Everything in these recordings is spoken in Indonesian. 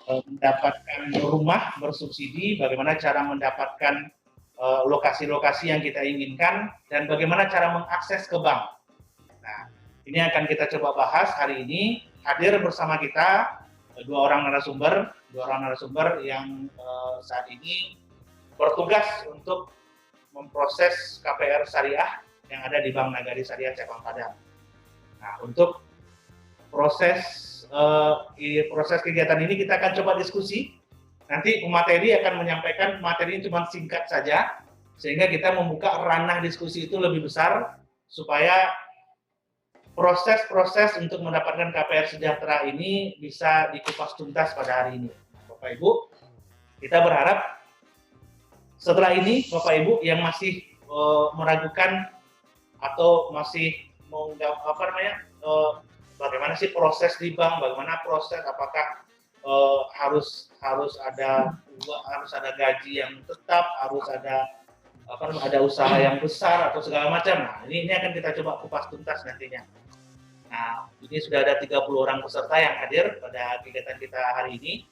mendapatkan rumah bersubsidi, bagaimana cara mendapatkan lokasi-lokasi yang kita inginkan, dan bagaimana cara mengakses ke bank. Nah, ini akan kita coba bahas hari ini. Hadir bersama kita dua orang narasumber yang saat ini bertugas untuk memproses KPR Syariah yang ada di Bank Nagari Syariah Cabang Padang. Nah, untuk proses kegiatan ini kita akan coba diskusi. Nanti pemateri akan menyampaikan materi ini cuma singkat saja, sehingga kita membuka ranah diskusi itu lebih besar, supaya proses-proses untuk mendapatkan KPR sejahtera ini bisa dikupas tuntas pada hari ini. Bapak Ibu, kita berharap setelah ini Bapak Ibu yang masih meragukan atau masih mau bagaimana sih proses di bank, bagaimana proses, apakah harus ada gaji yang tetap, harus ada usaha yang besar atau segala macam. Nah, ini akan kita coba kupas tuntas nantinya. Nah, ini sudah ada 30 orang peserta yang hadir pada kegiatan kita hari ini.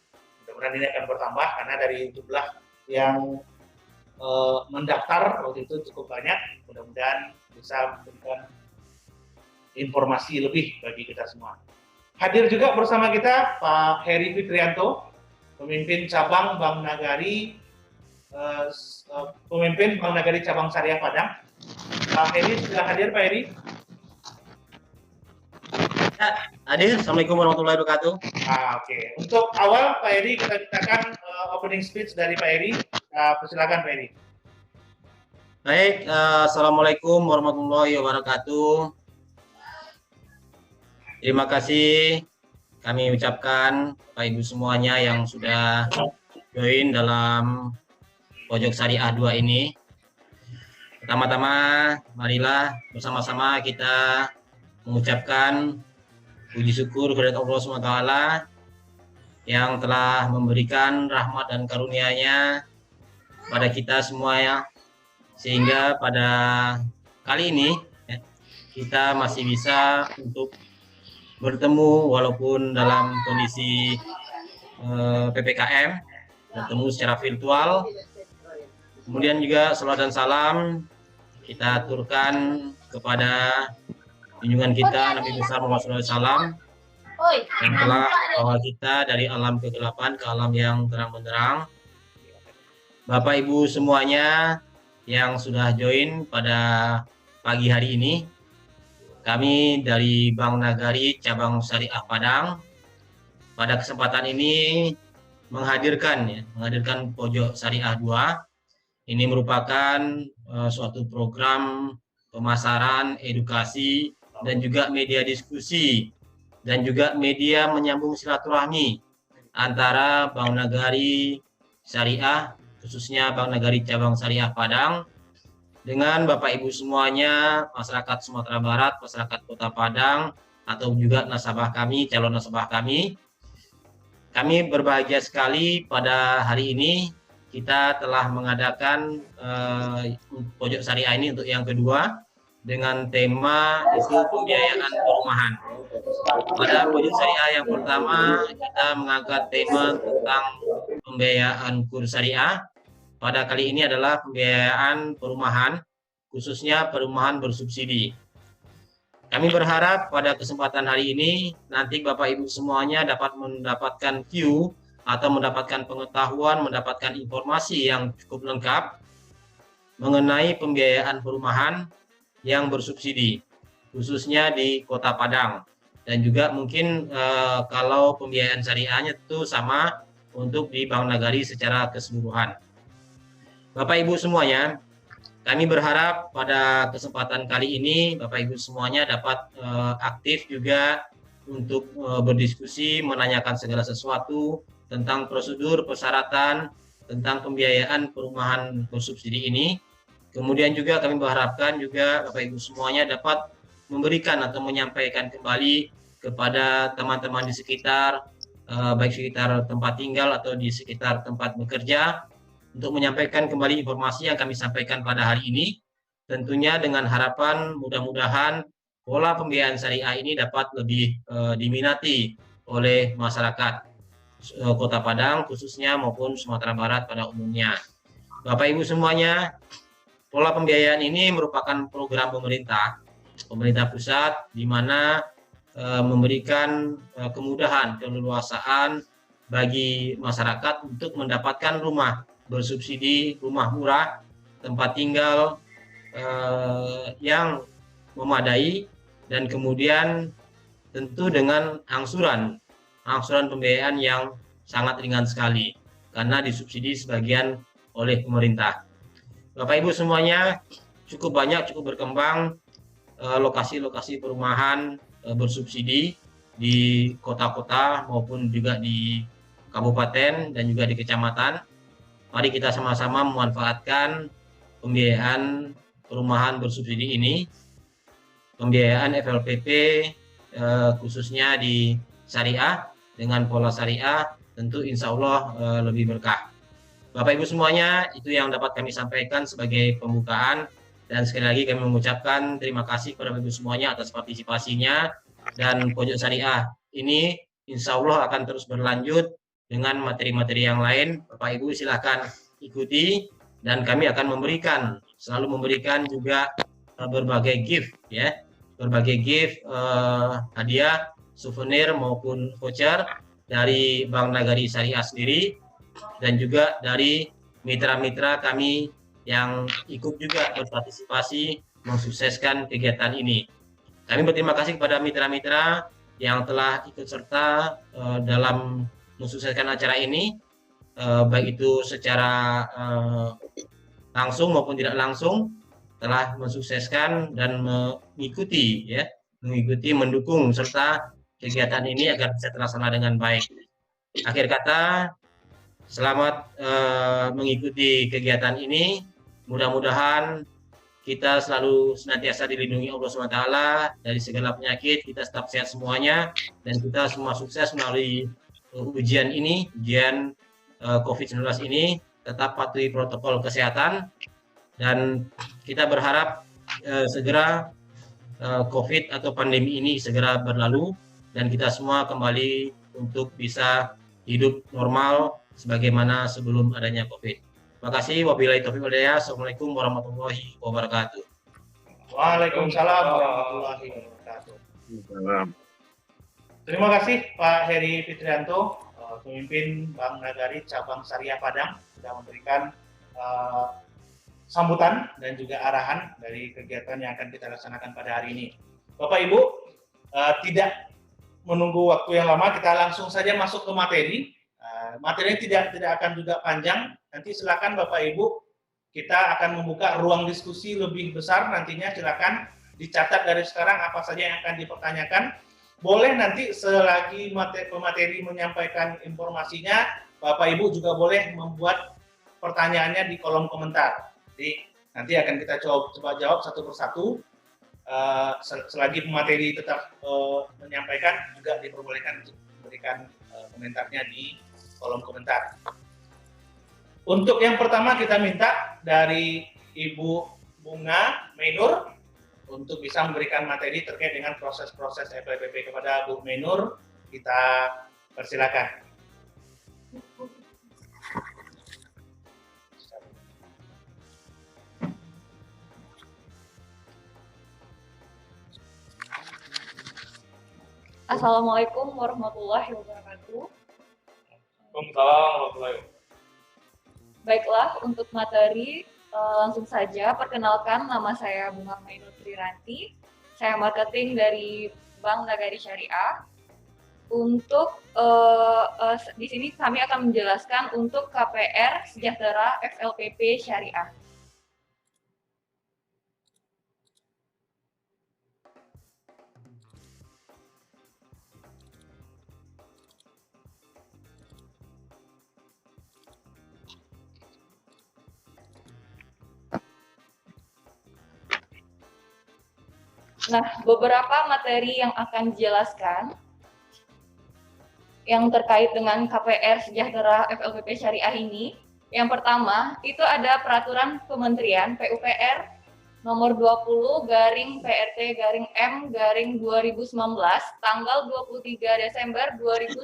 Mudah-mudahan ini akan bertambah karena dari jumlah yang mendaftar waktu itu cukup banyak. Mudah-mudahan bisa memberikan informasi lebih bagi kita semua. Hadir juga bersama kita Pak Heri Fitrianto, pemimpin cabang Bank Nagari, Cabang Syariah Padang. Pak Heri sudah hadir, Pak Heri? Hadir. Assalamualaikum warahmatullahi wabarakatuh. Oke. Untuk awal Pak Heri kita mintakan opening speech dari Pak Heri. Persilakan Pak Heri. Baik, Assalamualaikum warahmatullahi wabarakatuh. Terima kasih kami ucapkan Bapak Ibu semuanya yang sudah join dalam Pojok Syariah 2 ini. Pertama-tama marilah bersama-sama kita mengucapkan puji syukur kepada Allah SWT yang telah memberikan rahmat dan karunia-Nya pada kita semua ya, sehingga pada kali ini kita masih bisa untuk bertemu walaupun dalam kondisi PPKM, bertemu secara virtual. Kemudian juga salawat dan salam kita aturkan kepada junjungan kita Nabi besar Muhammad SAW yang telah bawa kita dari alam kegelapan ke alam yang terang benderang. Bapak Ibu semuanya yang sudah join pada pagi hari ini, kami dari Bank Nagari Cabang Syariah Padang pada kesempatan ini menghadirkan Pojok Syariah 2. Ini merupakan suatu program pemasaran, edukasi, dan juga media diskusi, dan juga media menyambung silaturahmi antara Bank Nagari Syariah, khususnya Bank Nagari Cabang Syariah Padang, dengan Bapak Ibu semuanya, masyarakat Sumatera Barat, masyarakat Kota Padang, atau juga nasabah kami, calon nasabah kami. Kami berbahagia sekali pada hari ini kita telah mengadakan Pojok Syariah ini untuk yang kedua, dengan tema itu pembiayaan perumahan. Pada Pojok Syariah yang pertama kita mengangkat tema tentang pembiayaan kur syariah. Pada kali ini adalah pembiayaan perumahan, khususnya perumahan bersubsidi. Kami berharap pada kesempatan hari ini nanti Bapak Ibu semuanya dapat mendapatkan view atau mendapatkan pengetahuan, mendapatkan informasi yang cukup lengkap mengenai pembiayaan perumahan yang bersubsidi, khususnya di Kota Padang. Dan juga mungkin kalau pembiayaan syariahnya itu sama untuk di Bank Nagari secara keseluruhan. Bapak Ibu semuanya, kami berharap pada kesempatan kali ini Bapak Ibu semuanya dapat aktif juga untuk berdiskusi, menanyakan segala sesuatu tentang prosedur, persyaratan, tentang pembiayaan perumahan bersubsidi ini. Kemudian juga kami berharapkan juga Bapak Ibu semuanya dapat memberikan atau menyampaikan kembali kepada teman-teman di sekitar, baik sekitar tempat tinggal atau di sekitar tempat bekerja, untuk menyampaikan kembali informasi yang kami sampaikan pada hari ini, tentunya dengan harapan mudah-mudahan pola pembiayaan syariah ini dapat lebih diminati oleh masyarakat. Kota Padang khususnya maupun Sumatera Barat pada umumnya. Bapak Ibu semuanya, pola pembiayaan ini merupakan program pemerintah pusat di mana memberikan kemudahan, keleluasaan bagi masyarakat untuk mendapatkan rumah bersubsidi, rumah murah, tempat tinggal yang memadai, dan kemudian tentu dengan angsuran pembiayaan yang sangat ringan sekali karena disubsidi sebagian oleh pemerintah. Bapak Ibu semuanya, cukup banyak, cukup berkembang lokasi-lokasi perumahan bersubsidi di kota-kota maupun juga di kabupaten dan juga di kecamatan. Mari kita sama-sama memanfaatkan pembiayaan perumahan bersubsidi ini, pembiayaan FLPP khususnya di syariah dengan pola syariah, tentu insya Allah lebih berkah. Bapak Ibu semuanya, itu yang dapat kami sampaikan sebagai pembukaan, dan sekali lagi kami mengucapkan terima kasih kepada Bapak Ibu semuanya atas partisipasinya, dan Pojok Syariah ini insya Allah akan terus berlanjut dengan materi-materi yang lain. Bapak Ibu silahkan ikuti, dan kami akan selalu memberikan juga berbagai gift ya, berbagai gift hadiah, souvenir maupun voucher dari Bank Nagari Syariah sendiri, dan juga dari mitra-mitra kami yang ikut juga berpartisipasi mensukseskan kegiatan ini. Kami berterima kasih kepada mitra-mitra yang telah ikut serta dalam mensukseskan acara ini, baik itu secara langsung maupun tidak langsung, telah mensukseskan dan mengikuti, mendukung serta kegiatan ini agar bisa terlaksana dengan baik. Akhir kata, selamat mengikuti kegiatan ini. Mudah-mudahan kita selalu senantiasa dilindungi Allah SWT dari segala penyakit, kita tetap sehat semuanya, dan kita semua sukses melalui ujian ini, ujian COVID-19 ini, tetap patuhi protokol kesehatan, dan kita berharap segera COVID atau pandemi ini segera berlalu, dan kita semua kembali untuk bisa hidup normal sebagaimana sebelum adanya COVID. Terima kasih. Wabillahi taufiq wal hidayah. Assalamualaikum warahmatullahi wabarakatuh. Waalaikumsalam warahmatullahi wabarakatuh. Terima kasih Pak Heri Fitrianto, pemimpin Bank Nagari Cabang Syariah Padang, sudah memberikan sambutan dan juga arahan dari kegiatan yang akan kita laksanakan pada hari ini. Bapak Ibu, tidak menunggu waktu yang lama, kita langsung saja masuk ke materi. Materinya tidak akan juga panjang. Nanti silakan Bapak Ibu, kita akan membuka ruang diskusi lebih besar nantinya. Silakan dicatat dari sekarang apa saja yang akan dipertanyakan. Boleh nanti selagi pemateri menyampaikan informasinya, Bapak Ibu juga boleh membuat pertanyaannya di kolom komentar. Jadi nanti akan kita coba jawab satu persatu. Selagi pemateri tetap menyampaikan, juga diperbolehkan untuk memberikan komentarnya di kolom komentar. Untuk yang pertama kita minta dari Ibu Bunga Mainur untuk bisa memberikan materi terkait dengan proses-proses FLPP. Kepada Bu Mainur, kita persilakan. Assalamualaikum warahmatullahi wabarakatuh. Waalaikumsalam warahmatullahi wabarakatuh. Baiklah, untuk materi langsung saja perkenalkan, nama saya Bunga Mainur Triranti. Saya marketing dari Bank Nagari Syariah. Untuk di sini kami akan menjelaskan untuk KPR Sejahtera FLPP Syariah. Nah, beberapa materi yang akan dijelaskan yang terkait dengan KPR Sejahtera FLPP Syariah ini. Yang pertama, itu ada Peraturan Kementerian PUPR nomor 20/PRT/M/2019 tanggal 23 Desember 2019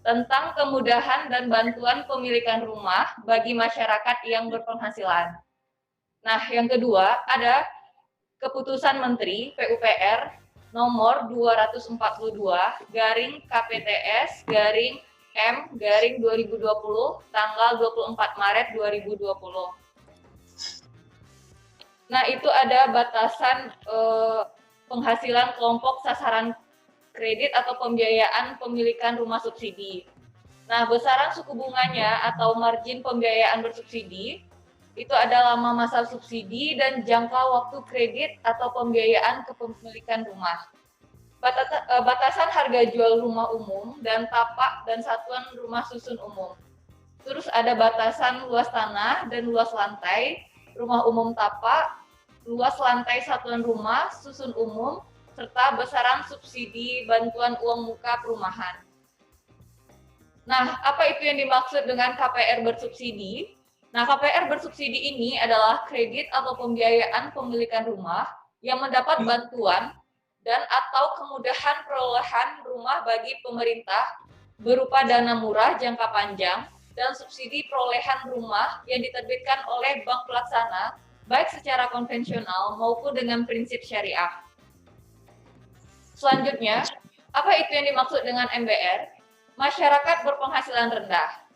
tentang kemudahan dan bantuan pemilikan rumah bagi masyarakat yang berpenghasilan. Nah, yang kedua ada Keputusan Menteri PUPR nomor 242 garing KPTS garing M garing 2020 tanggal 24 Maret 2020. Nah, itu ada batasan penghasilan kelompok sasaran kredit atau pembiayaan pemilikan rumah subsidi. Nah, besaran suku bunganya atau margin pembiayaan bersubsidi itu ada lama masa subsidi dan jangka waktu kredit atau pembiayaan kepemilikan rumah. Batasan harga jual rumah umum dan tapak dan satuan rumah susun umum. Terus ada batasan luas tanah dan luas lantai, rumah umum tapak, luas lantai satuan rumah susun umum, serta besaran subsidi bantuan uang muka perumahan. Nah, apa itu yang dimaksud dengan KPR bersubsidi? Nah, KPR bersubsidi ini adalah kredit atau pembiayaan pemilikan rumah yang mendapat bantuan dan atau kemudahan perolehan rumah bagi pemerintah berupa dana murah jangka panjang dan subsidi perolehan rumah yang diterbitkan oleh bank pelaksana baik secara konvensional maupun dengan prinsip syariah. Selanjutnya, apa itu yang dimaksud dengan MBR? Masyarakat berpenghasilan rendah.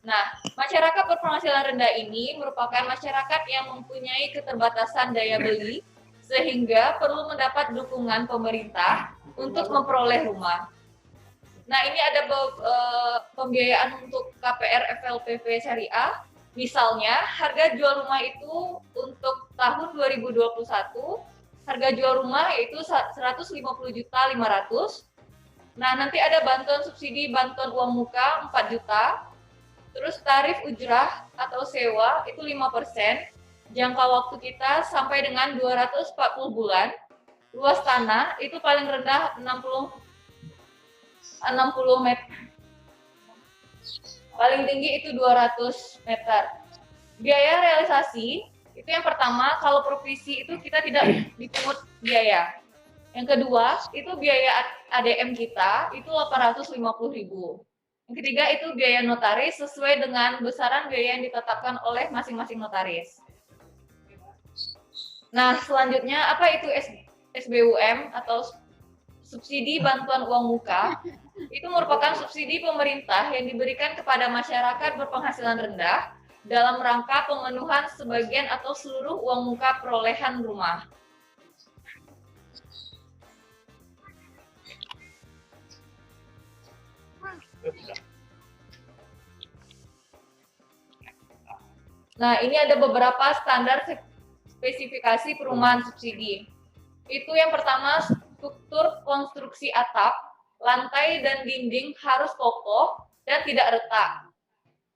Nah, masyarakat berpenghasilan rendah ini merupakan masyarakat yang mempunyai keterbatasan daya beli sehingga perlu mendapat dukungan pemerintah untuk memperoleh rumah. Nah, ini ada pembiayaan untuk KPR FLPP Syariah. Misalnya, harga jual rumah itu untuk tahun 2021, harga jual rumah yaitu 150.500.000. Nah, nanti ada bantuan subsidi bantuan uang muka 4 juta. Terus tarif ujrah atau sewa itu 5%, jangka waktu kita sampai dengan 240 bulan, luas tanah itu paling rendah 60 meter, paling tinggi itu 200 meter. Biaya realisasi itu yang pertama, kalau provisi itu kita tidak dipungut biaya. Yang kedua, itu biaya ADM kita itu 850.000. Yang ketiga itu biaya notaris sesuai dengan besaran biaya yang ditetapkan oleh masing-masing notaris. Nah, selanjutnya apa itu SBUM atau subsidi bantuan uang muka? Itu merupakan subsidi pemerintah yang diberikan kepada masyarakat berpenghasilan rendah dalam rangka pemenuhan sebagian atau seluruh uang muka perolehan rumah. Nah, ini ada beberapa standar spesifikasi perumahan subsidi. Itu yang pertama, struktur konstruksi atap, lantai dan dinding harus kokoh dan tidak retak.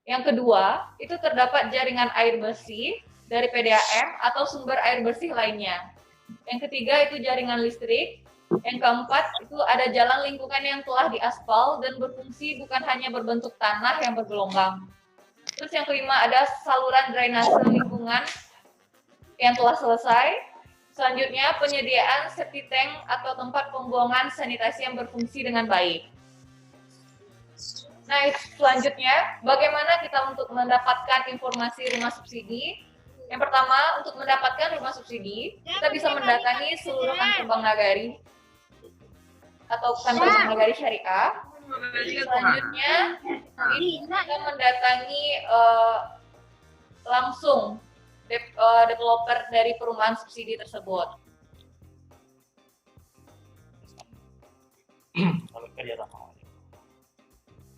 Yang kedua, itu terdapat jaringan air bersih dari PDAM atau sumber air bersih lainnya. Yang ketiga, itu jaringan listrik. Yang keempat, itu ada jalan lingkungan yang telah diaspal dan berfungsi bukan hanya berbentuk tanah yang bergelombang. Terus yang kelima, ada saluran drainase lingkungan yang telah selesai. Selanjutnya, penyediaan septic tank atau tempat pembuangan sanitasi yang berfungsi dengan baik. Nah, selanjutnya, bagaimana kita untuk mendapatkan informasi rumah subsidi? Yang pertama, untuk mendapatkan rumah subsidi, kita bisa mendatangi seluruh kantor Bank Nagari atau kantor Bank Nagari Syariah. Selanjutnya, kita mendatangi langsung developer dari perumahan subsidi tersebut.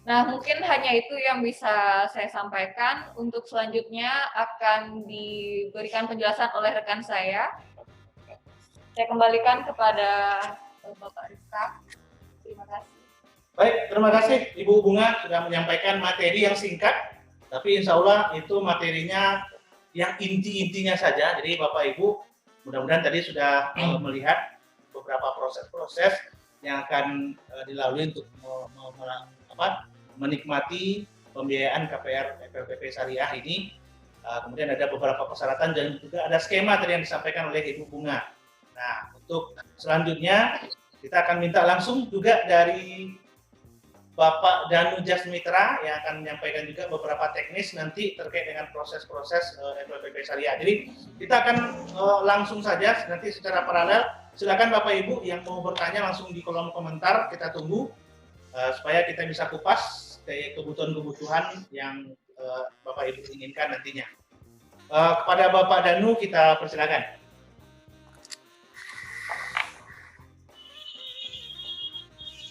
Nah, mungkin hanya itu yang bisa saya sampaikan. Untuk selanjutnya akan diberikan penjelasan oleh rekan saya. Saya kembalikan kepada Bapak Rizka. Terima kasih. Baik, terima kasih Ibu Bunga sudah menyampaikan materi yang singkat, tapi insya Allah itu materinya yang inti-intinya saja. Jadi Bapak Ibu mudah-mudahan tadi sudah melihat beberapa proses-proses yang akan dilalui untuk menikmati pembiayaan KPR FLPP Syariah ini. Kemudian ada beberapa persyaratan dan juga ada skema tadi yang disampaikan oleh Ibu Bunga. Nah, untuk selanjutnya kita akan minta langsung juga dari Bapak Danu Jasmitra yang akan menyampaikan juga beberapa teknis nanti terkait dengan proses-proses FLPP Syariah. Jadi kita akan langsung saja nanti secara paralel. Silakan Bapak Ibu yang mau bertanya langsung di kolom komentar, kita tunggu supaya kita bisa kupas kayak kebutuhan-kebutuhan yang Bapak Ibu inginkan nantinya. Kepada Bapak Danu kita persilakan.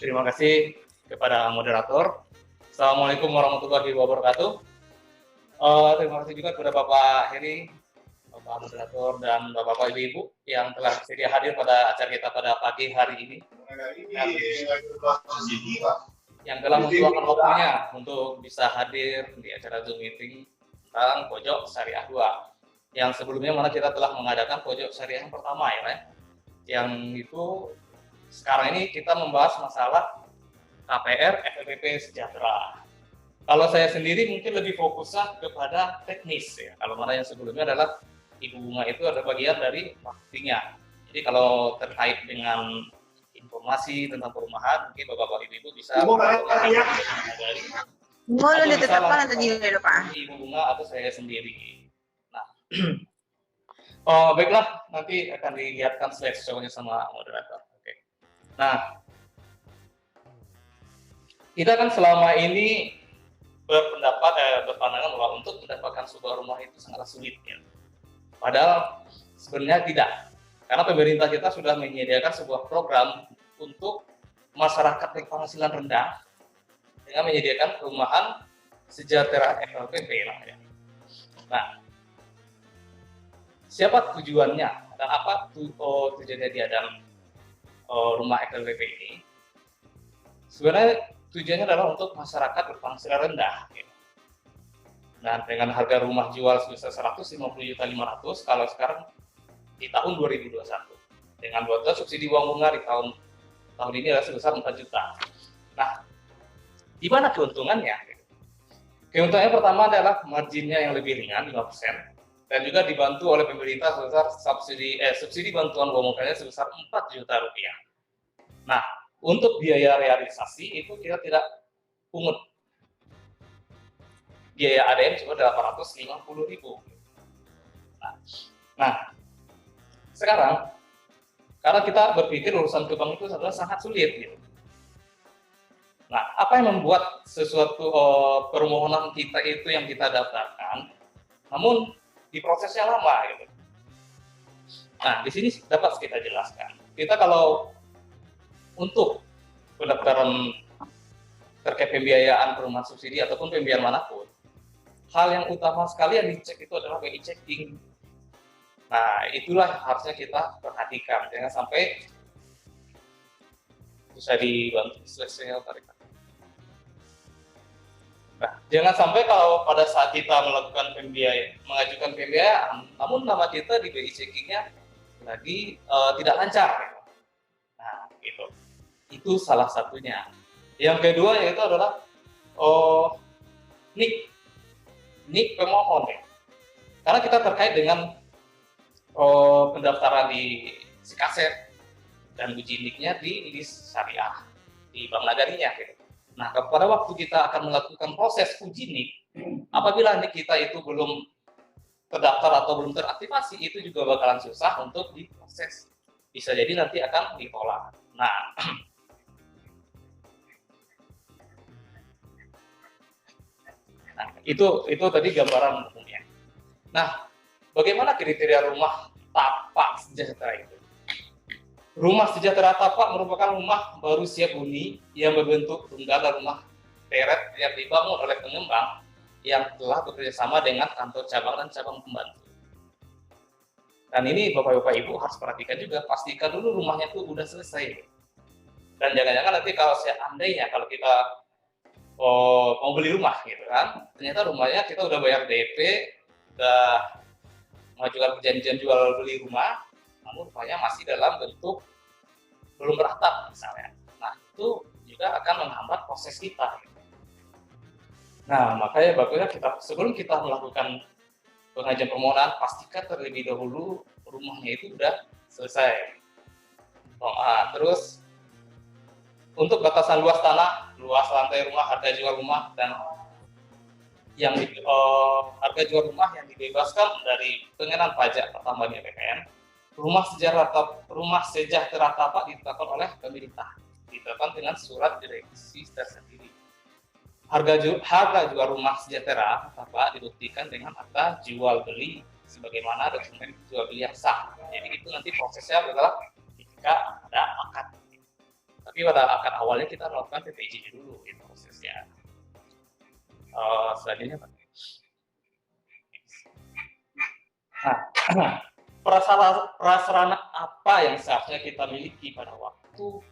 Terima kasih kepada moderator. Assalamualaikum warahmatullahi wabarakatuh. Terima kasih juga kepada Bapak Heri, Bapak moderator, dan Bapak Ibu yang telah bersedia hadir pada acara kita pada pagi hari ini. Yang telah meluangkan waktunya untuk bisa hadir di acara Zoom meeting tentang Pojok Syariah 2. Yang sebelumnya mana kita telah mengadakan Pojok Syariah yang pertama ya. Yang itu sekarang ini kita membahas masalah KPR FLPP Sejahtera. Kalau saya sendiri mungkin lebih fokusnya kepada teknis ya. Kalau mana yang sebelumnya adalah Ibu Bunga itu ada bagian dari marketingnya. Jadi kalau terkait dengan informasi tentang perumahan, mungkin Bapak Ibu bisa Ibu Bunga atau saya sendiri. Nah, baiklah, nanti akan dilihatkan slide show-nya sama moderator. Oke. Nah, kita kan selama ini berpandangan bahwa untuk mendapatkan sebuah rumah itu sangat sulit ya. Padahal sebenarnya tidak. Karena pemerintah kita sudah menyediakan sebuah program untuk masyarakat yang penghasilan rendah dengan menyediakan perumahan sejahtera FLPP lah ya. Nah, siapa tujuannya dan apa tujuannya dia dalam rumah FLPP ini? Sebenarnya tujuannya adalah untuk masyarakat berpenghasilan rendah. Gitu. Nah, dengan harga rumah jual sebesar 150.500.000 kalau sekarang di tahun 2021 dengan bantuan subsidi uang bunga di tahun ini adalah sebesar 4 juta. Nah, di mana keuntungannya? Keuntungannya pertama adalah marginnya yang lebih ringan 5% dan juga dibantu oleh pemerintah sebesar subsidi bantuan uang bunganya sebesar 4 juta rupiah. Nah, untuk biaya realisasi itu kita tidak pungut. Biaya ADM cuma 850.000. Nah, sekarang karena kita berpikir urusan ke bank itu adalah sangat sulit. Gitu. Nah, apa yang membuat sesuatu permohonan kita itu yang kita daftarkan, namun diprosesnya lama. Gitu. Nah, di sini dapat kita jelaskan. Kita kalau untuk pendaftaran terkait pembiayaan perumahan subsidi ataupun pembiayaan manapun, hal yang utama sekali yang dicek itu adalah BI checking. Nah, itulah harusnya kita perhatikan, jangan sampai bisa dibantu selesai tarik. Nah, jangan sampai kalau pada saat kita melakukan mengajukan pembiayaan, namun nama kita di BI checkingnya lagi tidak lancar. Nah, gitu. Itu salah satunya. Yang kedua yaitu adalah NIK pemohon ya. Karena kita terkait dengan pendaftaran di Sikaset dan uji NIK-nya di Syariah di Bank Nagarinya gitu. Nah, pada waktu kita akan melakukan proses uji NIK, apabila NIK kita itu belum terdaftar atau belum teraktivasi, itu juga bakalan susah untuk diproses. Bisa jadi nanti akan ditolak. Nah, itu tadi gambaran umumnya. Nah, bagaimana kriteria rumah tapak sejahtera itu? Rumah sejahtera tapak merupakan rumah baru siap huni yang berbentuk tunggal dan rumah deret yang dibangun oleh pengembang yang telah bekerjasama dengan kantor cabang dan cabang pembantu. Dan ini Bapak-Bapak Ibu harus perhatikan juga, pastikan dulu rumahnya itu udah selesai. Dan jangan-jangan nanti kalau seandainya kalau kita mau beli rumah gitu kan, ternyata rumahnya kita udah bayar DP, udah mengajukan perjanjian jual beli rumah, namun rumahnya masih dalam bentuk belum beratap misalnya. Nah, itu juga akan menghambat proses kita. Nah, makanya bagusnya sebelum kita melakukan pengajuan permohonan, pastikan terlebih dahulu rumahnya itu udah selesai. Terus Untuk batasan luas tanah, luas lantai rumah, harga jual rumah, dan yang harga jual rumah yang dibebaskan dari pengenaan pajak pertambahan PPN, rumah sejahtera tapak ditetapkan oleh pemerintah, ditetapkan dengan surat direksi tersendiri. Harga jual rumah sejahtera tapak dibuktikan dengan akta jual beli sebagaimana dokumen jual beli yang sah. Jadi itu nanti prosesnya adalah ketika ada akad. Tapi pada akad awalnya kita melakukan PPJ dulu, itu prosesnya. Selanjutnya Pak. Nah, prasarana apa yang seharusnya kita miliki pada waktu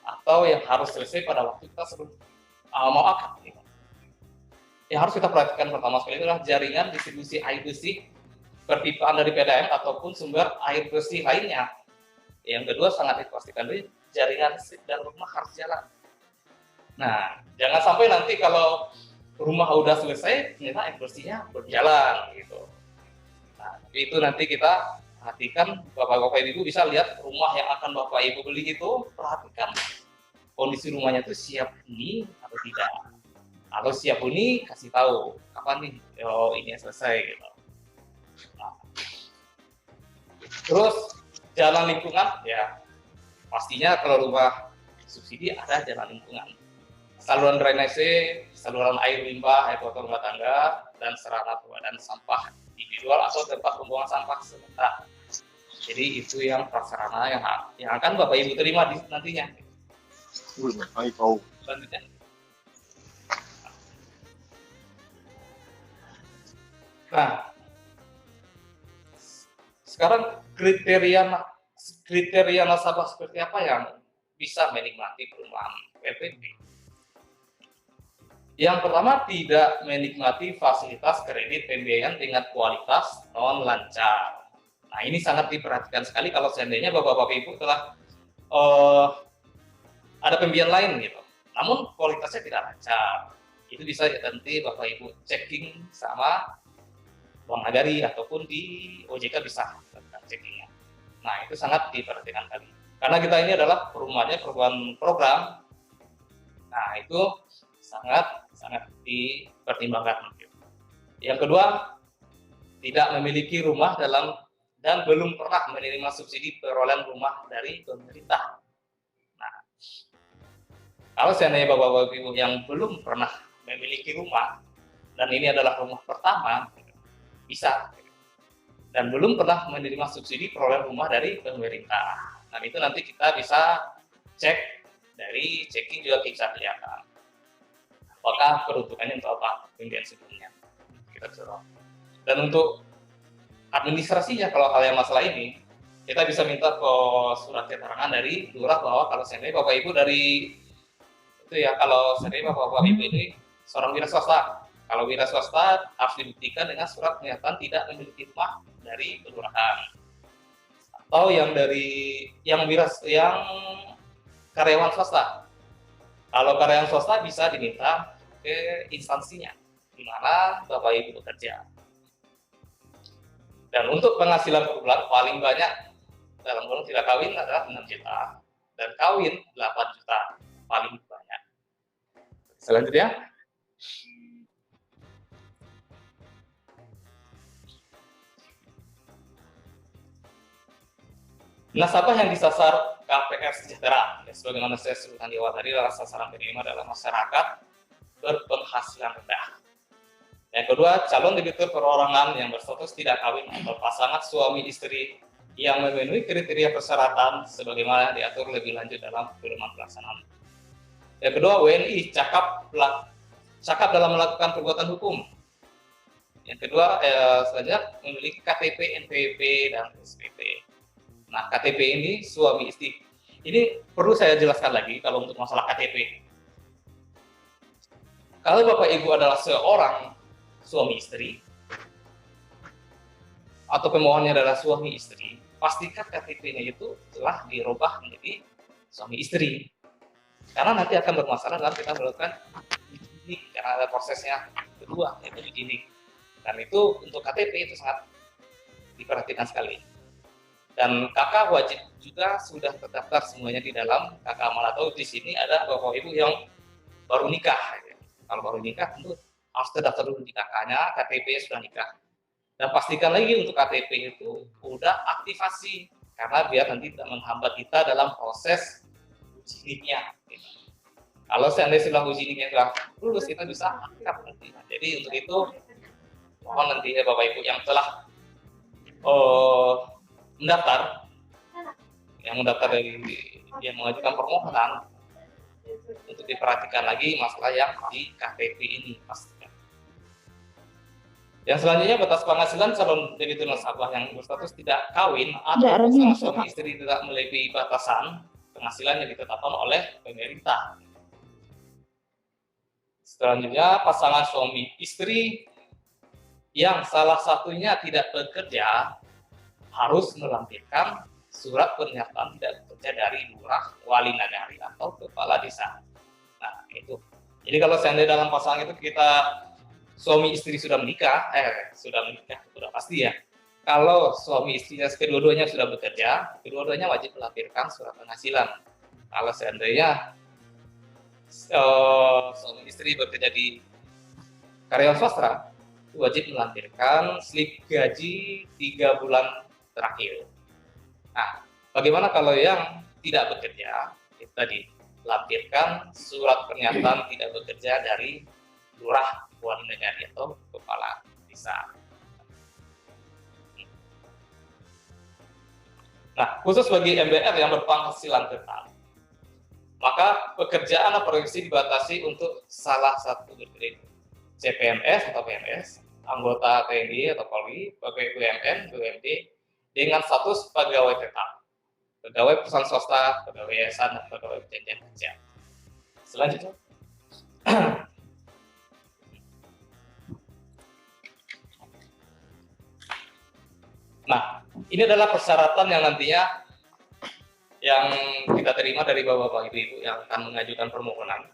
atau yang harus selesai pada waktu kita sebelum mau akad? Yang harus kita perhatikan pertama sekali adalah jaringan distribusi air bersih, perpipaan dari PDAM ataupun sumber air bersih lainnya. Yang kedua sangat dipastikan dari jaringan listrik dan rumah harus jalan. Nah, jangan sampai nanti kalau rumah udah selesai, ternyata air bersihnya berjalan gitu. Nah, itu nanti kita perhatikan, Bapak-Bapak Ibu bisa lihat rumah yang akan Bapak Ibu beli itu, perhatikan kondisi rumahnya itu siap huni atau tidak. Kalau siap huni, kasih tahu kapan nih, oh ini selesai gitu. Nah, terus jalan lingkungan, ya pastinya kalau rumah subsidi ada jalan lingkungan. Saluran drainase, saluran air limbah, air kotor rumah tangga, dan sarana pengelolaan sampah individual atau tempat pembuangan sampah sementara. Jadi itu yang prasarana yang akan Bapak Ibu terima nantinya. Selanjutnya. Nah, sekarang kriteria nasabah seperti apa yang bisa menikmati perumahan PPP? Yang pertama, tidak menikmati fasilitas kredit pembiayaan dengan kualitas non lancar. Nah, ini sangat diperhatikan sekali kalau seandainya Bapak-Bapak Ibu telah ada pembiayaan lain gitu, namun kualitasnya tidak lancar. Itu bisa nanti Bapak Ibu checking sama Bank Nagari ataupun di OJK bisa lakukan checkingnya. Nah, itu sangat diperhatikan kali. Karena kita ini adalah perumahan program. Nah, itu sangat dipertimbangkan. Yang kedua, tidak memiliki rumah dan belum pernah menerima subsidi perolehan rumah dari pemerintah. Nah, kalau seandainya Bapak-Bapak Ibu yang belum pernah memiliki rumah dan ini adalah rumah pertama, bisa, dan belum pernah menerima subsidi perolehan rumah dari pemerintah. Nah, itu nanti kita bisa cek dari checking juga bisa kelihatan apakah peruntukannya untuk apa pembiayaan sebelumnya. Kita bisa. Dan untuk administrasinya, kalau hal yang masalah ini, kita bisa minta ke surat keterangan dari lurah bahwa kalau seandainya Bapak Ibu dari itu ya, kalau seandainya Bapak Ibu ini seorang wira swasta, kalau wira swasta harus dibuktikan dengan surat pernyataan tidak memiliki rumah dari kelurahan. Atau yang karyawan swasta. Kalau karyawan swasta bisa diminta ke instansinya di mana Bapak Ibu bekerja. Dan untuk penghasilan per bulan paling banyak dalam bulan tidak kawin adalah 6 juta dan kawin 8 juta paling banyak. Selanjutnya, nasabah yang disasar KPR Sejahtera, ya, sebagaimana saya sebutkan di awal tadi, adalah sasaran penerima adalah masyarakat berpenghasilan rendah. Yang kedua, calon debitur perorangan yang berstatus tidak kawin atau pasangan suami istri yang memenuhi kriteria persyaratan sebagaimana diatur lebih lanjut dalam pedoman pelaksanaan. Yang kedua, WNI cakap dalam melakukan perbuatan hukum. Yang kedua, selanjutnya memiliki KTP, NPWP, dan SPP. Nah, KTP ini suami istri. Ini perlu saya jelaskan lagi kalau untuk masalah KTP. Kalau Bapak Ibu adalah seorang suami istri atau pemohonnya adalah suami istri, pastikan KTP-nya itu telah dirubah menjadi suami istri. Karena nanti akan bermasalah dalam kita melakukan ini karena ada prosesnya kedua yaitu ini. Dan itu untuk KTP itu sangat diperhatikan sekali. Dan kakak wajib juga sudah terdaftar semuanya di dalam KK Amal, atau di sini ada bapak ibu yang baru nikah. Kalau baru nikah tentu harus terdaftar dulu di KK-nya, KTP sudah nikah. Dan pastikan lagi untuk KTP itu udah aktivasi, karena biar nanti tidak menghambat kita dalam proses uji nikahnya. Kalau seandainya sudah uji nikahnya sudah lulus, kita bisa aktif nanti. Jadi untuk itu mohon nantinya bapak ibu yang telah mendaftar dari yang mengajukan permohonan untuk diperhatikan lagi masalah yang di KTP ini pastikan. Yang selanjutnya, batas penghasilan calon debitur nasabah yang berstatus tidak kawin atau pasangan suami istri tidak melebihi batasan penghasilan yang ditetapkan oleh pemerintah. Selanjutnya, pasangan suami istri yang salah satunya tidak bekerja harus melampirkan surat pernyataan tidak bekerja dari lurah, wali nagari, atau kepala desa. Nah, itu. Jadi kalau seandainya dalam pasangan itu kita suami istri sudah menikah, sudah pasti ya. Kalau suami istrinya kedua-duanya sudah bekerja, kedua-duanya wajib melampirkan surat penghasilan. Kalau seandainya suami istri bekerja di karyawan swasta, wajib melampirkan slip gaji 3 bulan terakhir. Nah, bagaimana kalau yang tidak bekerja? Kita dilampirkan surat pernyataan tidak bekerja dari lurah, wali nagari, atau kepala desa. Nah, khusus bagi MBR yang berpenghasilan tetap, maka pekerjaan atau profesi dibatasi untuk salah satu bergerak CPNS atau PNS, anggota TNI atau Polri, pegawai BUMN, BUMD, dengan status pegawai tetap, pegawai perusahaan swasta, pegawai yayasan, dan pegawai perjanjian kerja. Selanjutnya, nah, ini adalah persyaratan yang nantinya yang kita terima dari bapak-bapak ibu-ibu yang akan mengajukan permohonan.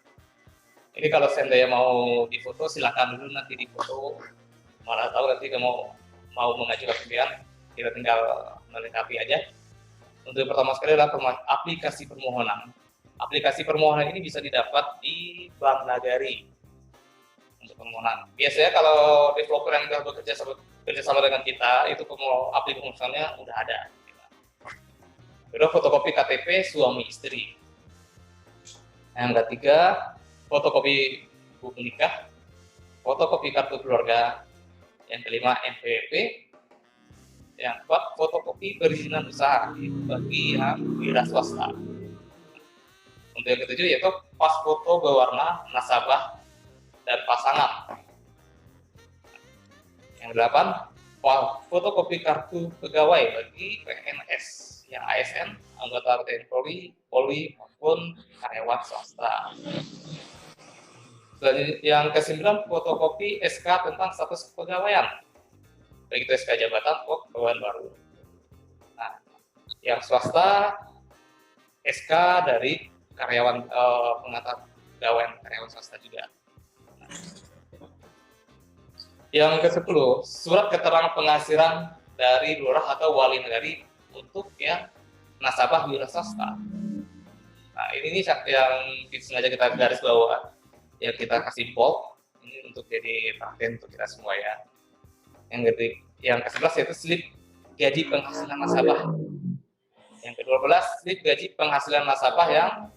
Ini kalau seandainya mau difoto, silakan dulu nanti difoto. Mana tahu nanti mau mengajukan pilihan, kita tinggal melengkapi aja. Untuk pertama sekali adalah aplikasi permohonan. Aplikasi permohonan ini bisa didapat di Bank Nagari untuk permohonan. Biasanya kalau developer yang sudah bekerja sama dengan kita, itu aplikasi permohonannya udah ada. Kedua, fotokopi KTP suami istri. Yang ketiga, fotokopi buku nikah, fotokopi kartu keluarga. Yang kelima, NPWP. Yang keempat, fotokopi perizinan usaha bagi yang wira swasta. Untuk yang ketujuh yaitu pas foto berwarna nasabah dan pasangan. Yang delapan, fotokopi kartu pegawai bagi PNS yang ASN, anggota TNI Polri maupun karyawan swasta. Yang ke-9, fotokopi SK tentang status kepegawaian, baik itu SK jabatan atau kepegawaian baru. Nah, yang swasta SK dari karyawan pengantar pegawaian karyawan swasta juga. Nah, yang ke-10, surat keterangan penghasilan dari lurah atau wali nagari untuk yang nasabah wira swasta. Nah, ini yang sengaja kita garis bawah, yang kita kasih bold ini untuk jadi perhatian untuk kita semua ya. Yang ke-11 yaitu slip gaji penghasilan nasabah. Yang ke-12, slip gaji penghasilan nasabah yang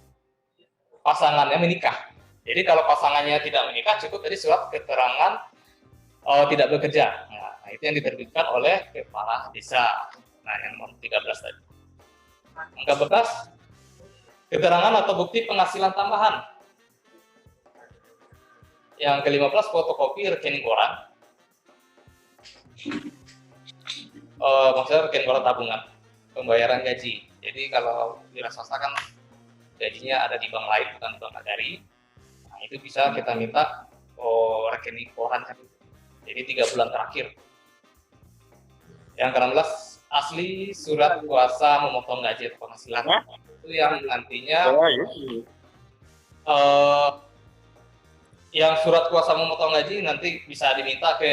pasangannya menikah. Jadi kalau pasangannya tidak menikah, cukup tadi surat keterangan tidak bekerja. Nah, itu yang diterbitkan oleh kepala desa. Nah, yang nomor 13 tadi. Yang ke-14, keterangan atau bukti penghasilan tambahan. Yang ke-15, fotokopi rekening koran. Maksudnya rekening koran tabungan, pembayaran gaji. Jadi kalau wira swasta kan gajinya ada di bank lain, bukan di Bank Nagari. Nah, itu bisa kita minta rekening koran. Jadi 3 bulan terakhir. Yang ke-16, asli surat kuasa memotong gaji atau penghasilan. Itu yang nantinya yang surat kuasa memotong gaji nanti bisa diminta ke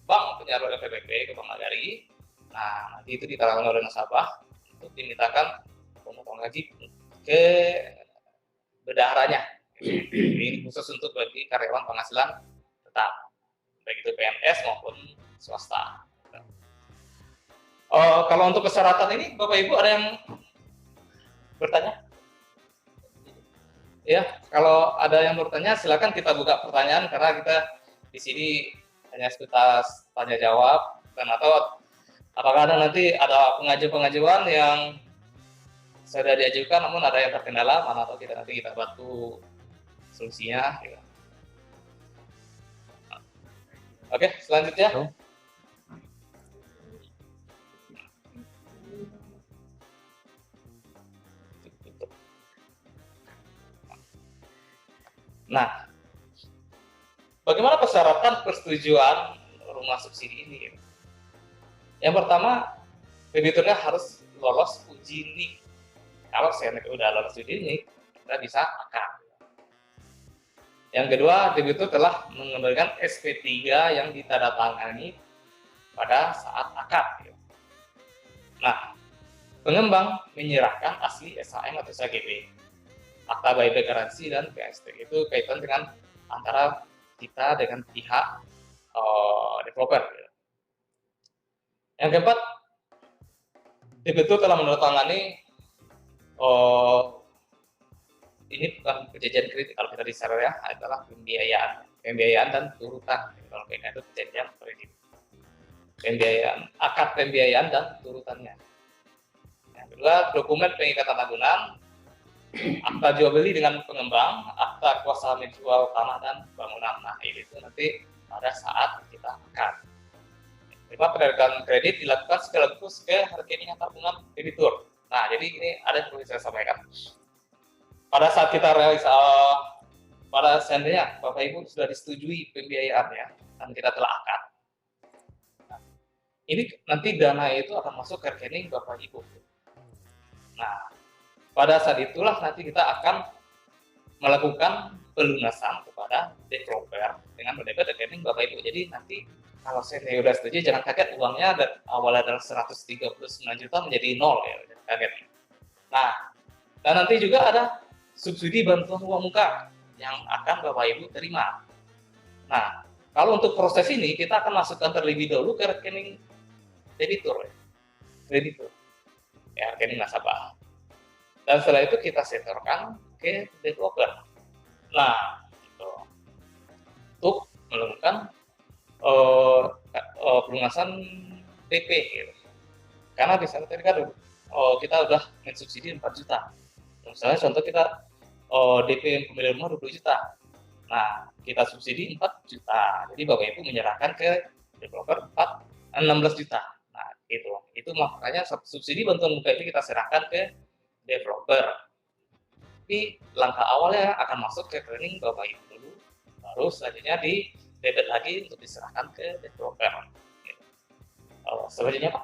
bank penyaluran PPP, ke Bank Nagari. Nah, nanti itu diterangkan oleh nasabah untuk dimintakan pemotongan gaji ke bendaharanya. Ini khusus untuk bagi karyawan penghasilan tetap, baik itu PNS maupun swasta. Kalau untuk persyaratan ini, Bapak Ibu ada yang bertanya? Ya, kalau ada yang bertanya, silakan kita buka pertanyaan karena kita di sini hanya sebatas tanya jawab, dan atau apakah ada nanti ada pengajuan yang sudah diajukan namun ada yang terkendala, mana atau kita nanti kita bantu solusinya. Gitu. Oke, selanjutnya. Nah, bagaimana persyaratan persetujuan rumah subsidi ini? Yang pertama, debiturnya harus lolos uji NIK. Kalau saya udah lolos uji NIK, kita bisa akad. Yang kedua, debitur telah mengembalikan SP3 yang ditandatangani pada saat akad. Nah, pengembang menyerahkan asli SHM atau SHGB, akta buyback garansi dan PST. Itu kaitan dengan antara kita dengan pihak developer. Yang keempat, debitur telah menandatangani ini bukan perjanjian kredit kalau kita di ya, adalah pembiayaan dan turutan. Kalau kita itu perjanjian kredit, akad pembiayaan dan turutannya. Yang kedua, dokumen pengikatan agunan, akta jual beli dengan pengembang, akta kuasa menjual tanah dan bangunan. Nah, itu nanti pada saat kita akad. Kelima, penarikan kredit dilakukan sekaligus ke rekening tabungan debitur. Nah, jadi ini ada yang perlu saya sampaikan. Pada saat kita pada seandainya Bapak Ibu sudah disetujui pembiayaannya dan kita telah akad. Nah, ini nanti dana itu akan masuk ke rekening Bapak Ibu. Nah, pada saat itulah nanti kita akan melakukan pelunasan kepada developer dengan mendebit rekening Bapak Ibu. Jadi nanti kalau saya sudah setuju, jangan kaget uangnya awalnya adalah 139 juta menjadi 0 ya, jangan kaget. Nah, dan nanti juga ada subsidi bantuan uang muka yang akan Bapak Ibu terima. Nah, kalau untuk proses ini kita akan masukkan terlebih dahulu ke rekening debitur, ya, rekening nasabah. Dan setelah itu kita setorkan ke developer. Nah, gitu. Untuk melakukan pelunasan DP, gitu. Karena di sana tadi kan kita udah mensubsidi 4 juta. Misalnya contoh kita DP pembelian rumah 20 juta. Nah, kita subsidi 4 juta. Jadi Bapak Ibu menyerahkan ke developer 16 juta. Nah, itu makanya subsidi bantuan muka itu kita serahkan ke developer. Tapi langkah awalnya akan masuk ke rekening Bapak Ibu dulu, baru selanjutnya di debit lagi untuk diserahkan ke developer. Selanjutnya Pak.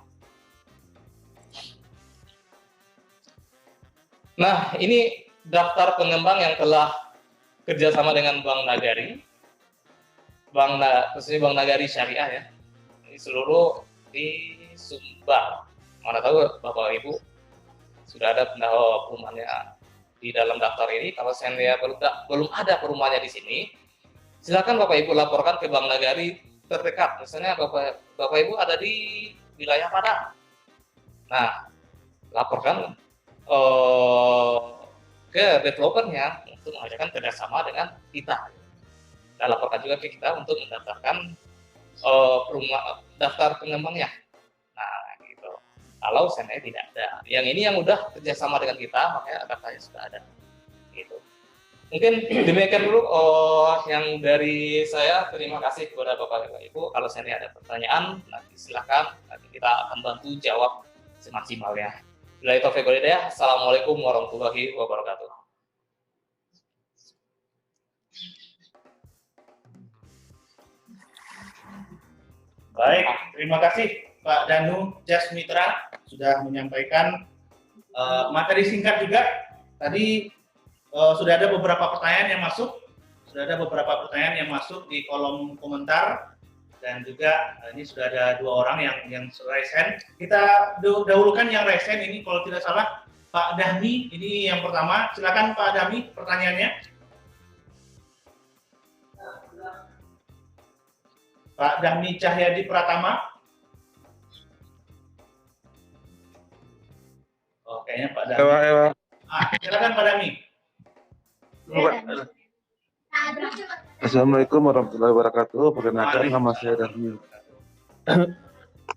Nah, ini daftar pengembang yang telah kerjasama dengan Bank Nagari, khususnya Bank Nagari Syariah ya. Ini seluruh di Sumbar. Mana tahu Bapak Ibu sudah ada perumahannya di dalam daftar ini. Kalau saya belum ada perumahannya di sini, silakan Bapak Ibu laporkan ke Bank Nagari terdekat. Misalnya Bapak Ibu ada di wilayah Padang. Nah, laporkan ke developernya untuk mengajarkan kerjasama dengan kita. Dan laporkan juga ke kita untuk mendaftarkan daftar pengembangnya. Nah, gitu. Kalau seandainya tidak ada, yang ini yang udah kerjasama dengan kita, makanya daftarnya sudah ada. Gitu. Mungkin demikian dulu yang dari saya. Terima kasih kepada Bapak Ibu. Kalau seandainya ada pertanyaan, nanti silakan. Nanti kita akan bantu jawab semaksimalnya. Billahi taufiq wal hidayah. Assalamualaikum warahmatullahi wabarakatuh. Baik, terima kasih Pak Danu Jasmitra sudah menyampaikan materi singkat juga. Tadi sudah ada beberapa pertanyaan yang masuk, di kolom komentar. dan juga ini sudah ada 2 orang yang raise hand. Kita dahulukan yang raise hand ini kalau tidak salah Pak Dahmi ini yang pertama. Silakan Pak Dahmi pertanyaannya. Pak Dahmi Cahyadi Pratama. Oh, kayaknya Pak Dahmi. Silakan Pak Dahmi. Assalamualaikum warahmatullahi wabarakatuh. Perkenalkan nama saya Dahmi.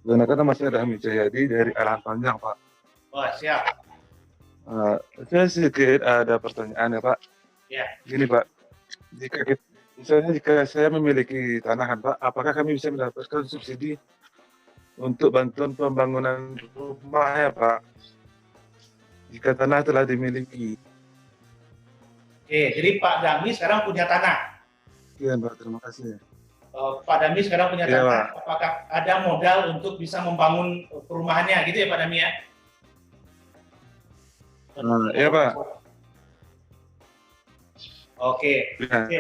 Perkenalkan nama saya Dahmi Cahyadi dari Arahan Panjang, Pak. Oh, siap. Saya sedikit ada pertanyaan ya, Pak. Ya. Gini, Pak. Jika saya memiliki tanah, Pak, apakah kami bisa mendapatkan subsidi untuk bantuan pembangunan rumah ya, Pak? Jika tanah telah dimiliki. Oke, jadi Pak Dahmi sekarang punya tanah. Iya, Pak. Terima kasih. Pak Dahmi sekarang punya Iya, tanah. Pak. Apakah ada modal untuk bisa membangun perumahannya, gitu ya Pak Dahmi ya? Iya, Pak. Oke. Ya. Oke.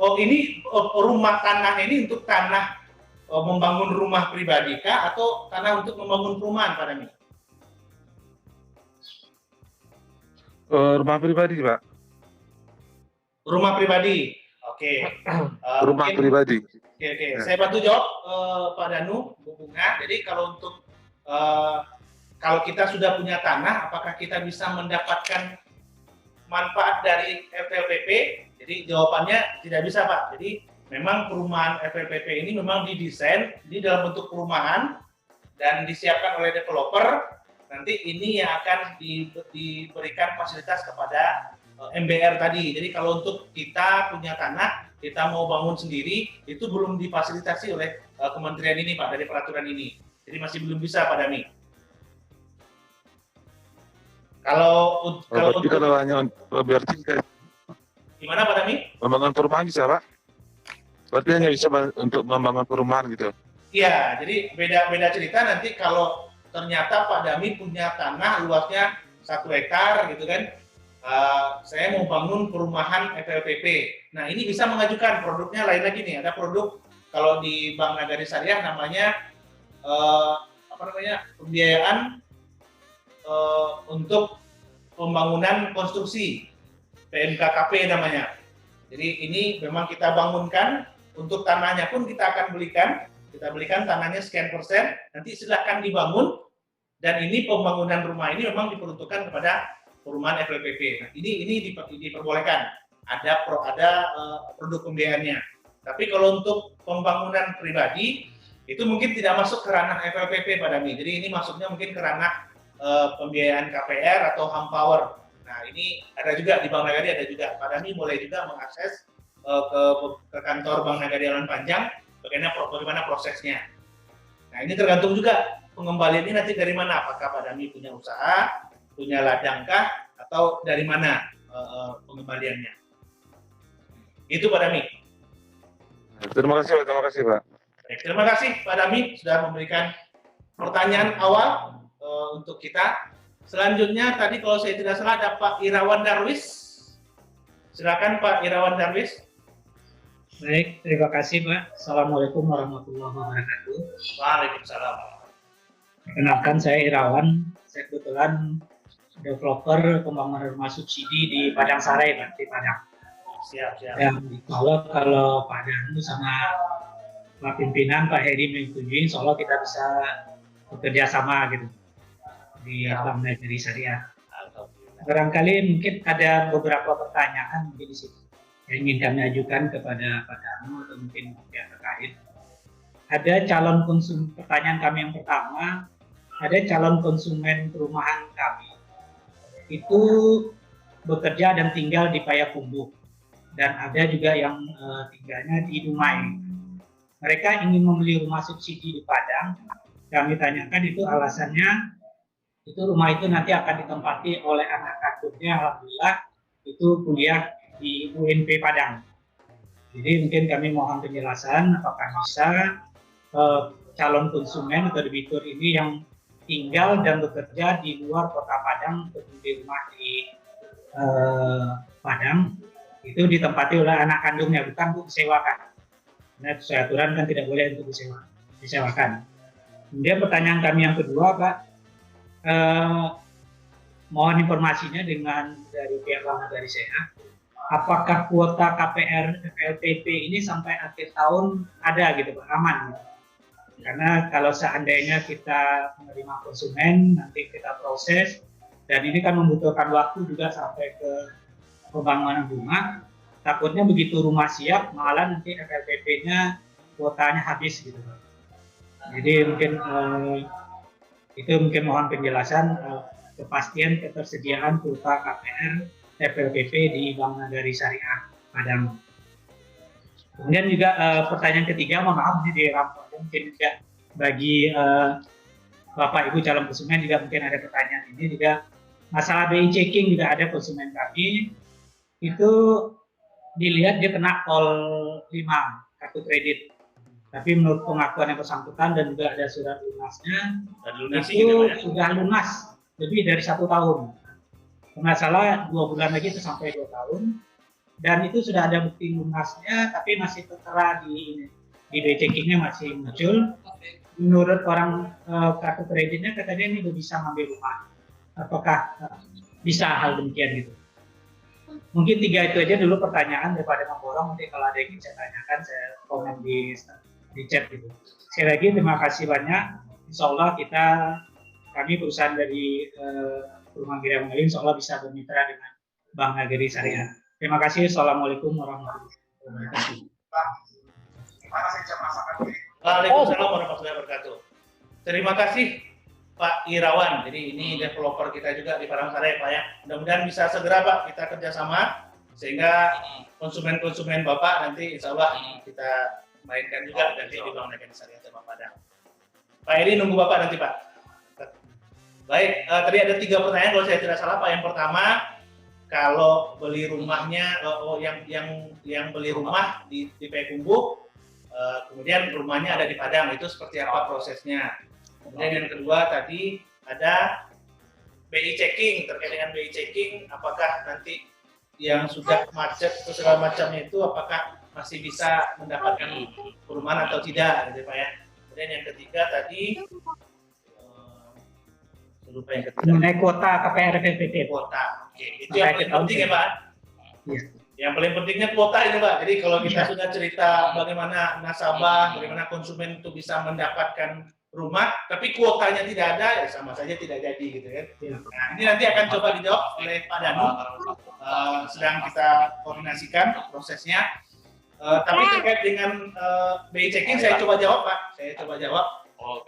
Oh, ini rumah tanah ini untuk tanah membangun rumah pribadi kah atau tanah untuk membangun perumahan Pak Dahmi? Rumah pribadi, Pak. Rumah pribadi. Oke. Rumah Mungkin- pribadi. Oke. Ya. Saya bantu jawab Pak Danu, Bu Bunga. Jadi kalau untuk kalau kita sudah punya tanah, apakah kita bisa mendapatkan manfaat dari FLPP? Jadi jawabannya tidak bisa, Pak. Jadi memang perumahan FLPP ini memang didesain di dalam bentuk perumahan dan disiapkan oleh developer. Nanti ini yang akan diberikan fasilitas kepada MBR tadi. Jadi kalau untuk kita punya tanah, kita mau bangun sendiri, itu belum difasilitasi oleh kementerian ini, Pak, dari peraturan ini. Jadi masih belum bisa, Pak Dami. Kalau hanya berarti gimana, Pak Dami? membangun perumahan bisa, Pak? Berarti hanya bisa untuk membangun perumahan gitu. Iya, jadi beda cerita nanti kalau ternyata Pak Dami punya tanah luasnya 1 hektar gitu kan. Saya mau bangun perumahan FLPP. Nah, ini bisa mengajukan produknya lain lagi nih. Ada produk kalau di Bank Nagari Syariah namanya pembiayaan untuk pembangunan konstruksi, PMKKP namanya. Jadi ini memang kita bangunkan, untuk tanahnya pun kita akan belikan. Kita belikan tanahnya sekian persen, nanti silahkan dibangun. Dan ini pembangunan rumah ini memang diperuntukkan kepada perumahan FLPP. Nah, ini diperbolehkan. Ada produk pembiayaannya. Tapi kalau untuk pembangunan pribadi itu mungkin tidak masuk ke ranah FLPP Pak Dami. Jadi ini masuknya mungkin ke ranah pembiayaan KPR atau Hampower. Nah, ini ada juga di Bank Nagari, ada juga. Pak Dami boleh juga mengakses ke kantor Bank Nagari Arahan Panjang bagaimana prosesnya. Nah, ini tergantung juga pengembalian ini nanti dari mana. Apakah Pak Dami punya usaha, punya ladangkah, atau dari mana pengembaliannya. Itu Pak Dami. Terima kasih, Pak. Baik, terima kasih Pak Dami sudah memberikan pertanyaan awal untuk kita. Selanjutnya tadi kalau saya tidak salah ada Pak Irawan Darwis. Silakan Pak Irawan Darwis. Baik, terima kasih Pak. Assalamualaikum warahmatullahi wabarakatuh. Waalaikumsalam. Perkenalkan saya Irawan. Saya kebetulan developer pembangunan rumah subsidi di Padang Sarai, Pak, di Padang. Siap. Dan kalau Pak Danu sama Pak Pimpinan, Pak Heri menyetujui, insya Allah kita bisa bekerja sama gitu di Bank Nagari Syariah. Barangkali mungkin ada beberapa pertanyaan mungkin di situ yang ingin kami ajukan kepada Pak Danu atau mungkin pihak terkait. Ada calon konsumen, pertanyaan kami yang pertama, ada calon konsumen perumahan kami itu bekerja dan tinggal di Payakumbuh, dan ada juga yang tinggalnya di Dumai. Mereka ingin membeli rumah subsidi di Padang. Kami tanyakan itu alasannya, itu rumah itu nanti akan ditempati oleh anak kandungnya, alhamdulillah itu kuliah di UNP Padang. Jadi mungkin kami mohon penjelasan apakah bisa calon konsumen atau debitur ini yang tinggal dan bekerja di luar kota Padang untuk membeli rumah di Padang itu ditempati oleh anak kandungnya, bukan disewakan. Karena sesuai aturan kan tidak boleh untuk disewakan. Kemudian pertanyaan kami yang kedua, Pak, mohon informasinya dari pihak Bank Nagari Syariah, apakah kuota KPR FLPP ini sampai akhir tahun ada gitu Pak, aman gitu. Karena kalau seandainya kita menerima konsumen, nanti kita proses, dan ini kan membutuhkan waktu juga sampai ke pembangunan rumah, takutnya begitu rumah siap, malah nanti FLPP-nya kuotanya habis gitu Pak. Jadi mungkin itu mungkin mohon penjelasan kepastian ketersediaan kuota KPR FLPP di Bank Nagari Syariah Padang. Kemudian juga pertanyaan ketiga, mohon maaf ini dirampok mungkin juga bagi Bapak Ibu calon konsumen juga mungkin ada pertanyaan ini juga masalah BI checking juga ada konsumen kami itu dilihat dia kena tol 5 kartu kredit, tapi menurut pengakuan yang bersangkutan dan juga ada surat lunasnya itu sudah lunas lebih dari 1 tahun. Kalau nggak salah 2 bulan lagi itu sampai 2 tahun. Dan itu sudah ada bukti lunasnya, tapi masih tertera di BI checkingnya masih muncul. Menurut orang kartu kreditnya katanya ini udah bisa ngambil rumah. Apakah bisa hal demikian gitu? Mungkin 3 itu aja dulu pertanyaan daripada memborong. Nanti kalau ada yang ingin saya tanyakan, saya komen di chat gitu. Sekali lagi terima kasih banyak. Insya Allah kami perusahaan dari Rumah Giri Mengalir, insya Allah bisa bermitra dengan Bank Nagari Syariah. Terima kasih. Assalamualaikum warahmatullahi wabarakatuh. Waalaikumsalam warahmatullahi wabarakatuh. Terima kasih Pak Irawan. Jadi ini developer kita juga di Padang-Sare Pak ya. Mudah-mudahan bisa segera Pak kita kerjasama sehingga konsumen-konsumen Bapak nanti insya Allah kita mainkan juga nanti di Bank Nagari Syariah Padang Padang. Pak Eri nunggu Bapak nanti Pak. Baik, tadi ada 3 pertanyaan kalau saya tidak salah Pak. Yang pertama, kalau beli rumahnya, yang beli rumah di Payakumbuh, kemudian rumahnya ada di Padang, itu seperti apa prosesnya? Kemudian yang kedua tadi ada BI checking, terkait dengan BI checking, apakah nanti yang sudah macet atau segala macamnya itu apakah masih bisa mendapatkan perumahan atau tidak, gitu Pak ya? Kemudian yang ketiga tadi lupa yang ketiga. Mengenai kuota KPR FLPP. Kuota. Oke, itu yang paling penting ya Pak. Ya. Yang paling pentingnya kuota ini Pak. Jadi kalau kita sudah cerita bagaimana nasabah, bagaimana konsumen itu bisa mendapatkan rumah, tapi kuotanya tidak ada, ya sama saja tidak jadi gitu kan. Ya. Nah, ini nanti akan coba dijawab oleh Pak Danu. Sedang kita koordinasikan prosesnya. Tapi terkait dengan BI checking saya coba jawab Pak. Saya coba jawab.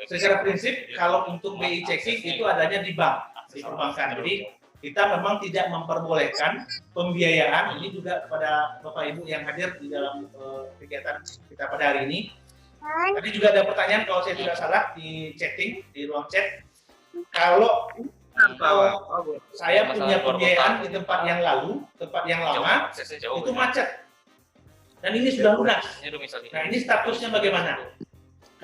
Secara prinsip kalau untuk BI checking itu adanya di bank, di perbankan. Jadi kita memang tidak memperbolehkan pembiayaan ini juga kepada Bapak Ibu yang hadir di dalam kegiatan kita pada hari ini. Tadi juga ada pertanyaan kalau saya tidak salah di chatting, di ruang chat. Kalau saya punya pembiayaan di tempat yang lalu, tempat yang lama, itu macet. Dan ini sudah lunas. Nah ini statusnya bagaimana?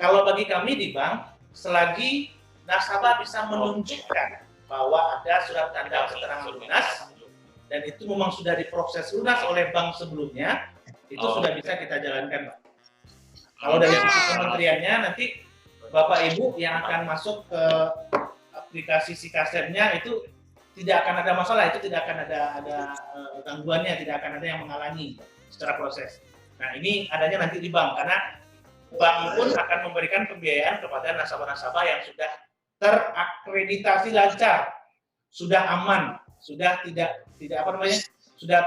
Kalau bagi kami di bank, selagi nasabah bisa menunjukkan bahwa ada surat tanda keterangan lunas dan itu memang sudah diproses lunas oleh bank sebelumnya, itu sudah bisa kita jalankan, Pak. Kalau dari sisi kementeriannya nanti Bapak Ibu yang akan masuk ke aplikasi Sikasepnya itu tidak akan ada masalah, itu tidak akan ada gangguannya, tidak akan ada yang menghalangi secara proses. Nah ini adanya nanti di bank karena bank pun akan memberikan pembiayaan kepada nasabah-nasabah yang sudah terakreditasi lancar, sudah aman, sudah tidak sudah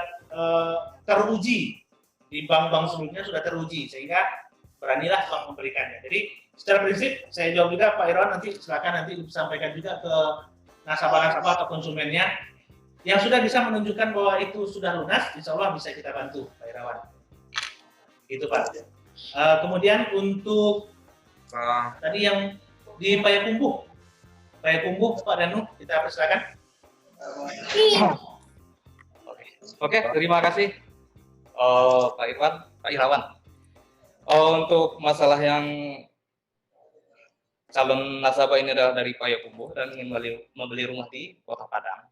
teruji di bank-bank sebelumnya sudah teruji sehingga beranilah bank memberikannya. Jadi secara prinsip saya jawab juga Pak Irawan, nanti silakan nanti disampaikan juga ke nasabah-nasabah atau konsumennya yang sudah bisa menunjukkan bahwa itu sudah lunas, insya Allah bisa kita bantu Pak Irawan. Gitu Pak. Kemudian untuk tadi yang di Payakumbuh Pak Danu, kita persilakan. Oke, terima kasih Pak Irawan. Untuk masalah yang calon nasabah ini adalah dari Payakumbuh dan ingin membeli rumah di Kota Padang.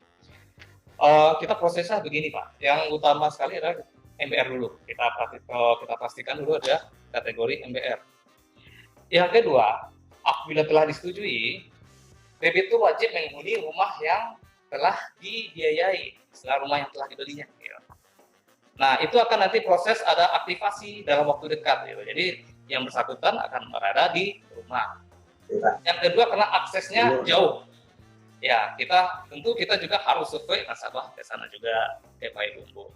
Kita prosesnya begini Pak, yang utama sekali adalah MBR dulu. Kita pastikan dulu ada kategori MBR. Yang kedua, apabila telah disetujui, debitur wajib menghuni rumah yang telah dibiayai setelah rumah yang telah dibelinya. Nah, itu akan nanti proses ada aktivasi dalam waktu dekat. Jadi yang bersangkutan akan berada di rumah. Yang kedua, karena aksesnya jauh. Ya, kita juga harus survei nasabah ke sana juga, Pak Ibu.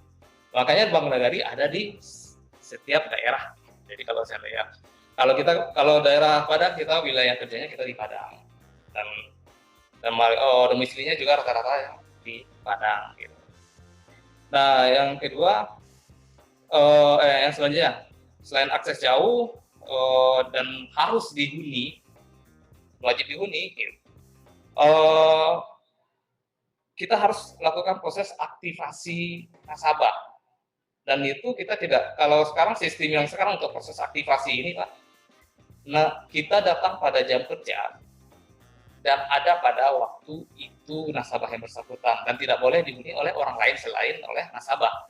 Makanya Bank Nagari ada di setiap daerah. Jadi kalau saya lihat, kalau daerah Padang, kita wilayah kerjanya kita di Padang, dan domisilinya juga rata-rata di Padang. Gitu. Nah, yang kedua, yang selanjutnya, selain akses jauh dan harus dihuni, wajib dihuni, gitu. Kita harus lakukan proses aktivasi nasabah, dan itu kita tidak, kalau sekarang sistem yang sekarang untuk proses aktivasi ini Pak, nah kita datang pada jam kerja dan ada pada waktu itu nasabah yang bersangkutan, dan tidak boleh dihuni oleh orang lain selain oleh nasabah.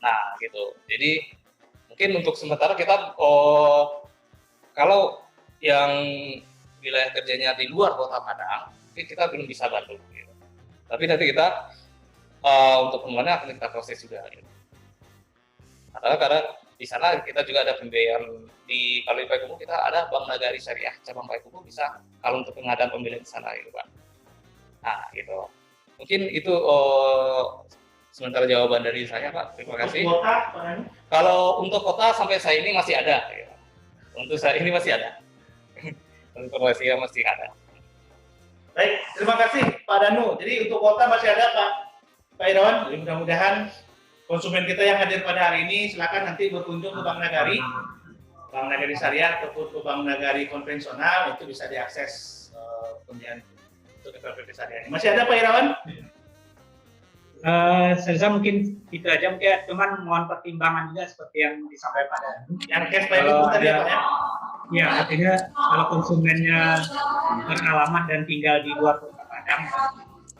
Nah gitu, jadi mungkin untuk sementara kita kalau yang wilayah kerjanya di luar kota Padang, kita belum bisa bantu. Gitu. Tapi nanti kita untuk pengembangannya akan kita proses juga. Gitu. Karena di sana kita juga ada pembiayaan kalau di Payakumbuh kita ada Bank Nagari Syariah cabang Payakumbuh, bisa kalau untuk pengadaan pembiayaan di sana gitu Pak. Nah gitu. Mungkin itu sementara jawaban dari saya Pak. Terima kasih. Kalau untuk kota sampai saya ini masih ada. Gitu. Untuk saya ini masih ada. Informasinya masih ada. Baik, terima kasih Pak Danu. Jadi untuk kota masih ada Pak Irawan. Mudah-mudahan konsumen kita yang hadir pada hari ini silakan nanti berkunjung ke Bank Nagari Syariah ataupun ke Bank Nagari konvensional, itu bisa diakses pembiayaan untuk FLPP Syariah. Masih ada Pak Irawan? Saya mungkin itu aja, mungkin cuman mohon pertimbangan juga seperti yang disampaikan pada yang cash Pak Ibu tadi ya Pak ya? Ya, artinya kalau konsumennya beralamat dan tinggal di luar kota Padang,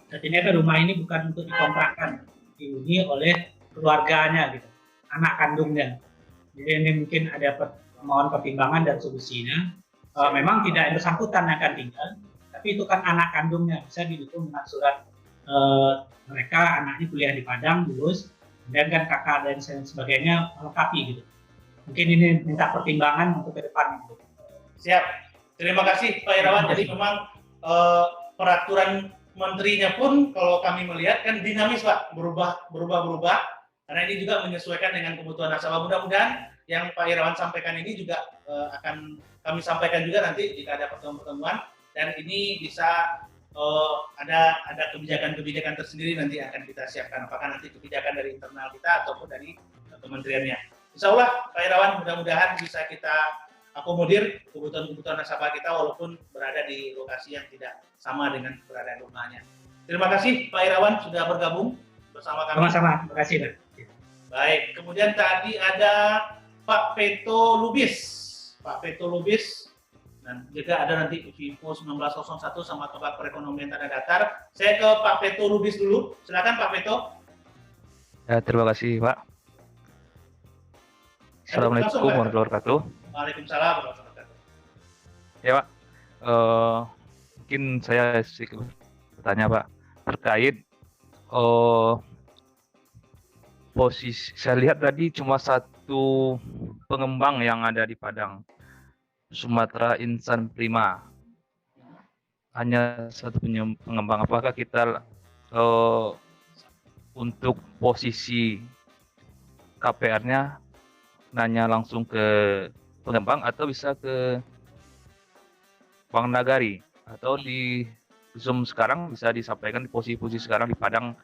artinya rumah ini bukan untuk dikontrakkan, dihuni oleh keluarganya gitu, anak kandungnya. Jadi ini mungkin ada mohon pertimbangan dan solusinya. Memang tidak yang bersangkutan yang akan tinggal, tapi itu kan anak kandungnya, bisa didukung dengan surat mereka anaknya kuliah di Padang lulus, dan kan kakak dan sebagainya melengkapi gitu. Mungkin ini minta pertimbangan untuk ke depan. Gitu. Siap. Terima kasih Pak Irawan. Jadi memang peraturan menterinya pun kalau kami melihat kan dinamis Pak, berubah. Karena ini juga menyesuaikan dengan kebutuhan nasabah. Mudah-mudahan yang Pak Irawan sampaikan ini juga akan kami sampaikan juga nanti jika ada pertemuan-pertemuan, dan ini bisa ada kebijakan-kebijakan tersendiri nanti akan kita siapkan, apakah nanti kebijakan dari internal kita ataupun dari kementeriannya. Insya Allah Pak Irawan, mudah-mudahan bisa kita akomodir kebutuhan-kebutuhan nasabah kita walaupun berada di lokasi yang tidak sama dengan keberadaan rumahnya. Terima kasih Pak Irawan sudah bergabung bersama kami. Sama-sama, terima kasih. Baik, kemudian tadi ada Pak Peto Lubis. Pak Peto Lubis, dan juga ada nanti Vivo 1901 sama Kabak Perekonomian Tanah Datar. Saya ke Pak Peto Lubis dulu. Silakan Pak Peto. Ya, terima kasih Pak. Assalamualaikum warahmatullahi wabarakatuh. Waalaikumsalam warahmatullahi wabarakatuh. Ya Pak, mungkin saya bertanya Pak terkait posisi. Saya lihat tadi cuma satu pengembang yang ada di Padang, Sumatera Insan Prima. Hanya satu pengembang. Apakah kita untuk posisi KPR-nya nanya langsung ke pengembang atau bisa ke Bank Nagari, atau di Zoom sekarang bisa disampaikan di posisi sekarang di Padang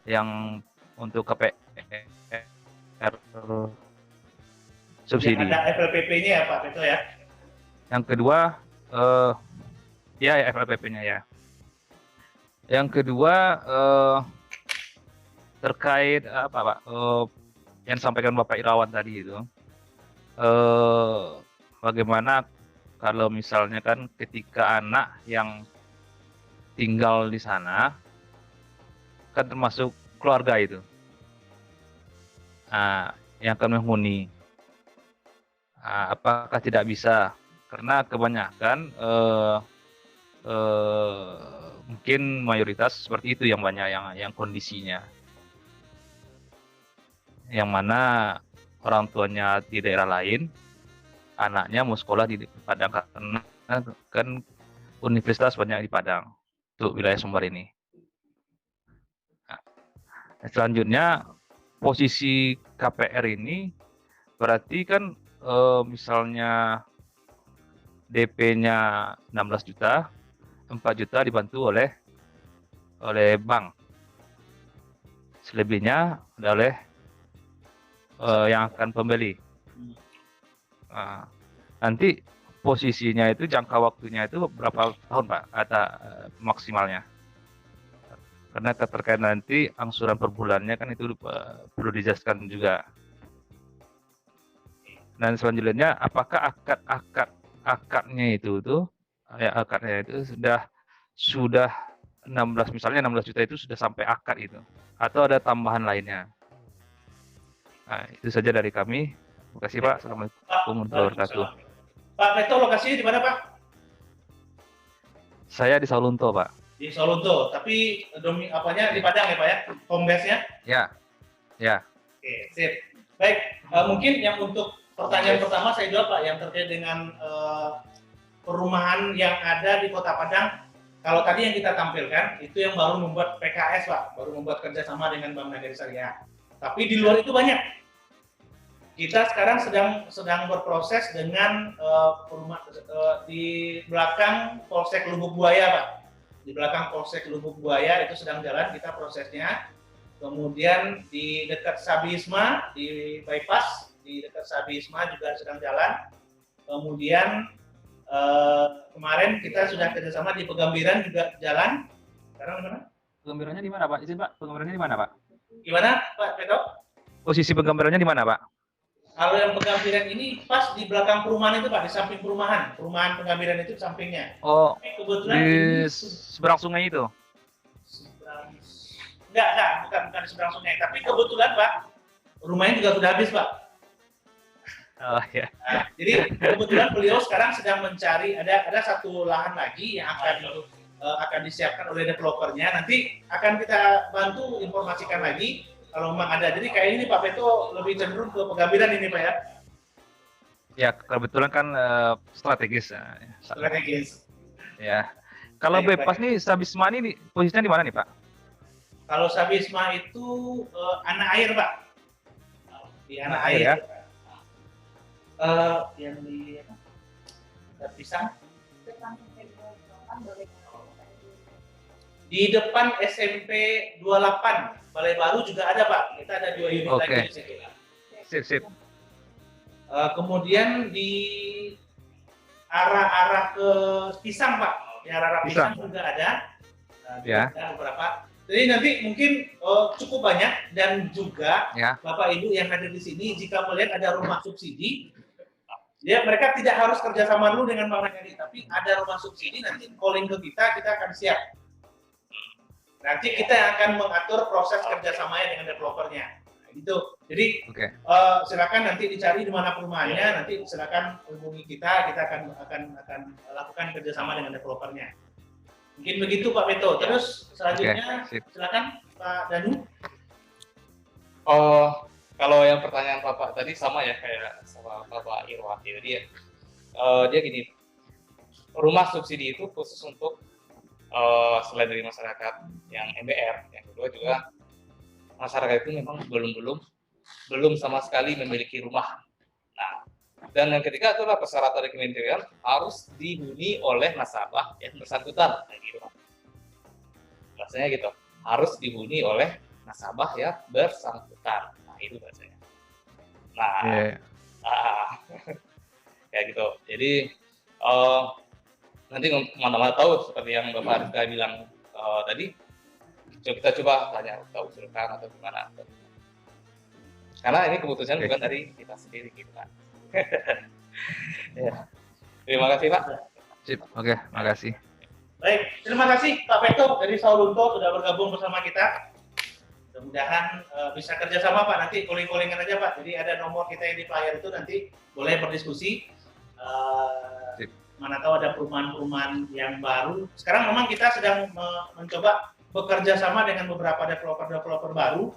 yang untuk KPR subsidi. Ada FLPP-nya ya Pak Peto ya. Yang kedua, ya FLPP-nya ya. Yang kedua terkait apa Pak? Yang disampaikan Bapak Irawan tadi itu, bagaimana kalau misalnya kan ketika anak yang tinggal di sana kan termasuk keluarga itu. yang akan menghuni. Apakah tidak bisa? Karena kebanyakan mungkin mayoritas seperti itu yang banyak yang kondisinya, yang mana orang tuanya di daerah lain, anaknya mau sekolah di Padang karena kan universitas banyak di Padang untuk wilayah Sumbar ini. Nah, selanjutnya posisi KPR ini berarti kan misalnya DP-nya 16 juta, 4 juta dibantu oleh bank. Selebihnya oleh yang akan pembeli. Nah, nanti posisinya itu jangka waktunya itu berapa tahun Pak? Atau maksimalnya? Karena terkait nanti angsuran per bulannya kan itu perlu dijelaskan juga. Dan selanjutnya apakah akadnya itu sudah 16, misalnya 16 juta itu sudah sampai akad itu atau ada tambahan lainnya. Nah, itu saja dari kami. Terima kasih Pak. Assalamualaikum warahmatullahi wabarakatuh. Pak Peto, lokasinya di mana Pak? Saya di Saulunto Pak. Di Saulunto, tapi apanya di Padang ya Pak ya? Home base-nya? Ya. Oke, sip. Baik, mungkin yang untuk pertanyaan pertama saya jawab Pak, yang terkait dengan perumahan yang ada di Kota Padang. Kalau tadi yang kita tampilkan, itu yang baru membuat PKS Pak, baru membuat kerjasama dengan Bank Nagari Syariah. Tapi di luar itu banyak. Kita sekarang sedang berproses dengan di belakang Polsek Lubuk Buaya Pak. Di belakang Polsek Lubuk Buaya itu sedang jalan kita prosesnya. Kemudian di dekat Sabisma, di bypass, di dekat Sabisma juga sedang jalan. Kemudian kemarin kita sudah kerjasama di Pegambiran juga jalan. Sekarang di mana? Pegambirannya di mana Pak? Izin Pak, pegambirannya di mana Pak? Gimana Pak Peto? Posisi pegambirannya di mana Pak? Kalau yang Pegambiran ini pas di belakang perumahan itu Pak, di samping perumahan. Perumahan Pegambiran itu sampingnya. Oh, kebetulan di ini seberang sungai itu? Bukan di seberang sungai. Tapi kebetulan Pak, rumahnya juga sudah habis Pak. Oh ya. Nah, jadi kebetulan beliau sekarang sedang mencari ada satu lahan lagi yang akan disiapkan oleh developernya. Nanti akan kita bantu informasikan lagi kalau memang ada. Jadi kayak ini Pak Peto lebih cenderung ke Pegambiran ini Pak ya. Ya kebetulan kan strategis. Strategis. Ya. Kalau Baik, bypass nih Sabisma ini posisinya di mana nih Pak? Kalau Sabisma itu anak air Pak. Di anak air ya. Yang di Pisang di depan SMP 28 Balai Baru juga ada Pak. Kita ada 2 unit lagi di situ. Sip. Kemudian di arah ke Pisang Pak. Di arah Pisang juga ada. Ada beberapa. Jadi nanti mungkin cukup banyak dan juga Bapak Ibu yang hadir di sini jika melihat ada rumah subsidi, ya mereka tidak harus kerjasama dulu dengan Bank Nagari, tapi ada rumah subsidi nanti calling ke kita akan siap. Nanti kita akan mengatur proses kerjasamanya dengan developernya. Nah, gitu. Jadi silakan nanti dicari di mana perumahannya, nanti silakan hubungi kita akan lakukan kerjasama dengan developernya. Mungkin begitu Pak Peto. Terus selanjutnya silakan Pak Danu. Kalau yang pertanyaan Bapak tadi sama ya kayak sama Bapak Irwati tadi ya. Dia gini, rumah subsidi itu khusus untuk selain dari masyarakat yang MBR, yang kedua juga masyarakat itu memang belum sama sekali memiliki rumah. Nah, dan yang ketiga adalah persyaratan dari Kementerian harus dihuni oleh nasabah yang bersangkutan. Nah, gitu. Bahasanya gitu, harus dihuni oleh nasabah yang bersangkutan. Nah, itu bahasanya. Nah, ya gitu. Jadi nanti mana-mana tahu seperti yang Bapak Rizka bilang tadi, kita coba tanya, kita usulkan atau gimana. Karena ini keputusan bukan dari kita sendiri gitu kan. Ya. Terima kasih Pak. Sip, oke, makasih. Baik, terima kasih Pak Peto dari Saulunto sudah bergabung bersama kita. Mudah-mudahan bisa kerjasama Pak, nanti calling-callingan aja Pak. Jadi ada nomor kita yang di flyer itu, nanti boleh berdiskusi. Mana tahu ada perumahan-perumahan yang baru. Sekarang memang kita sedang mencoba bekerja sama dengan beberapa developer baru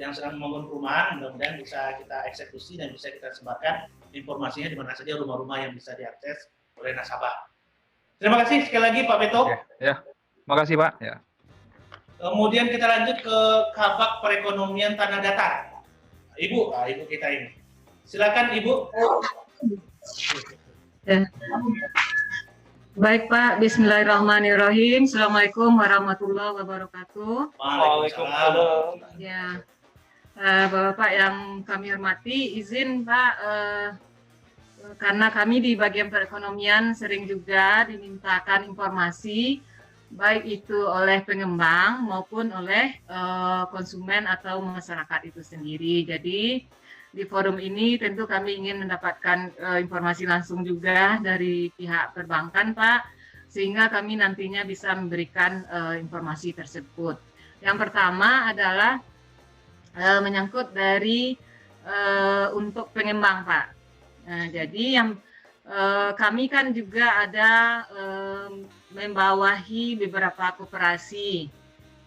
yang sedang membangun perumahan. Mudah-mudahan bisa kita eksekusi dan bisa kita sebarkan informasinya di mana saja rumah-rumah yang bisa diakses oleh nasabah. Terima kasih sekali lagi Pak Beto. Ya, makasih Pak. Ya. Kemudian kita lanjut ke Kabak Perekonomian Tanah Datar. Ibu kita ini. Silakan Ibu. Ya. Baik Pak, Bismillahirrahmanirrahim. Assalamualaikum warahmatullahi wabarakatuh. Waalaikumsalam. Ya, Bapak yang kami hormati, izin Pak, karena kami di bagian perekonomian sering juga dimintakan informasi baik itu oleh pengembang maupun oleh konsumen atau masyarakat itu sendiri. Jadi di forum ini tentu kami ingin mendapatkan informasi langsung juga dari pihak perbankan Pak, sehingga kami nantinya bisa memberikan informasi tersebut. Yang pertama adalah menyangkut dari untuk pengembang Pak. Nah, jadi yang kami kan juga ada membawahi beberapa koperasi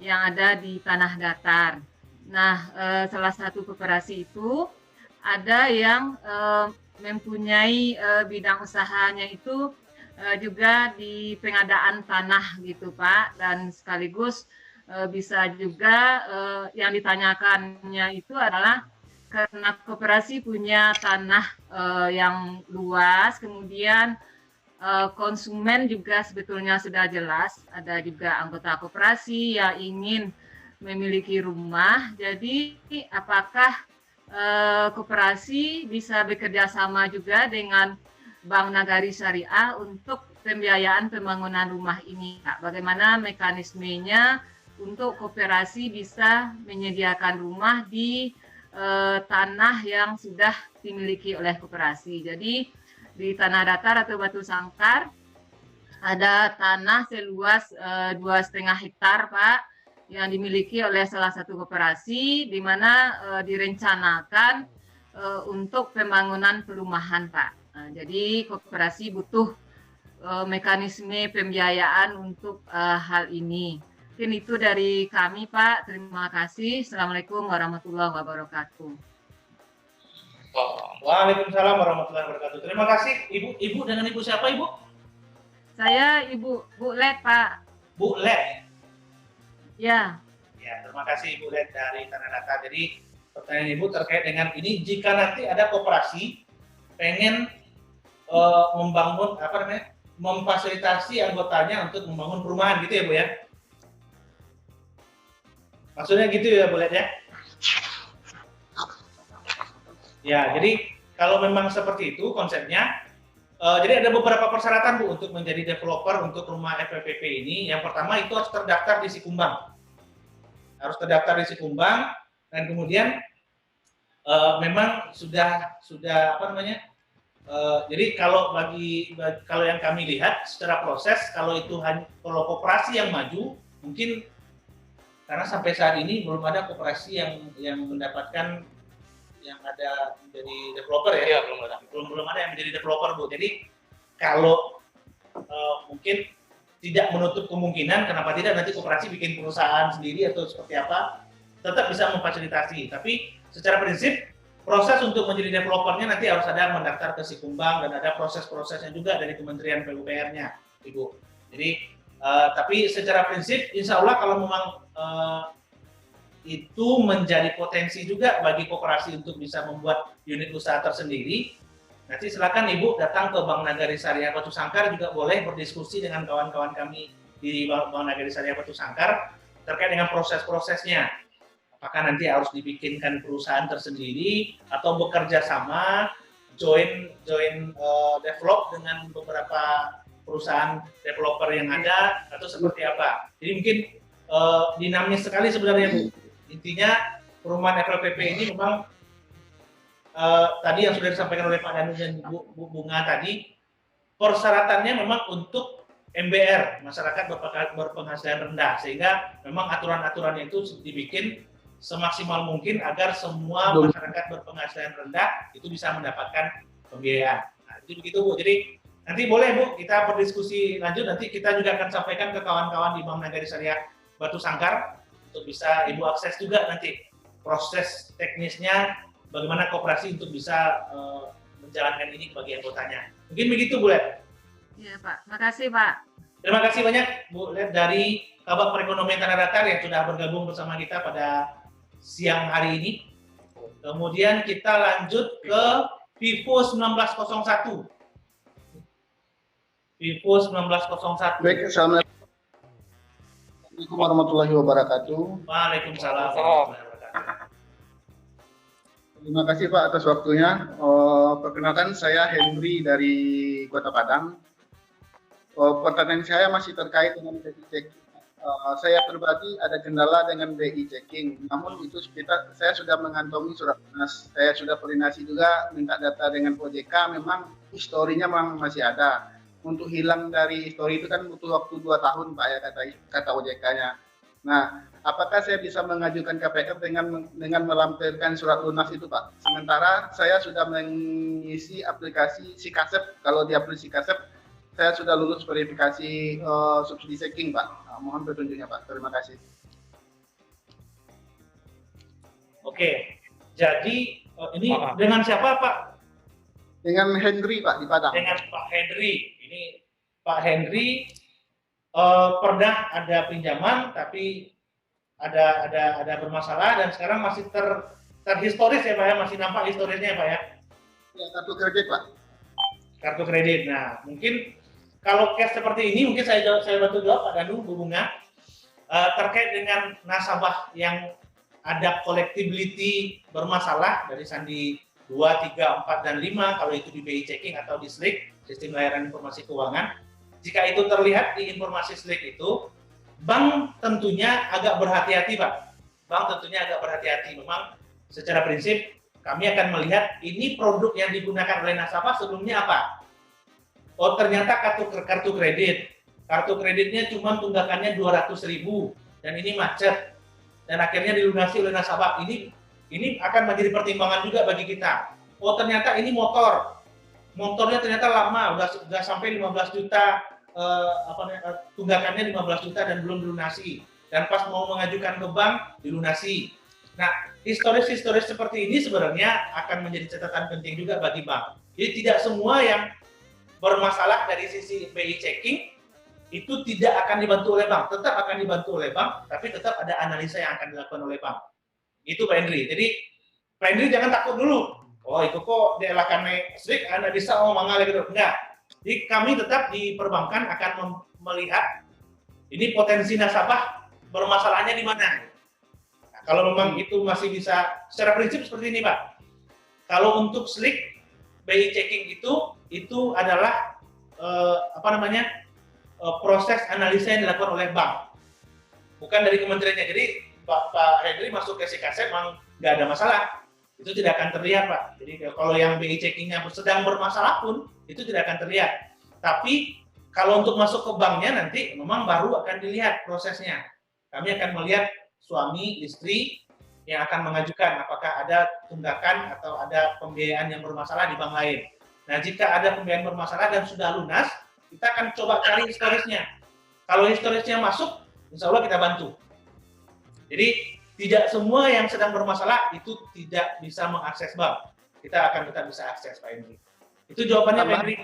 yang ada di tanah datar. Nah, salah satu koperasi itu ada yang mempunyai bidang usahanya itu juga di pengadaan tanah gitu Pak, dan sekaligus bisa juga yang ditanyakannya itu adalah karena koperasi punya tanah yang luas, kemudian konsumen juga sebetulnya sudah jelas, ada juga anggota koperasi yang ingin memiliki rumah. Jadi apakah koperasi bisa bekerja sama juga dengan Bank Nagari Syariah untuk pembiayaan pembangunan rumah ini, Pak? Bagaimana mekanismenya untuk koperasi bisa menyediakan rumah di tanah yang sudah dimiliki oleh koperasi. Jadi di tanah datar atau batu sangkar ada tanah seluas 2,5 hektar Pak, yang dimiliki oleh salah satu koperasi, di mana direncanakan untuk pembangunan perumahan Pak. Jadi koperasi butuh mekanisme pembiayaan untuk hal ini. Mungkin itu dari kami Pak. Terima kasih. Assalamualaikum warahmatullahi wabarakatuh. Waalaikumsalam warahmatullahi wabarakatuh. Terima kasih Ibu. Dengan Ibu siapa Ibu? Saya Ibu Bu Let Pak. Bu Let. Ya. Ya, terima kasih Ibu Let dari Tanah Datar. Jadi pertanyaan Ibu terkait dengan ini, jika nanti ada koperasi pengen membangun memfasilitasi anggotanya untuk membangun perumahan gitu ya Bu ya? Maksudnya gitu ya Bu Let ya? Ya, jadi kalau memang seperti itu konsepnya, jadi ada beberapa persyaratan Bu untuk menjadi developer untuk rumah FPPP ini. Yang pertama itu harus terdaftar di Sikumbang. Harus terdaftar di Sikumbang, dan kemudian memang sudah jadi kalau kalau yang kami lihat secara proses, kalau koperasi yang maju, mungkin karena sampai saat ini belum ada koperasi yang mendapatkan yang ada menjadi developer ya. Iya, belum ada yang menjadi developer Bu. Jadi kalau mungkin tidak menutup kemungkinan, kenapa tidak nanti koperasi bikin perusahaan sendiri atau seperti apa, tetap bisa memfasilitasi. Tapi secara prinsip proses untuk menjadi developernya nanti harus ada mendaftar ke Sikumbang, dan ada proses-prosesnya juga dari Kementerian PUPR-nya, Ibu. Jadi tapi secara prinsip, insya Allah kalau memang itu menjadi potensi juga bagi koperasi untuk bisa membuat unit usaha tersendiri, nanti silakan Ibu datang ke Bank Nagari Syariah Batu Sangkar, juga boleh berdiskusi dengan kawan-kawan kami di Bank Nagari Syariah Batu Sangkar terkait dengan proses-prosesnya. Apakah nanti harus dibikinkan perusahaan tersendiri atau bekerja sama, join develop dengan beberapa perusahaan developer yang ada, atau seperti apa. Jadi mungkin dinamis sekali sebenarnya Bu. Intinya perumahan FLPP ini memang tadi yang sudah disampaikan oleh Pak Danu dan Bu Bunga tadi, persyaratannya memang untuk MBR, masyarakat berpenghasilan rendah, sehingga memang aturan-aturannya itu dibikin semaksimal mungkin agar semua masyarakat berpenghasilan rendah itu bisa mendapatkan pembiayaan. Nah, itu begitu Bu. Jadi nanti boleh Bu kita berdiskusi lanjut, nanti kita juga akan sampaikan ke kawan-kawan di Bank Nagari Syariah Batu Sangkar untuk bisa Ibu akses juga nanti proses teknisnya bagaimana koperasi untuk bisa menjalankan ini bagi anggotanya. Mungkin begitu Bu Let. Iya Pak, makasih Pak. Terima kasih banyak Bu Let dari Kabak Perekonomian Tanah Datar yang sudah bergabung bersama kita pada siang hari ini. Kemudian kita lanjut ke Vivo 1901. Vivo 1901. Baik, assalamualaikum warahmatullahi wabarakatuh. Waalaikumsalam warahmatullahi wabarakatuh. Terima kasih Pak atas waktunya. Perkenalkan saya Henry dari Kota Padang. Pertanyaan saya masih terkait dengan BI checking. Saya pribadi ada kendala dengan BI checking. Namun itu saya sudah mengantongi surat lunas. Saya sudah koordinasi juga minta data dengan OJK. Memang historinya memang masih ada. Untuk hilang dari histori itu kan butuh waktu 2 tahun Pak ya kata OJK-nya. Nah, apakah saya bisa mengajukan KPR dengan melampirkan surat lunas itu Pak? Sementara saya sudah mengisi aplikasi Sikasep. Kalau di aplikasi Sikasep saya sudah lulus verifikasi subsidi checking Pak. Mohon petunjuknya Pak. Terima kasih. Oke, jadi ini dengan siapa Pak? Dengan Henry Pak di Padang. Dengan Pak Henry. Ini Pak Henry pernah ada pinjaman tapi ada bermasalah dan sekarang masih terhistoris ya Pak ya, masih nampak historisnya Pak ya. Ya, kartu kredit Pak. Kartu kredit. Nah, mungkin kalau case seperti ini mungkin saya bantu jawab Pak Danu, Bu Bunga, terkait dengan nasabah yang ada collectability bermasalah dari sandi 2, 3, 4, dan 5 kalau itu di BI checking atau di SLIK, Sistem Layanan Informasi Keuangan. Jika itu terlihat di informasi SLIK itu, bank tentunya agak berhati-hati Pak. Bank tentunya agak berhati-hati. Memang secara prinsip kami akan melihat ini produk yang digunakan oleh nasabah sebelumnya apa. Oh ternyata kartu kredit. Kartu kreditnya cuma tunggakannya 200.000 dan ini macet. Dan akhirnya dilunasi oleh nasabah. Ini akan menjadi pertimbangan juga bagi kita. Oh ternyata ini motornya ternyata lama, udah sampai 15 juta, tunggakannya 15 juta dan belum dilunasi. Dan pas mau mengajukan ke bank, dilunasi. Nah, historis seperti ini sebenarnya akan menjadi catatan penting juga bagi bank. Jadi tidak semua yang bermasalah dari sisi BI checking itu tidak akan dibantu oleh bank, tetap akan dibantu oleh bank, tapi tetap ada analisa yang akan dilakukan oleh bank. Itu Pak Henry. Jadi Pak Henry jangan takut dulu. Oh itu kok dia akan naik SLIK, Anda bisa mangal gitu. Enggak. Jadi kami tetap di perbankan akan melihat ini potensi nasabah bermasalahnya di mana. Nah, kalau memang itu masih bisa, secara prinsip seperti ini Pak. Kalau untuk SLIK, BI checking itu adalah proses analisa yang dilakukan oleh bank, bukan dari kementeriannya. Jadi Pak Henry masuk ke Sikasep memang nggak ada masalah, itu tidak akan terlihat Pak. Jadi kalau yang BI checkingnya sedang bermasalah pun itu tidak akan terlihat. Tapi kalau untuk masuk ke banknya nanti memang baru akan dilihat prosesnya. Kami akan melihat suami, istri yang akan mengajukan apakah ada tunggakan atau ada pembiayaan yang bermasalah di bank lain. Nah jika ada pembiayaan bermasalah dan sudah lunas, kita akan coba cari historisnya. Kalau historisnya masuk, insya Allah kita bantu. Jadi tidak semua yang sedang bermasalah itu tidak bisa mengakses bank. Kita akan tetap bisa akses Pak Henry. Itu jawabannya Pak Henry.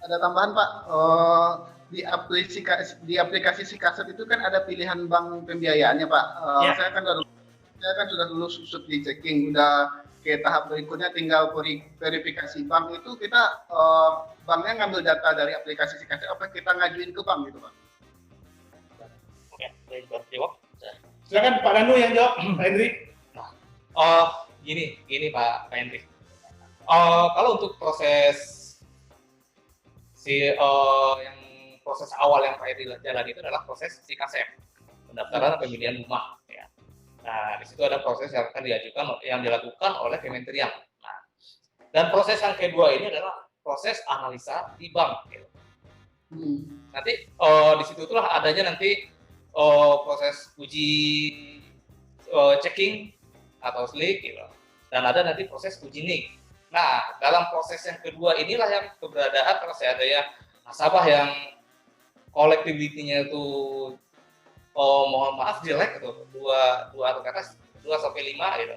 Ada tambahan Pak, di aplikasi Sikasep itu kan ada pilihan bank pembiayaannya Pak. Ya. Saya kan sudah lulus subsidi checking, udah ke tahap berikutnya tinggal verifikasi bank. Itu kita banknya ngambil data dari aplikasi Sikasep, apa kita ngajuin ke bank gitu Pak? Oke, saya jawab. Silakan Pak Danu yang jawab, Pak Henry. Gini Pak Henry. Kalau untuk proses yang proses awal yang Pak Henry jalan itu adalah proses Sikasep, pendaftaran pemilihan rumah. Ya. Nah, di situ ada proses yang akan dilakukan oleh kementerian. Nah, dan proses yang kedua ini adalah proses analisa di bank. Gitu. Nanti di situ itulah adanya nanti proses uji checking atau slick gitu. Dan ada nanti proses uji NIK. Nah, dalam proses yang kedua inilah yang keberadaan kalau saya ada yang nasabah yang collectability-nya itu mohon maaf jelek gitu, 2 atau ke atas 2 sampai 5 gitu.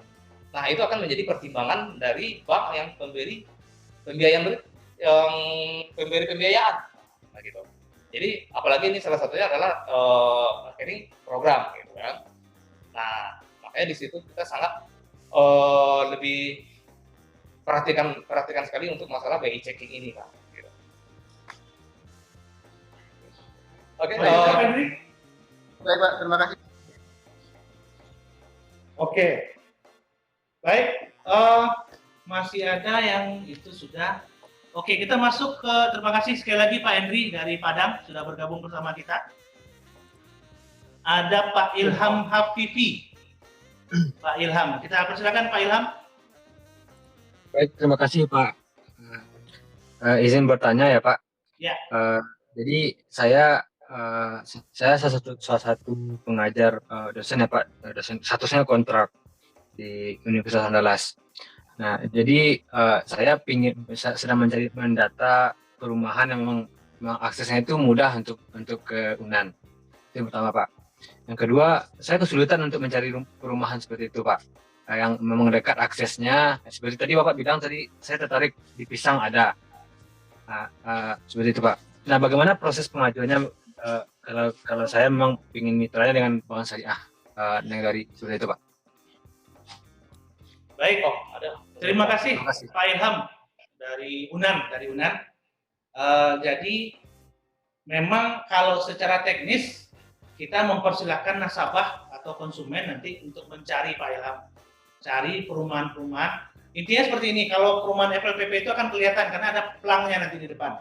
Nah, itu akan menjadi pertimbangan dari bank yang pemberi pembiayaan. Nah, gitu. Jadi apalagi ini salah satunya adalah marketing program gitu kan. Nah, makanya di situ kita sangat lebih perhatikan sekali untuk masalah BI checking ini, Pak. Gitu. Oke, Baik Pak, terima kasih. Oke, baik. Masih ada yang itu sudah. Oke, kita masuk ke, terima kasih sekali lagi Pak Henry dari Padang sudah bergabung bersama kita. Ada Pak Ilham Hafifi. Pak Ilham, kita persilakan Pak Ilham. Baik, terima kasih Pak. Izin bertanya ya Pak. Ya. Jadi saya salah satu pengajar dosen ya Pak, dosen statusnya kontrak di Universitas Andalas. Nah, jadi saya sedang mencari mendata perumahan yang memang aksesnya itu mudah untuk ke UNAN. Itu yang pertama Pak. Yang kedua, saya kesulitan untuk mencari perumahan seperti itu Pak, yang memang dekat aksesnya. Seperti tadi Bapak bilang tadi, saya tertarik di Pisang ada. Seperti itu Pak. Nah, bagaimana proses pengajuannya? Kalau saya memang ingin mitranya dengan bank syariah negari seperti itu Pak. Baik, ada. Terima kasih Pak Ilham dari UNAN. Jadi memang kalau secara teknis kita mempersilahkan nasabah atau konsumen nanti untuk mencari Pak Ilham, cari perumahan-perumahan. Intinya seperti ini, kalau perumahan FLPP itu akan kelihatan karena ada pelangnya nanti di depan.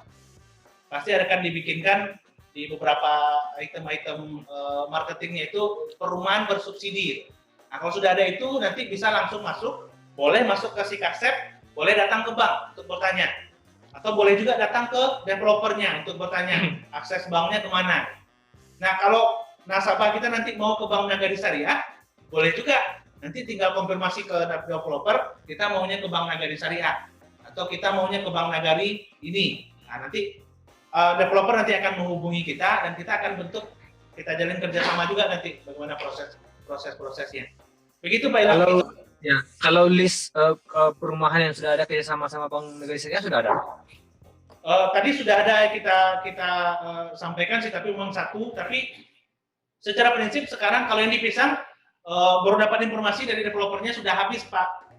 Pasti akan dibikinkan di beberapa item-item marketingnya itu perumahan bersubsidi. Nah, kalau sudah ada itu nanti bisa langsung masuk, boleh masuk ke si kasep, boleh datang ke bank untuk bertanya, atau boleh juga datang ke developernya untuk bertanya akses banknya kemana. Nah, kalau nasabah kita nanti mau ke Bank Nagari Syariah, boleh juga nanti tinggal konfirmasi ke developer, kita maunya ke Bank Nagari Syariah, atau kita maunya ke Bank Nagari ini. Nah, nanti developer nanti akan menghubungi kita dan kita akan kita jalin kerjasama juga nanti bagaimana prosesnya. Begitu Pak Ilham. Kalau list perumahan yang sudah ada kerjasama sama Bank Nagari Syariah sudah ada? Tadi sudah ada kita sampaikan sih, tapi memang satu. Tapi secara prinsip sekarang kalau yang di Pisang baru dapat informasi dari developernya sudah habis Pak.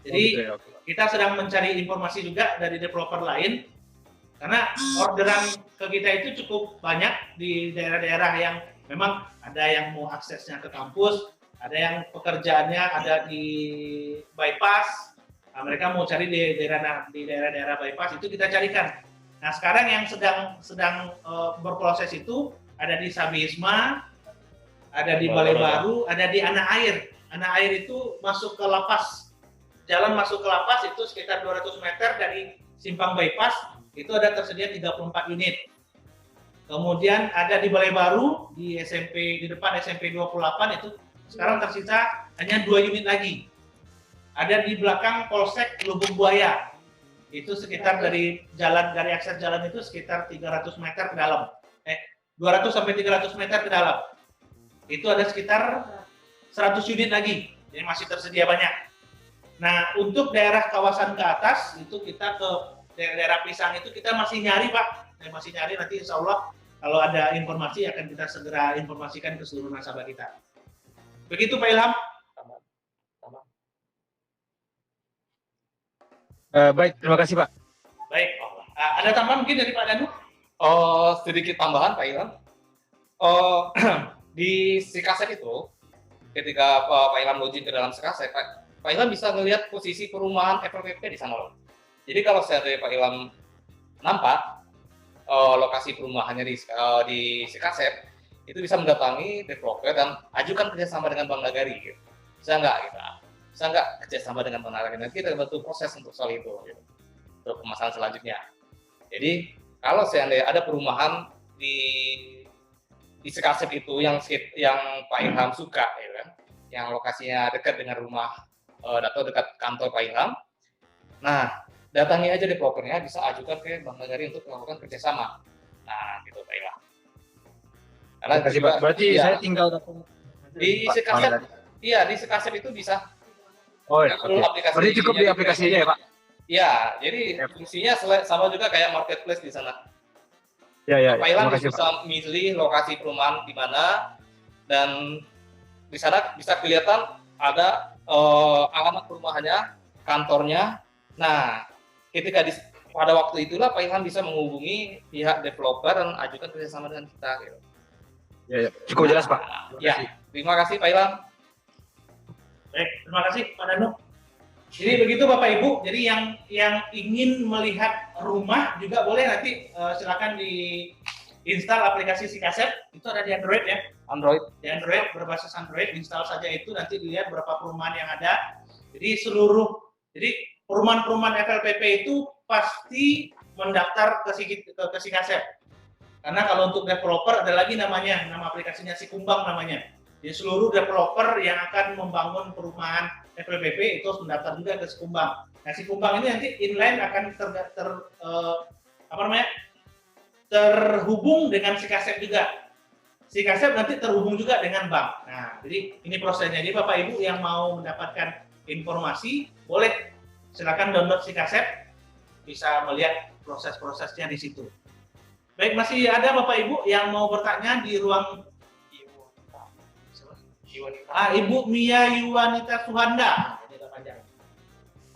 Jadi kita sedang mencari informasi juga dari developer lain. Karena orderan ke kita itu cukup banyak di daerah-daerah yang memang ada yang mau aksesnya ke kampus, ada yang pekerjaannya ada di bypass. Nah, mereka mau cari di daerah-daerah bypass, itu kita carikan. Nah, sekarang yang sedang berproses itu ada di Sabisma, ada di Balai Baru, ada di Anak Air. Anak Air itu masuk ke lapas. Jalan masuk ke lapas itu sekitar 200 meter dari simpang bypass. Itu ada tersedia 34 unit. Kemudian ada di Balai Baru, di depan SMP 28 itu sekarang tersisa hanya 2 unit lagi. Ada di belakang Polsek Lubuk Buaya. Itu sekitar dari akses jalan itu sekitar 300 meter ke dalam. 200 sampai 300 meter ke dalam. Itu ada sekitar 100 unit lagi. Jadi masih tersedia banyak. Nah, untuk daerah kawasan ke atas itu kita ke daerah Pisang itu kita masih nyari Pak, masih nyari, nanti insya Allah kalau ada informasi akan kita segera informasikan ke seluruh nasabah kita. Begitu Pak Ilham. Baik, terima kasih Pak. Baik, ada tambahan mungkin dari Pak Danu? Sedikit tambahan Pak Ilham. Di Sikasep itu, ketika Pak Ilham login ke dalam Sikasep, Pak Ilham bisa melihat posisi perumahan FLPP di sana. Jadi kalau saya dari Pak Ilham nampak lokasi perumahannya di Sikasep, itu bisa mendatangi developer dan ajukan kerjasama dengan Bank Nagari. Gitu. Bisa nggak kerjasama dengan Bank Nagari? Nanti kita bantu proses untuk soal itu, gitu. Untuk pemasaran selanjutnya. Jadi kalau seandainya ada perumahan di Sikasep itu yang Pak Ilham suka, ya kan? yang lokasinya dekat dengan rumah atau dekat kantor Pak Ilham. Nah, datangi aja developernya, bisa ajukan ke Bank Nagari untuk melakukan kerjasama. Nah, gitu Pak Ilham. Karena Terima kasih Pak. Berarti iya, saya tinggal datang di Pak Sekasep, Nagari. iya di Sekasep itu bisa. Oh ya, Perlu oke. aplikasi Berarti cukup di aplikasi aja ya Pak? Iya, jadi fungsinya sama juga kayak marketplace di sana. Ya. Pak Terima Ilham kasih Pak. bisa milih lokasi perumahan di mana, dan di sana bisa kelihatan ada alamat perumahannya, kantornya. Nah, ketika pada waktu itulah Pak Ilham bisa menghubungi pihak developer dan ajukan kerjasama dengan kita. Gitu. Ya, cukup jelas Pak. Ya, terima kasih Pak Ilham. Baik, terima kasih Pak Danu. Jadi begitu Bapak Ibu. Jadi yang ingin melihat rumah juga boleh nanti silakan install aplikasi Sekasep. Itu ada di Android ya. Android. Di Android, berbasis Android, install saja itu, nanti dilihat berapa perumahan yang ada. Jadi perumahan-perumahan FLPP itu pasti mendaftar ke Sekasep. Karena kalau untuk developer ada lagi nama aplikasinya Sikumbang namanya. Jadi seluruh developer yang akan membangun perumahan FLPP itu harus mendaftar juga ke Sikumbang. Nah, Sikumbang ini nanti inline akan terhubung dengan Sekasep juga. Sekasep nanti terhubung juga dengan bank. Nah, jadi ini prosesnya. Jadi Bapak Ibu yang mau mendapatkan informasi, boleh silakan download Sekasep, bisa melihat proses-prosesnya di situ. Baik, masih ada Bapak Ibu yang mau bertanya di ruang Ibu Mia Yuwanita Suhanda.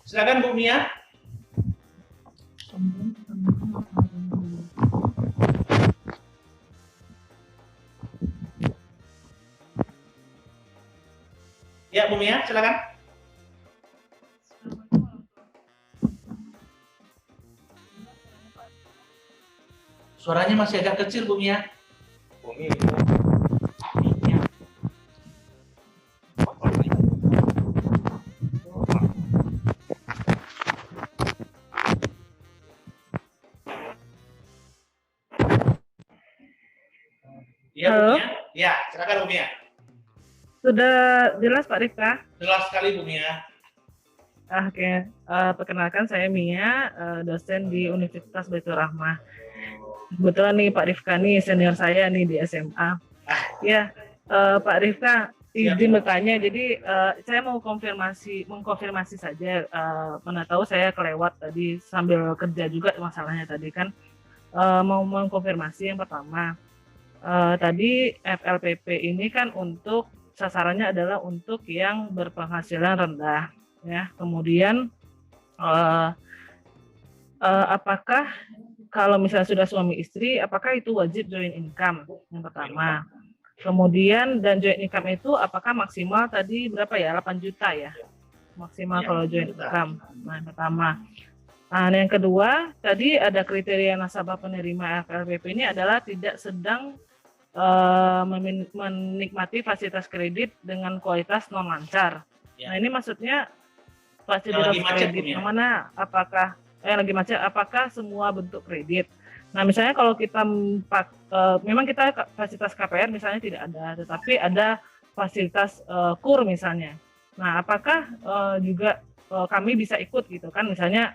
Silakan Bu Mia. Ya Bu Mia, silakan. Suaranya masih agak kecil Bu Mia. Iya Bu Mia. Ya, silakan Bu Mia. Sudah jelas Pak Rifka? Jelas sekali Bu Mia. Oke, perkenalkan saya Mia, dosen di Universitas Baitur Rahmah. Kebetulan nih Pak Rifka nih senior saya nih di SMA. Ya, Pak Rifka izin bertanya. Jadi saya mau mengkonfirmasi saja. Mana tahu saya kelewat tadi sambil kerja juga masalahnya tadi kan. Mau mengkonfirmasi yang pertama. Tadi FLPP ini kan untuk sasarannya adalah untuk yang berpenghasilan rendah, ya. Kemudian apakah kalau misalnya sudah suami istri, apakah itu wajib joint income? Yang pertama. Kemudian dan joint income itu apakah maksimal tadi berapa ya? 8 juta ya? Maksimal kalau joint income. Nah, yang pertama. Nah, yang kedua, tadi ada kriteria nasabah penerima FLPP ini adalah tidak sedang menikmati fasilitas kredit dengan kualitas non lancar. Nah, ini maksudnya fasilitas kredit yang mana? Apakah lagi macet? Apakah semua bentuk kredit? Nah, misalnya kalau kita memang kita fasilitas KPR misalnya tidak ada, tetapi ada fasilitas KUR misalnya. Nah, apakah juga kami bisa ikut gitu kan? Misalnya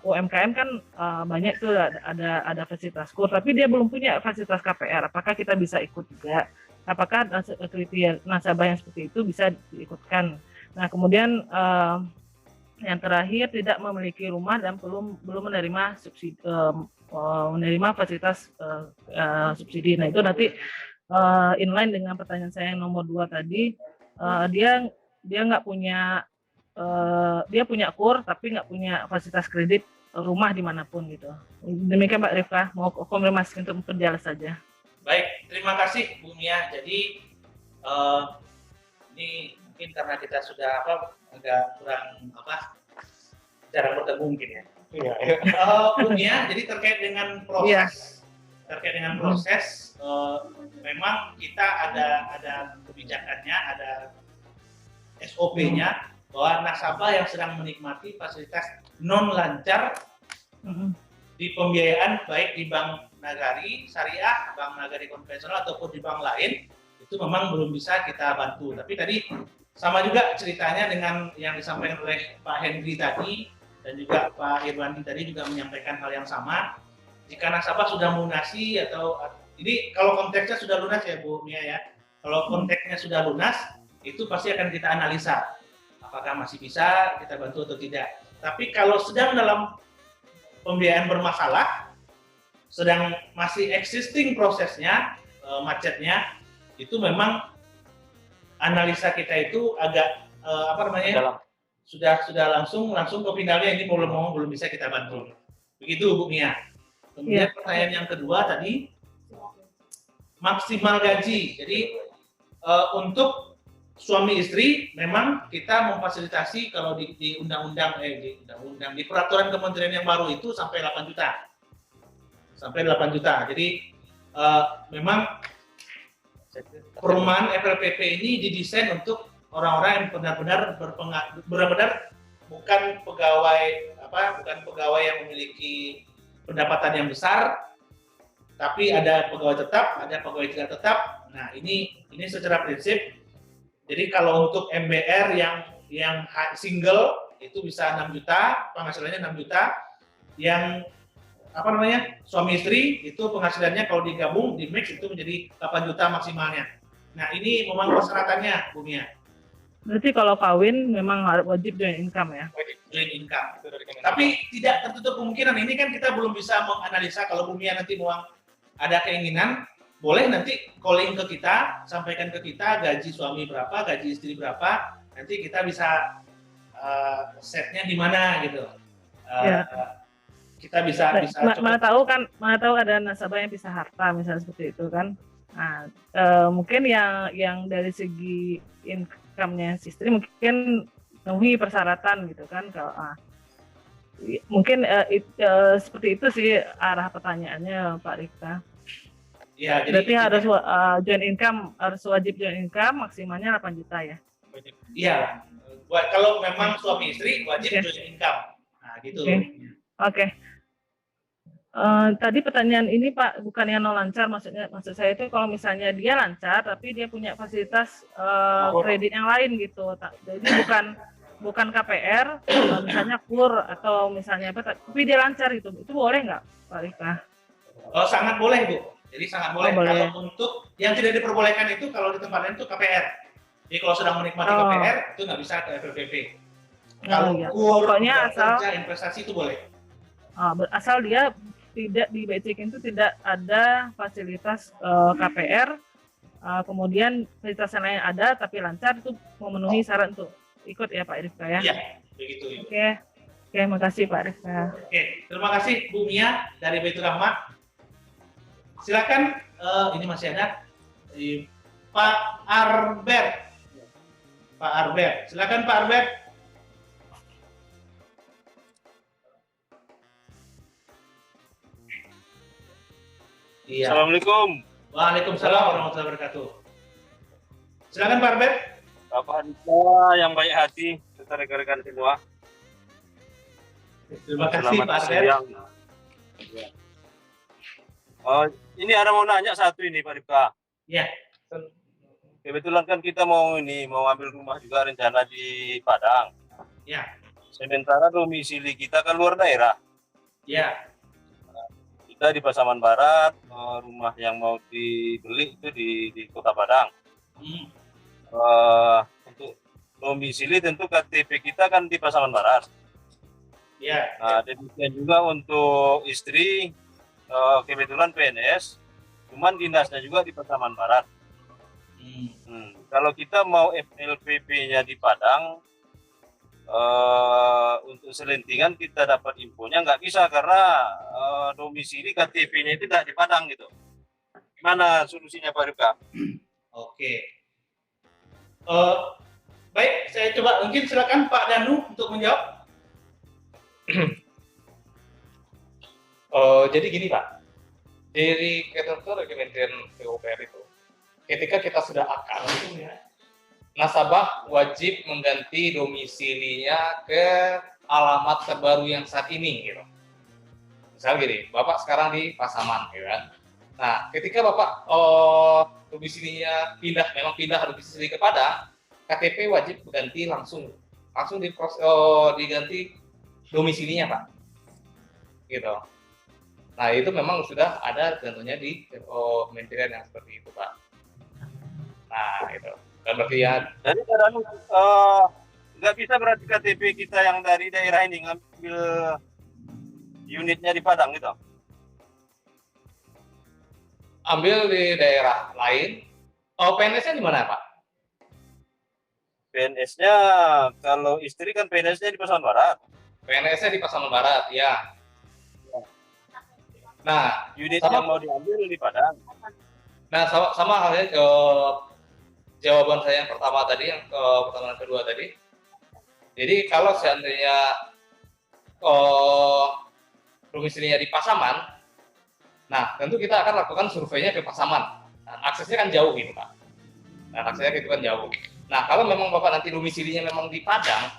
UMKM kan banyak tuh ada fasilitas KUR, tapi dia belum punya fasilitas KPR. Apakah kita bisa ikut juga? Apakah kriteria nasabah yang seperti itu bisa diikutkan? Nah, kemudian yang terakhir tidak memiliki rumah dan belum menerima subsidi, menerima fasilitas subsidi. Nah, itu nanti inline dengan pertanyaan saya yang nomor 2 tadi. Dia nggak punya dia punya KUR tapi nggak punya fasilitas kredit rumah dimanapun gitu. Demikian Mbak Rifka, mau konfirmasi untuk memperjelas saja. Baik, terima kasih Bu Mia. Jadi ini mungkin karena kita sudah agak kurang jarang bertemu mungkin ya. Iya. Bu Mia, jadi terkait dengan proses, memang kita ada kebijakannya, ada SOP-nya. Bahwa nasabah yang sedang menikmati fasilitas non lancar di pembiayaan baik di Bank Nagari Syariah, Bank Nagari konvensional ataupun di bank lain, itu memang belum bisa kita bantu. Tapi tadi sama juga ceritanya dengan yang disampaikan oleh Pak Henry tadi dan juga Pak Irwandi tadi juga menyampaikan hal yang sama. Jika nasabah sudah melunasi atau ini kalau konteksnya sudah lunas ya Bu Mia ya. Kalau konteksnya sudah lunas, itu pasti akan kita analisa apakah masih bisa kita bantu atau tidak. Tapi kalau sedang dalam pembiayaan bermasalah, sedang masih existing prosesnya, macetnya, itu memang analisa kita itu agak sudah langsung ke finalnya, ini belum bisa kita bantu. Begitu Bu Mia. Kemudian pertanyaan yang kedua tadi maksimal gaji. Jadi untuk suami istri memang kita memfasilitasi kalau di undang-undang di peraturan kementerian yang baru itu sampai 8 juta. Sampai 8 juta. Jadi memang perumahan FLPP ini didesain untuk orang-orang yang benar-benar bukan pegawai yang memiliki pendapatan yang besar, tapi ada pegawai tetap, ada pegawai tidak tetap. Nah, ini secara prinsip. Jadi kalau untuk MBR yang single itu bisa 6 juta, penghasilannya 6 juta. Yang suami istri itu penghasilannya kalau digabung di mix itu menjadi 8 juta maksimalnya. Nah, ini memang persyaratannya, Bu Mia. Berarti kalau kawin memang wajib joint income ya? Wajib joint income. Tapi tidak tertutup kemungkinan, ini kan kita belum bisa menganalisa. Kalau Bu Mia nanti mau ada keinginan, boleh nanti calling ke kita, sampaikan ke kita gaji suami berapa, gaji istri berapa, nanti kita bisa setnya di mana gitu. Kita bisa mana tahu ada nasabah yang pisah harta misalnya seperti itu kan. Nah, mungkin yang dari segi income-nya si istri mungkin memenuhi persyaratan gitu kan. Kalau mungkin seperti itu sih arah pertanyaannya Pak Rifka. Ya, berarti harus harus wajib joint income maksimalnya 8 juta ya. Iya. Kalau memang suami istri wajib joint income. Nah, gitu. Oke. Tadi pertanyaan ini Pak bukan yang non lancar, maksud saya itu kalau misalnya dia lancar tapi dia punya fasilitas kredit yang lain gitu. Jadi bukan KPR, misalnya KUR atau misalnya apa, tapi dia lancar itu boleh nggak Pak Rifka? Oh, sangat boleh Bu. Jadi sangat boleh. Kalau untuk yang tidak diperbolehkan itu kalau di tempat lain itu KPR. Jadi kalau sedang menikmati KPR itu nggak bisa ke FLPP. Kalau KUR, pokoknya asal investasi itu boleh. Asal dia tidak di BCK itu tidak ada fasilitas KPR, kemudian fasilitas yang lain ada tapi lancar, itu memenuhi syarat untuk ikut ya Pak Rifka ya. Iya, begitu. Oke, makasih Pak Rifka. Oke, terima kasih Bu Mia dari Baitur Rahmah. Silakan, ini masih ada Pak Arbert. Pak Arbert, silakan Pak Arbert. Iya. Assalamualaikum. Waalaikumsalam warahmatullahi wabarakatuh. Silakan Pak Arbet. Bapak Anda yang baik hati, serta rekan-rekan semua. Terima kasih Pak Arbet. Ini ada mau nanya satu ini Pak Rifka. Iya. Kebetulan kan kita mau ambil rumah juga rencana di Padang. Iya. Sementara domisili kita kan luar daerah. Iya. Kita di Pasaman Barat, rumah yang mau dibeli itu di Kota Padang. Untuk domisili tentu KTP kita kan di Pasaman Barat. Ya. Nah, demikian juga untuk istri, kebetulan PNS, cuman dinasnya juga di Pasaman Barat. Kalau kita mau FLPP-nya di Padang, untuk selentingan kita dapat infonya nggak bisa karena domisili KTP-nya itu tidak di Padang gitu. Gimana solusinya Pak Rifka? Oke. Baik, saya coba mungkin silakan Pak Danu untuk menjawab. Jadi gini Pak, dari ketentuan Kementerian PUPR itu, ketika kita sudah akad itu ya, nasabah wajib mengganti domisilinya ke alamat terbaru yang saat ini gitu. Misal gini, Bapak sekarang di Pasaman gitu kan. Nah, ketika Bapak domisilinya memang pindah domisili ke Padang, KTP wajib ganti langsung diganti domisilinya Pak, gitu. Nah itu memang sudah ada tentunya di kementerian yang seperti itu Pak. Nah itu dan berarti ya. Jadi nggak bisa berarti KTP kita yang dari daerah ini ngambil unitnya di Padang gitu? Ambil di daerah lain. Oh, PNS-nya di mana Pak? PNS-nya kalau istri kan PNS-nya di Pasaman Barat. PNS-nya di Pasaman Barat, ya. Nah, unit yang mau diambil di Padang. Nah, sama halnya jawaban saya yang pertama tadi, yang pertama dan kedua tadi. Jadi kalau seandainya domisilinya di Pasaman, nah tentu kita akan lakukan surveinya ke Pasaman. Nah, aksesnya kan jauh gitu Pak. Nah, aksesnya itu kan jauh. Nah, kalau memang Bapak nanti domisilinya memang di Padang,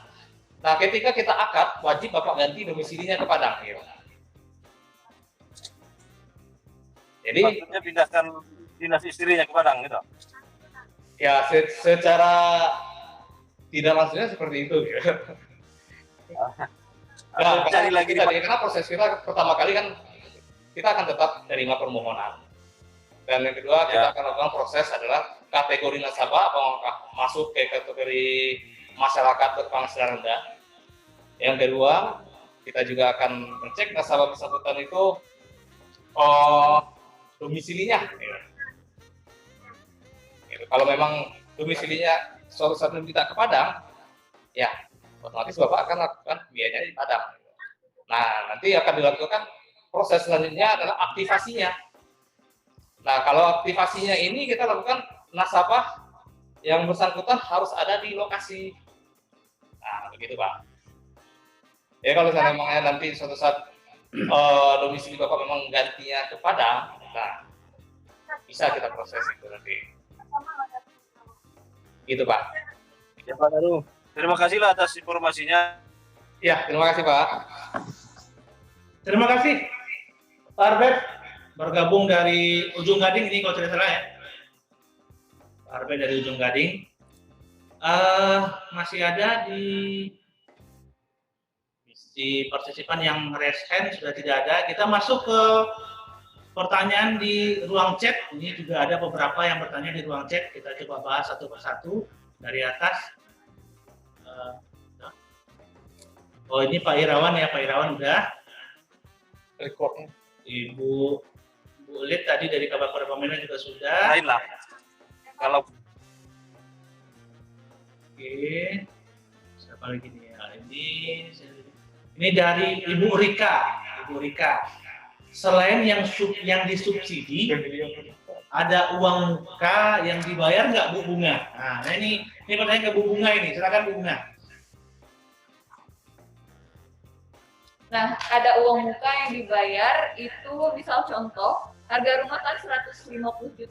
nah ketika kita akad, wajib Bapak ganti domisilinya ke Padang. Gitu. Jadi maksudnya pindahkan dinas istrinya ke Padang gitu? Ya, secara tidak langsungnya seperti itu. Gitu. Nah, cari lagi karena proses kita pertama kali kan kita akan tetap terima permohonan. Dan yang kedua kita akan lakukan proses adalah kategori nasabah apakah masuk ke kategori masyarakat berpenghasilan rendah. Yang kedua kita juga akan mengecek nasabah bersangkutan itu domisilinya. Gitu. Kalau memang domisilinya suatu saat kita ke Padang, ya otomatis Bapak akan lakukan biayanya di Padang. Nah, nanti akan dilakukan proses selanjutnya adalah aktivasinya. Nah, kalau aktivasinya ini kita lakukan nasabah yang bersangkutan harus ada di lokasi. Nah, begitu Pak. Ya kalau misalnya memangnya nanti suatu saat domisili Bapak memang gantinya ke Padang, nah bisa kita proses itu nanti. Gitu Pak. Ya Pak Daru, terima kasih lah atas informasinya. Ya, terima kasih Pak. Terima kasih Pak Arbet, bergabung dari Ujung Gading ini kalau tidak salah ya. Pak Arbet dari Ujung Gading. Masih ada di partisipan yang raise hand sudah tidak ada. Kita masuk ke pertanyaan di ruang chat. Ini juga ada beberapa yang bertanya di ruang chat. Kita coba bahas satu persatu dari atas. Oh ini Pak Irawan ya, Pak Irawan udah. Recordnya. Ibu Lid tadi dari Kabar Pemena juga sudah. Lain lah. Kalau oke. Siapa lagi nih ya? Ini dari Ibu Rika. Ibu Rika. Selain yang disubsidi, ada uang muka yang dibayar nggak Bu Bunga? Nah ini pertanyaan ke Bu Bunga ini. Silakan Bu Bunga. Nah, ada uang muka yang dibayar itu misal contoh harga rumah kan 150.500.000.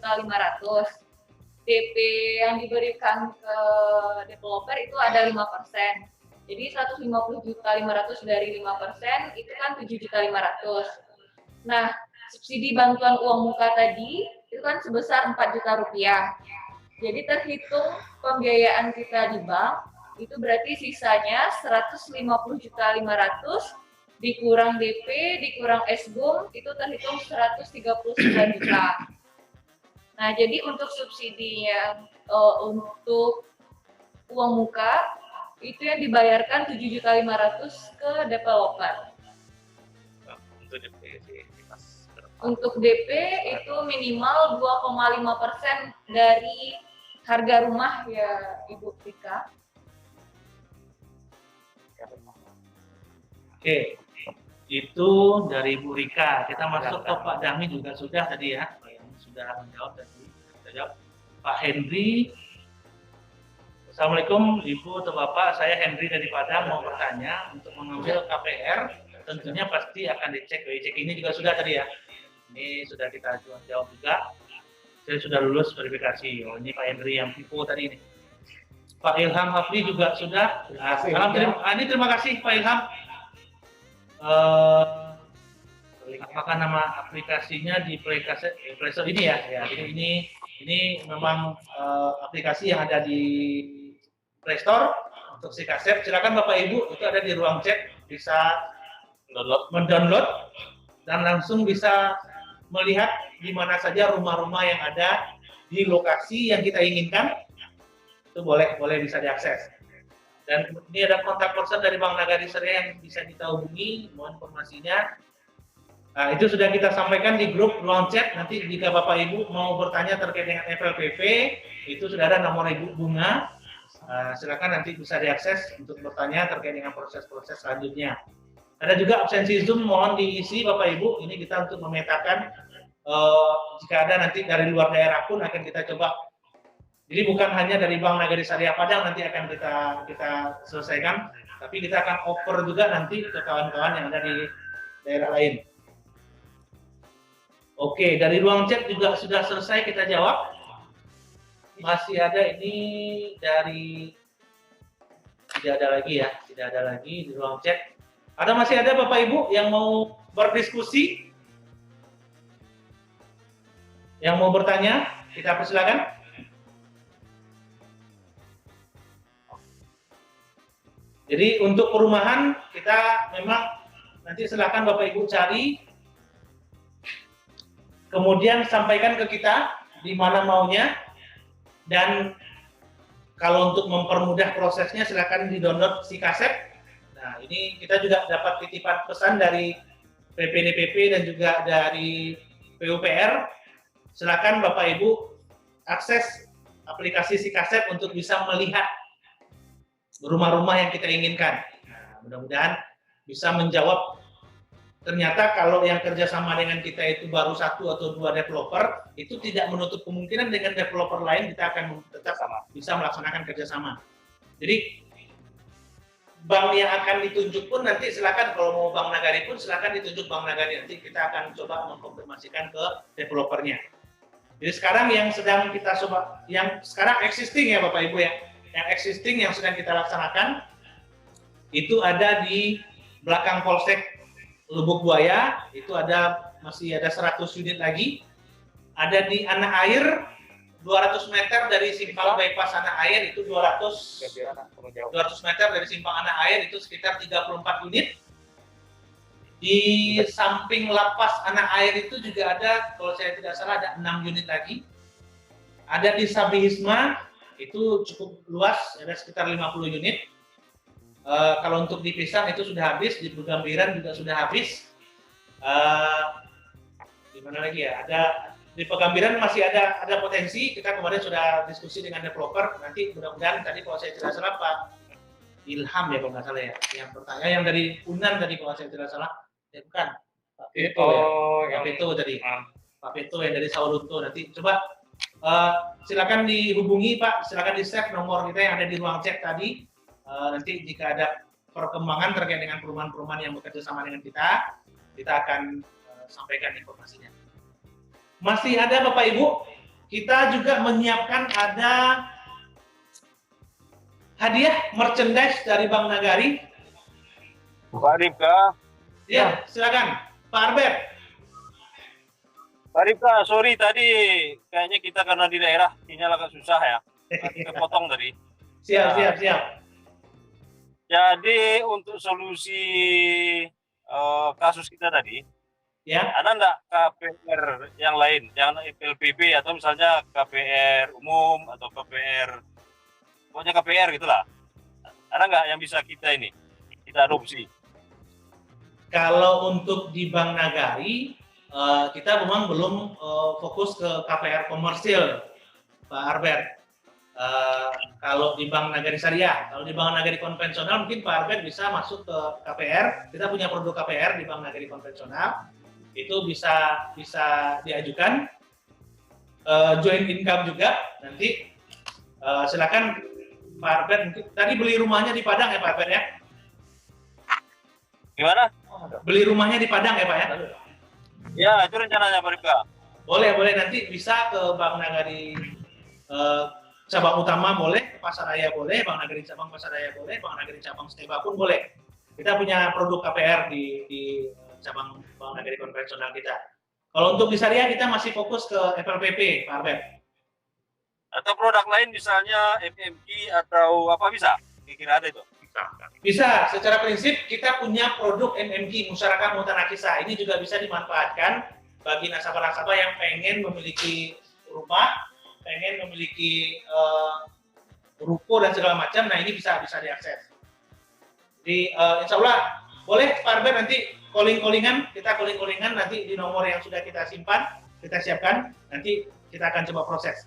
DP yang diberikan ke developer itu ada 5%. Jadi 150.500.000 dari 5% itu kan 7.500.000. Nah, subsidi bantuan uang muka tadi itu kan sebesar 4 juta rupiah. Jadi terhitung pembiayaan kita di bank itu berarti sisanya 150.500.000 dikurang DP, dikurang SBUM, itu terhitung 139 juta. Nah, jadi untuk subsidinya untuk uang muka, itu yang dibayarkan 7.500.000 ke developer. Untuk DP itu minimal 2,5% dari harga rumah ya Ibu Rika. Oke. Itu dari Bu Rika. Kita masuk ke Pak Dami juga sudah tadi ya, yang sudah menjawab tadi. Kita jawab Pak Henry. Assalamualaikum Ibu atau Bapak, saya Henry dari Padang mau bertanya untuk mengambil KPR. Tentunya pasti akan dicek. Cek ini juga sudah tadi ya. Ini sudah kita jawab juga. Saya sudah lulus verifikasi. Oh ini Pak Henry yang Vivo tadi ini. Pak Ilham Hafli juga sudah. Ini terima kasih Pak Ilham. Apakah nama aplikasinya di Play Store ini ya? Ya, ini memang aplikasi yang ada di Play Store. Untuk si kaset, silakan Bapak Ibu itu ada di ruang chat, bisa mendownload dan langsung bisa melihat di mana saja rumah-rumah yang ada di lokasi yang kita inginkan. Itu boleh bisa diakses. Dan ini ada kontak person dari Bank Nagari Syariah yang bisa kita hubungi, mohon informasinya. Nah, itu sudah kita sampaikan di grup ruang chat. Nanti jika Bapak Ibu mau bertanya terkait dengan FLPP, itu sudah ada nomor Ibu Bunga. Silakan nanti bisa diakses untuk bertanya terkait dengan proses-proses selanjutnya. Ada juga absensi Zoom, mohon diisi Bapak Ibu. Ini kita untuk memetakan jika ada nanti dari luar daerah pun akan kita coba. Jadi bukan hanya dari Bank Nagari Syariah Padang nanti akan kita selesaikan, tapi kita akan offer juga nanti ke kawan-kawan yang ada di daerah lain. Oke, dari ruang chat juga sudah selesai kita jawab. Masih ada ini dari tidak ada lagi di ruang chat. Masih ada Bapak Ibu yang mau berdiskusi, yang mau bertanya, kita persilakan. Jadi untuk perumahan kita memang nanti silakan Bapak Ibu cari, kemudian sampaikan ke kita di mana maunya. Dan kalau untuk mempermudah prosesnya silakan di-download si kaset. Nah, ini kita juga dapat titipan pesan dari PPDPP dan juga dari PUPR. Silakan Bapak Ibu akses aplikasi si kaset untuk bisa melihat rumah-rumah yang kita inginkan. Nah, mudah-mudahan bisa menjawab. Ternyata kalau yang kerjasama dengan kita itu baru 1 atau 2 developer, itu tidak menutup kemungkinan dengan developer lain kita akan tetap bisa melaksanakan kerjasama. Jadi bank yang akan ditunjuk pun nanti silakan, kalau mau Bank Nagari pun silakan ditunjuk Bank Nagari, nanti kita akan coba mengkonfirmasikan ke developernya. Jadi sekarang yang sedang kita coba, yang sekarang existing ya Bapak Ibu ya, yang existing yang sedang kita laksanakan itu ada di belakang Polsek Lubuk Buaya, itu masih ada 100 unit lagi. Ada di Anak Air 200 meter dari simpang bypass Anak Air itu 200 meter dari simpang Anak Air itu sekitar 34 unit. Di samping lapas Anak Air itu juga ada, kalau saya tidak salah ada 6 unit lagi. Ada di Sabihisma itu cukup luas, ada sekitar 50 unit. Kalau untuk di Pisang itu sudah habis, di Pegambiran juga sudah habis. Di mana lagi ya? Di Pegambiran masih ada potensi. Kita kemarin sudah diskusi dengan developer. Nanti mudah-mudahan tadi kalau saya tidak salah Pak Ilham ya kalau nggak salah ya, yang bertanya yang dari Unan tadi kalau saya tidak salah, ya bukan Pak Peto ya. Pak Peto tadi. Pak Peto yang dari Sawalunto. Nanti coba silakan dihubungi Pak, silakan di-save nomor kita yang ada di ruang chat tadi. Nanti jika ada perkembangan terkait dengan perumahan-perumahan yang bekerja sama dengan kita akan sampaikan informasinya. Masih ada Bapak Ibu, kita juga menyiapkan ada hadiah merchandise dari Bank Nagari. Pak Rifka. Ya, silakan Pak Arbet. Pak Rifka, sorry tadi kayaknya kita karena di daerah sinyal agak susah ya, kepotong tadi. Siap. Jadi untuk solusi kasus kita tadi, ya ada nggak KPR yang lain, yang FLPP atau misalnya KPR umum atau pokoknya KPR gitulah. Ada nggak yang bisa kita adopsi? Kalau untuk di Bank Nagari, kita memang belum fokus ke KPR komersil, Pak Arbet. Kalau di Bank Nagari Syariah, kalau di Bank Nagari konvensional mungkin Pak Arbet bisa masuk ke KPR. Kita punya produk KPR di Bank Nagari konvensional, itu bisa diajukan. Joint income juga nanti silakan Pak Arbet. Mungkin tadi beli rumahnya di Padang ya Pak Arbet ya? Gimana? Beli rumahnya di Padang ya Pak ya? Ya, itu rencananya Pak Rifka. Boleh nanti bisa ke Bank Nagari cabang utama boleh, Pasar Raya boleh, Bank Nagari cabang Pasar Raya boleh, Bank Nagari cabang Steba pun boleh. Kita punya produk KPR di cabang Bank Nagari konvensional kita. Kalau untuk di Syariah kita masih fokus ke FLPP, Pak Arbet. Atau produk lain misalnya FMG atau apa bisa? Kira-kira ada itu? Bisa, secara prinsip kita punya produk MMG, Musyarakah Mutanakisah. Ini juga bisa dimanfaatkan bagi nasabah-nasabah yang pengen memiliki rumah, pengen memiliki ruko dan segala macam. Nah ini bisa diakses. Jadi insya Allah boleh Pak Arben nanti calling-callingan, kita calling-callingan nanti di nomor yang sudah kita simpan, kita siapkan, nanti kita akan coba proses.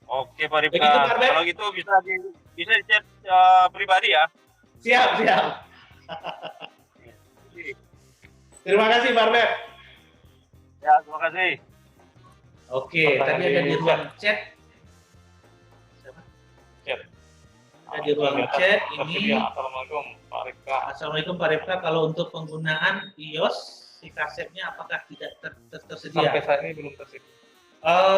Oke Pak Rifka, kalau gitu bisa di chat pribadi ya. Siap. Terima kasih Pak Arben. Ya, terima kasih. Oke, tadi ada di ruang chat. Ada di ruang chat ini. Assalamualaikum Pak Rifka. Assalamualaikum Pak Rifka. Kalau untuk penggunaan iOS, si kasetnya apakah tidak tersedia? Sampai saat ini belum tersedia.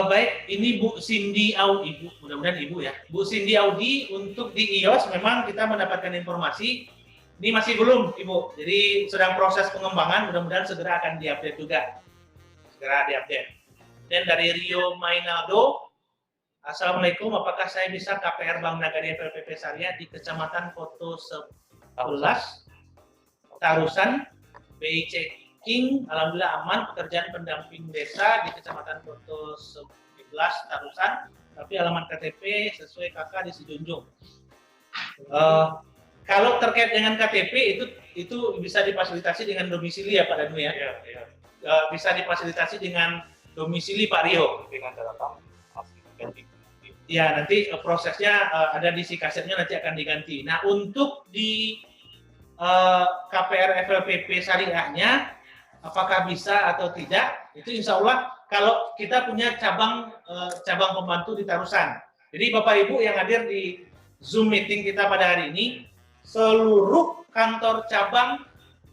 Baik, ini Bu Cindy Audi, Ibu, mudah-mudahan Ibu ya. Bu Cindy Audi, untuk di iOS memang kita mendapatkan informasi, ini masih belum Ibu, jadi sedang proses pengembangan, mudah-mudahan segera akan diupdate juga. Segera diupdate. Dan dari Rio Mainaldo, Assalamualaikum, apakah saya bisa KPR Bank Nagari FLPP Syariah di Kecamatan Koto 11, Tarusan, BI Checking, alhamdulillah aman, pekerjaan pendamping desa di Kecamatan Koto 11, Tarusan, tapi alamat KTP sesuai KK di Sijunjung. Kalau terkait dengan KTP itu bisa difasilitasi dengan domisili ya Pak Danu ya? Iya. Bisa difasilitasi dengan domisili Pak Rio. Dengan catatan ya nanti prosesnya ada di si kasetnya nanti akan diganti. Nah untuk di KPR FLPP Syariahnya apakah bisa atau tidak, itu insya Allah kalau kita punya cabang pembantu di Tarusan. Jadi Bapak Ibu yang hadir di Zoom meeting kita pada hari ini, seluruh kantor cabang,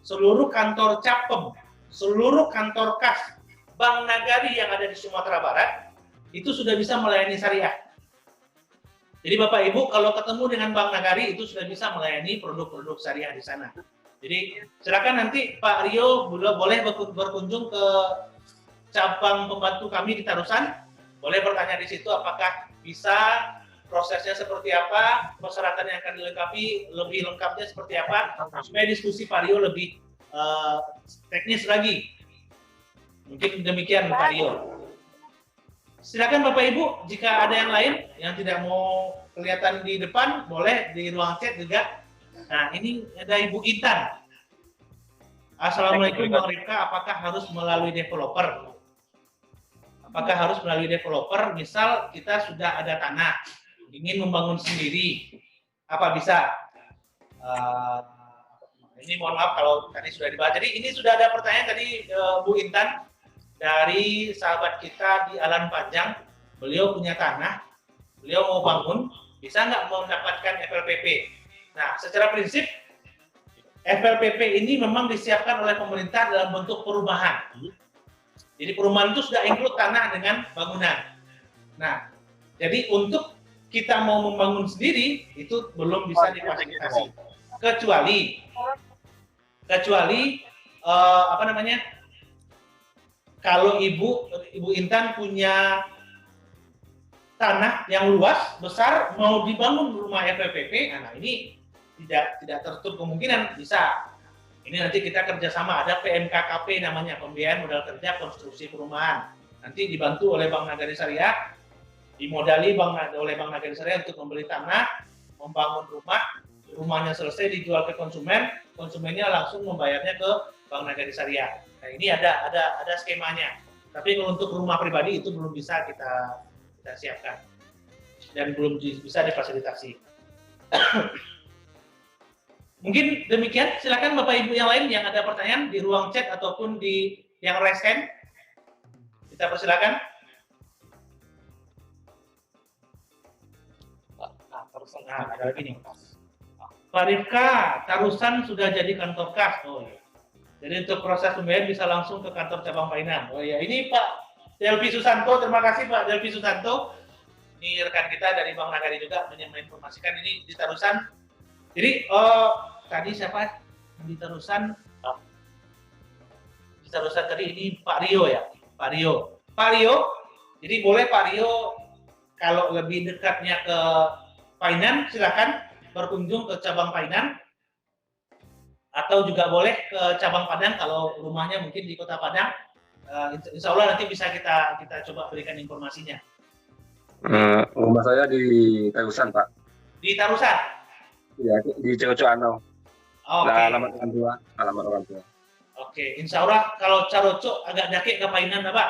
seluruh kantor Capem, seluruh kantor kas Bank Nagari yang ada di Sumatera Barat, itu sudah bisa melayani syariah. Jadi Bapak Ibu kalau ketemu dengan Bank Nagari itu sudah bisa melayani produk-produk syariah di sana. Jadi silakan nanti Pak Rio boleh berkunjung ke cabang pembantu kami di Tarusan, boleh bertanya di situ apakah bisa, prosesnya seperti apa, persyaratan yang akan dilengkapi, lebih lengkapnya seperti apa, supaya diskusi Pak Rio lebih teknis lagi. Mungkin demikian Pak Rio. Silakan Bapak Ibu, jika ada yang lain yang tidak mau kelihatan di depan, boleh di ruang chat juga. Nah, ini ada Ibu Intan. Assalamualaikum Bang Rifka, apakah harus melalui developer? Apakah harus melalui developer? Misal kita sudah ada tanah, ingin membangun sendiri, apa bisa? Ini mohon maaf kalau tadi sudah dibahas. Jadi ini sudah ada pertanyaan tadi Bu Intan dari sahabat kita di Alan Panjang. Beliau punya tanah, beliau mau bangun, bisa nggak mendapatkan FLPP? Nah, secara prinsip FLPP ini memang disiapkan oleh pemerintah dalam bentuk perumahan. Jadi perumahan itu sudah include tanah dengan bangunan. Nah, jadi untuk kita mau membangun sendiri itu belum bisa difasilitasi. Kecuali apa namanya? Kalau Ibu Intan punya tanah yang luas, besar, mau dibangun rumah FLPP, nah ini tidak tertutup kemungkinan bisa. Ini nanti kita kerjasama, ada PMKKP namanya, pembiayaan modal kerja konstruksi perumahan. Nanti dibantu oleh Bank Nagari Syariah, dimodali oleh Bank Nagari Syariah untuk membeli tanah, membangun rumahnya selesai dijual ke konsumen, konsumennya langsung membayarnya ke Bank Nagari Syariah. Nah ini ada skemanya. Tapi untuk rumah pribadi itu belum bisa kita siapkan dan belum bisa difasilitasi. Mungkin demikian, silakan Bapak Ibu yang lain yang ada pertanyaan di ruang chat ataupun di yang raise hand. Kita persilakan. Nah, ada lagi nih. Pak Rifka, Tarusan sudah jadi kantor kas. Oh iya. Jadi untuk proses pembayaran bisa langsung ke kantor cabang Painan. Oh iya, ini Pak Delvi Susanto, terima kasih Pak Delvi Susanto. Ini rekan kita dari Bank Nagari juga menginformasikan ini di Tarusan. Jadi tadi siapa di Tarusan? Di Tarusan tadi ini Pak Rio ya, Pak Rio. Jadi boleh Pak Rio kalau lebih dekatnya ke Painan, silakan berkunjung ke cabang Painan, atau juga boleh ke cabang Padang kalau rumahnya mungkin di Kota Padang. Insya Allah nanti bisa kita coba berikan informasinya. Rumah saya di Tarusan, Pak. Di Tarusan? Iya, di Ceroco-Ano. Oke. Alamat orang tua. Oke, insya Allah kalau Caroco agak dake ke Painan, Pak?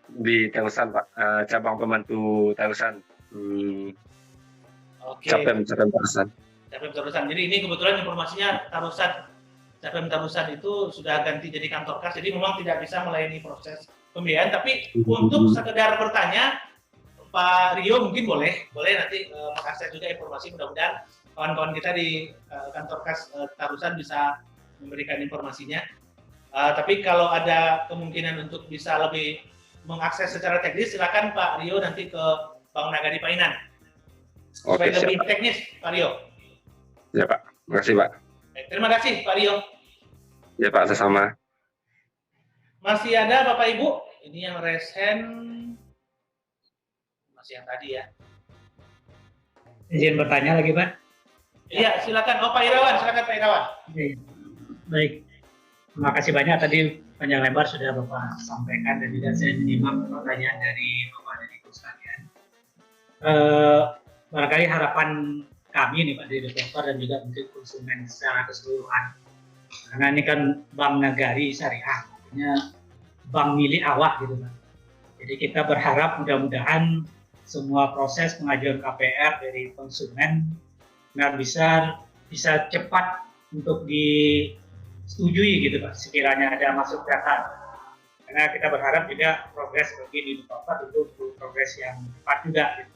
Di Tarusan, Pak. Cabang pembantu Tarusan. Oke. Capem Tarusan. Capem Tarusan. Jadi ini kebetulan informasinya Tarusan. Capem Tarusan itu sudah ganti jadi kantor kas, jadi memang tidak bisa melayani proses pembiayaan. Tapi untuk sekedar bertanya, Pak Rio mungkin boleh nanti mengakses juga informasi, mudah-mudahan kawan-kawan kita di kantor kas Tarusan bisa memberikan informasinya. Tapi kalau ada kemungkinan untuk bisa lebih mengakses secara teknis, silakan Pak Rio nanti ke Bank Nagari Painan. Supaya lebih teknis, Pak Rio. Ya Pak, terima kasih Pak. Terima kasih Pak Rio. Ya Pak, sama-sama. Masih ada Bapak Ibu? Ini yang raise hand masih yang tadi ya. Izin bertanya lagi Pak? Iya, silakan. Oh Pak Irawan, silakan Pak Irawan. Baik, terima kasih banyak tadi panjang lebar sudah Bapak sampaikan dan juga saya menyimak pertanyaan dari Bapak dan Ibu sekalian. Barangkali harapan kami nih Pak dari developer dan juga mungkin konsumen secara keseluruhan, karena ini kan Bank Nagari Syariah, artinya bank milik awak gitu Pak. Jadi kita berharap mudah-mudahan semua proses pengajuan KPR dari konsumen bisa cepat untuk disetujui gitu Pak, sekiranya ada masuk data. Karena kita berharap juga progres bagi di developer itu progres yang cepat juga gitu.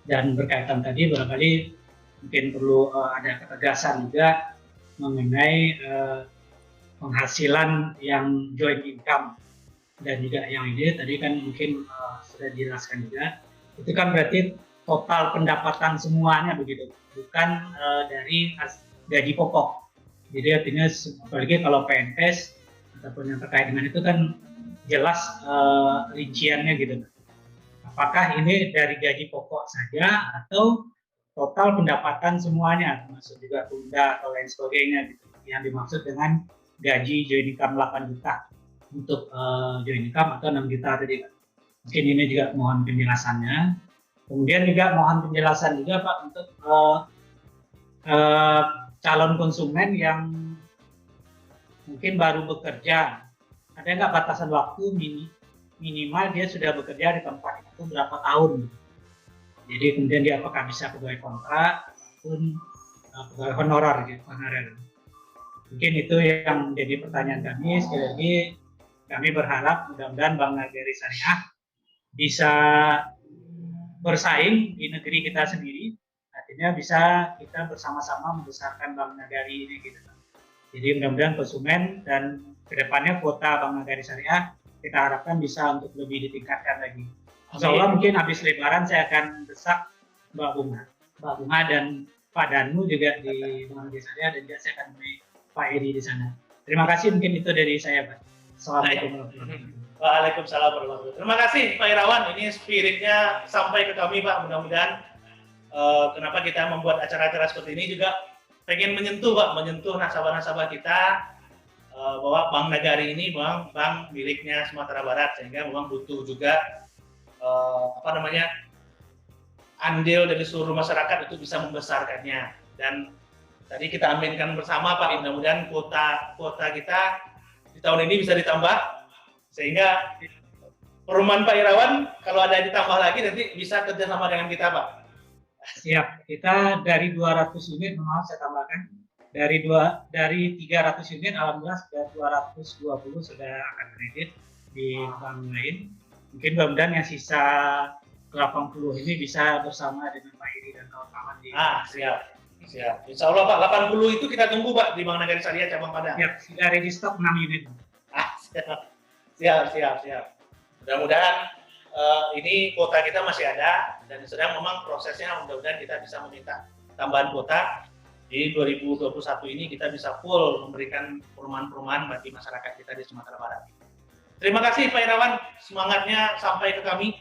Dan berkaitan tadi barangkali mungkin perlu ada ketegasan juga mengenai penghasilan yang joint income dan juga yang ini tadi kan mungkin sudah dijelaskan juga, itu kan berarti total pendapatan semuanya begitu, bukan dari gaji pokok. Jadi artinya apalagi kalau PNS ataupun yang terkait dengan itu kan jelas rinciannya gitu. Apakah ini dari gaji pokok saja atau total pendapatan semuanya, termasuk juga tunda atau lain sebagainya gitu. Yang dimaksud dengan gaji joint income 8 juta untuk joint income atau 6 juta tadi. Mungkin ini juga mohon penjelasannya. Kemudian juga mohon penjelasan juga Pak untuk calon konsumen yang mungkin baru bekerja. Ada nggak batasan waktu minimal dia sudah bekerja di tempat itu berapa tahun? Jadi kemudian dia apakah bisa pegawai kontrak ataupun pegawai honorer gitu, honorer. Mungkin itu yang jadi pertanyaan kami. Sekali lagi kami berharap mudah-mudahan Bank Nagari Syariah bisa bersaing di negeri kita sendiri. Artinya bisa kita bersama-sama membesarkan Bank Nagari ini gitu. Jadi mudah-mudahan konsumen dan kedepannya kuota Bank Nagari Syariah kita harapkan bisa untuk lebih ditingkatkan lagi. Insya Allah mungkin habis Lebaran saya akan desak Mbak Bunga dan Pak Danu juga di Bank Nagari Syariah, dan juga saya akan menemui Pak Edi di sana. Terima kasih, mungkin itu dari saya Pak. Assalamualaikum warahmatullahi wabarakatuh. Waalaikumsalam warahmatullahi wabarakatuh. Terima kasih Pak Irawan, ini spiritnya sampai ke kami Pak. Mudah-mudahan kenapa kita membuat acara-acara seperti ini juga pengen menyentuh Pak, menyentuh nasabah-nasabah kita bahwa Bank Nagari ini bank miliknya Sumatera Barat, sehingga memang butuh juga andil dari seluruh masyarakat itu bisa membesarkannya. Dan tadi kita aminkan bersama Pak, mudah-mudahan kuota kita di tahun ini bisa ditambah, sehingga perumahan Pak Irawan kalau ada ditambah lagi nanti bisa kerjasama dengan kita Pak. Siap, kita dari 200 unit, maaf saya tambahkan, dari 300 unit alhamdulillah sudah 220 sudah akan kredit di bank lain. Mungkin mudah-mudahan yang sisa 80 ini bisa bersama dengan Pak Edi dan kawan-kawan di siap. Insya Allah Pak, 80 itu kita tunggu Pak di Bank Nagari Syariah cabang Padang. Siap, sudah ready stock 6 unit. Siap. Mudah-mudahan ini kuota kita masih ada dan sedang memang prosesnya, mudah-mudahan kita bisa meminta tambahan kuota. Di 2021 ini kita bisa full memberikan perumahan-perumahan bagi masyarakat kita di Sumatera Barat. Terima kasih Pak Irawan, semangatnya sampai ke kami.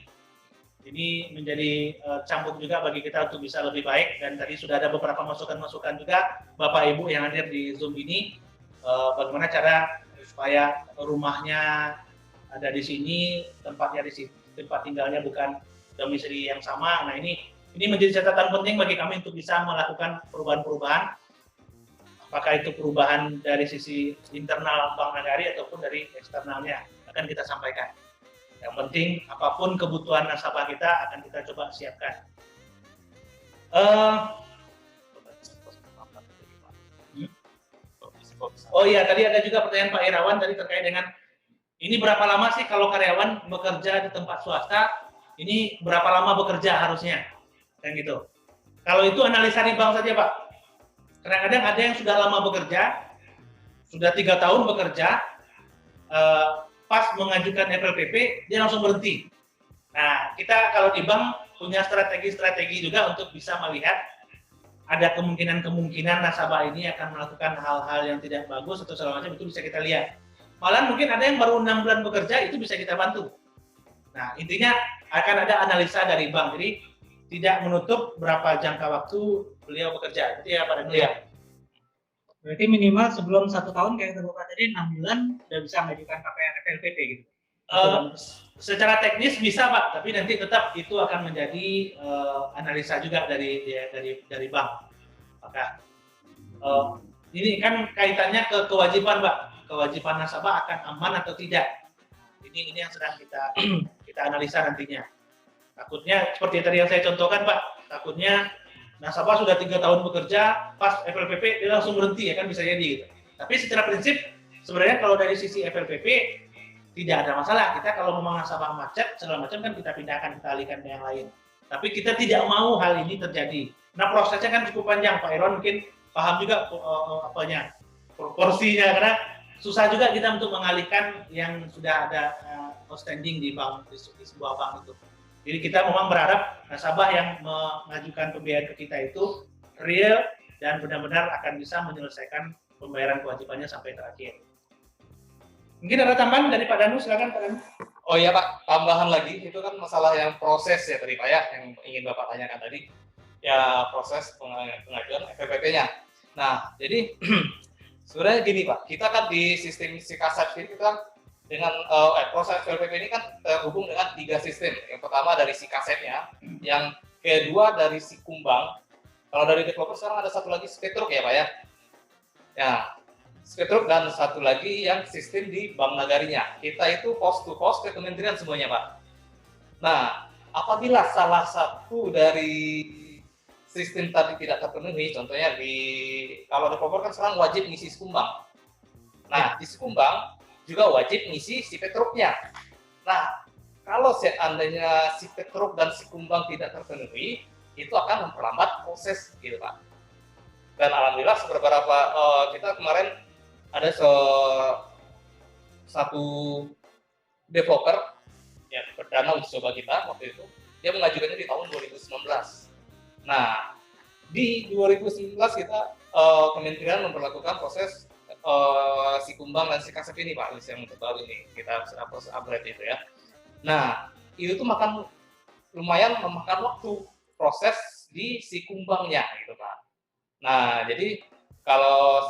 Ini menjadi cambuk juga bagi kita untuk bisa lebih baik, dan tadi sudah ada beberapa masukan-masukan juga Bapak Ibu yang hadir di Zoom ini, bagaimana cara supaya rumahnya ada di sini, tempatnya di sini, tempat tinggalnya bukan domisili yang sama. Nah ini menjadi catatan penting bagi kami untuk bisa melakukan perubahan-perubahan, apakah itu perubahan dari sisi internal Bank Nagari ataupun dari eksternalnya akan kita sampaikan. Yang penting apapun kebutuhan nasabah kita akan kita coba siapkan. Oh iya, tadi ada juga pertanyaan Pak Irawan tadi terkait dengan ini berapa lama sih kalau karyawan bekerja di tempat swasta, ini berapa lama bekerja harusnya, kan gitu. Kalau itu analisa di bank saja Pak. Kadang-kadang ada yang sudah lama bekerja, sudah 3 tahun bekerja, pas mengajukan FLPP dia langsung berhenti. Nah, kita kalau di bank punya strategi-strategi juga untuk bisa melihat ada kemungkinan-kemungkinan nasabah ini akan melakukan hal-hal yang tidak bagus atau segala macam, itu bisa kita lihat. Malah mungkin ada yang baru 6 bulan bekerja, itu bisa kita bantu. Nah, intinya akan ada analisa dari bank, jadi tidak menutup berapa jangka waktu beliau bekerja. Itu ya Pak Danu ya. Berarti minimal sebelum 1 tahun kayak Bapak tadi 6 bulan udah bisa mengajukan KPR FLPP gitu. Secara teknis bisa Pak, tapi nanti tetap itu akan menjadi analisa juga dari bank. Maka ini kan kaitannya ke kewajiban Pak, kewajiban nasabah akan aman atau tidak. Ini yang sedang kita analisa nantinya. Takutnya seperti tadi yang saya contohkan Pak, takutnya nasabah sudah 3 tahun bekerja, pas FLPP dia langsung berhenti, ya kan bisa jadi gitu. Tapi secara prinsip sebenarnya kalau dari sisi FLPP tidak ada masalah. Kita kalau memang nasabah macet segala macam kan kita pindahkan, kita alihkan ke yang lain. Tapi kita tidak mau hal ini terjadi. Nah prosesnya kan cukup panjang. Pak Irwan mungkin paham juga porsinya, karena susah juga kita untuk mengalihkan yang sudah ada outstanding di bank, di sebuah bank itu. Jadi kita memang berharap nasabah yang mengajukan pembiayaan ke kita itu real dan benar-benar akan bisa menyelesaikan pembayaran kewajibannya sampai terakhir. Mungkin ada tambahan dari Pak Danu, silakan Pak Danu. Oh iya Pak, tambahan lagi, itu kan masalah yang proses ya tadi Pak ya, yang ingin Bapak tanyakan tadi, ya proses pengajuan FLPP-nya. Nah, jadi sebenarnya gini Pak, kita kan di sistem SIKASEP ini kita dengan proses FLPP ini kan terhubung dengan 3 sistem. Yang pertama dari SIKASEP-nya, yang kedua dari SIKUMBANG. Kalau dari developer sekarang ada satu lagi Spetruk ya Pak ya. Ya, Spetruk dan satu lagi yang sistem di Bank Nagarinya. Kita itu post to post ke kementerian semuanya Pak. Nah, apabila salah satu dari sistem tadi tidak terpenuhi, contohnya kalau developer kan sekarang wajib ngisi SIKUMBANG. Nah, di SIKUMBANG juga wajib ngisi Spetruknya. Nah, kalau seandainya Spetruk dan SIKUMBANG tidak terpenuhi, itu akan memperlambat proses gitu Pak. Dan alhamdulillah beberapa kita kemarin ada satu developer yang perdana uji coba kita waktu itu, dia mengajukannya di tahun 2019. Nah, di 2019 kita kementerian memperlakukan proses SIKUMBANG dan SIKASEP ini Pak, yang terbaru ini kita sedang proses upgrade itu ya. Nah, itu tuh lumayan memakan waktu proses di SIKUMBANG-nya gitu Pak. Nah, jadi kalau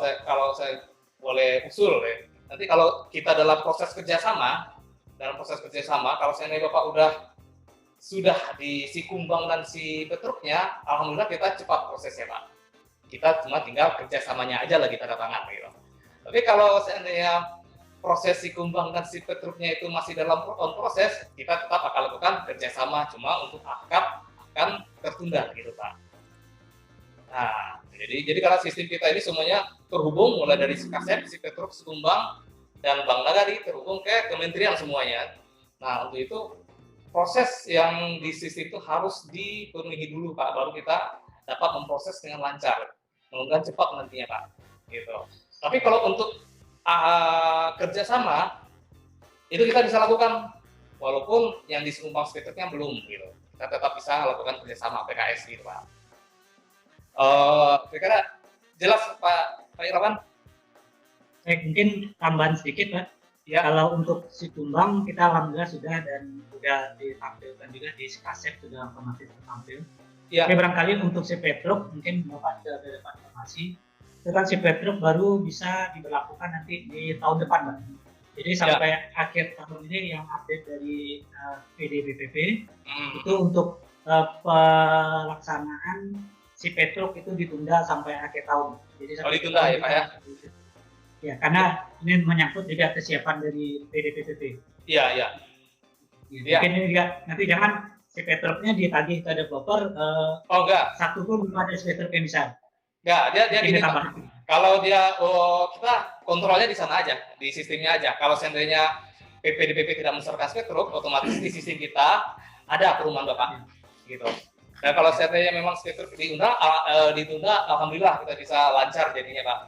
saya boleh usul ya, nanti kalau kita dalam proses kerjasama, kalau seandainya Bapak sudah di SIKUMBANG dan Spetruknya, alhamdulillah kita cepat prosesnya Pak. Kita cuma tinggal kerjasamanya aja lagi tanda tangan gitu. Tapi kalau seandainya proses SIKUMBANG dan Spetruknya itu masih dalam proses, kita tetap akan lakukan kerjasama, cuma untuk akad akan tertunda gitu Pak. Nah, jadi karena sistem kita ini semuanya terhubung mulai dari SIKASEP, Spetruk, SIKUMBANG, dan Bank Nagari terhubung ke kementerian semuanya. Nah, untuk itu proses yang di sistem itu harus dipenuhi dulu Pak, baru kita dapat memproses dengan lancar, mudah-mudahan cepat nantinya Pak. Gitu. Tapi kalau untuk kerjasama itu kita bisa lakukan, walaupun yang di SIKUMBANG Spetruknya belum gitu. Kita tetap bisa lakukan kerjasama PKS gitu Pak. Kira-kira jelas Pak Irawan? Mungkin tambahan sedikit Pak. Ya. Kalau untuk si tumbang kita alhamdulillah sudah dan sudah ditampilkan juga di kaset sudah otomatis tertampil. Ya. Tapi barangkali untuk si Petruk mungkin Bapak sudah ada dapat informasi. Itu kan si Petruk baru bisa diberlakukan nanti di tahun depan, Pak. Jadi sampai akhir tahun ini yang update dari PDBPP itu untuk pelaksanaan si Petruk itu ditunda sampai akhir tahun. Jadi ditunda ya Pak ya? Ya, karena ini menyangkut juga kesiapan dari PDPPP. Iya, iya. Ya, mungkin ini juga nanti jangan si Petruknya ditagih ke developer. Oh enggak. Satu pun belum ada si Petruk yang bisa. Enggak, dia gini. Kalau dia kita kontrolnya di sana aja, di sistemnya aja. Kalau seandainya PDPP tidak menserahkan Petruk, otomatis di sistem kita ada perumahan Bapak. Gitu. Nah kalau seandainya memang Petruk ditunda, alhamdulillah kita bisa lancar jadinya Pak.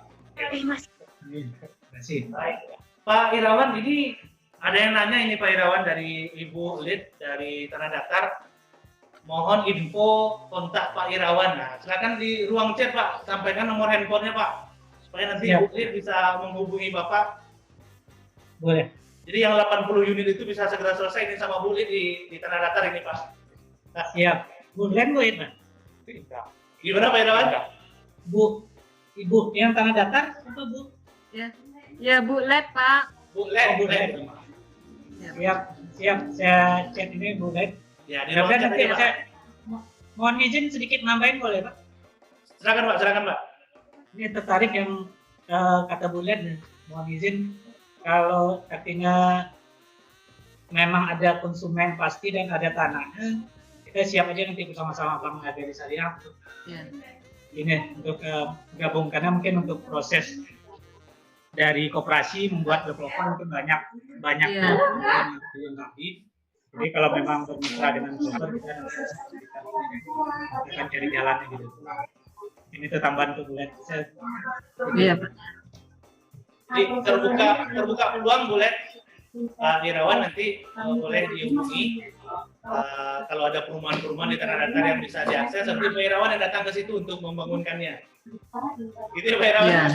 Pak Irawan, ini ada yang nanya ini Pak Irawan dari Ibu Lid dari Tanah Datar. Mohon info kontak Pak Irawan. Nah, silakan di ruang chat Pak, sampaikan nomor handphonenya Pak, supaya nanti Ibu Lid bisa menghubungi Bapak. Boleh. Jadi yang 80 unit itu bisa segera selesai ini sama Bu Lid di Tanah Datar ini Pak. Nah, siap. Bu Lid Pak. Gimana Pak Irawan? Bu, Ibu yang Tanah Datar apa Bu? Ya Bu Led Pak. Bu Led. Bu Led. Siap. Saya chat ini Bu Led. Ya, nanti saya mohon izin sedikit nambahin boleh Pak? Silakan Pak. Ini tertarik yang kata Bu Led, mohon izin kalau artinya memang ada konsumen pasti dan ada tanahnya, kita siap aja nanti bersama-sama Bank Nagari Syariah untuk ini untuk gabung, karena mungkin untuk proses dari koperasi membuat developer mungkin banyak yang dilengkapi. Jadi kalau memang bermitra dengan developer kita akan cari jalannya gitu. Ini tuh tambahan untuk bulan. Iya. Jadi terbuka peluang boleh Pak Irawan nanti boleh dihubungi kalau ada perumahan-perumahan di Tanah Datar yang bisa diakses, nanti Pak Irawan yang datang ke situ untuk membangunkannya. Gitu ya Pak Irawan?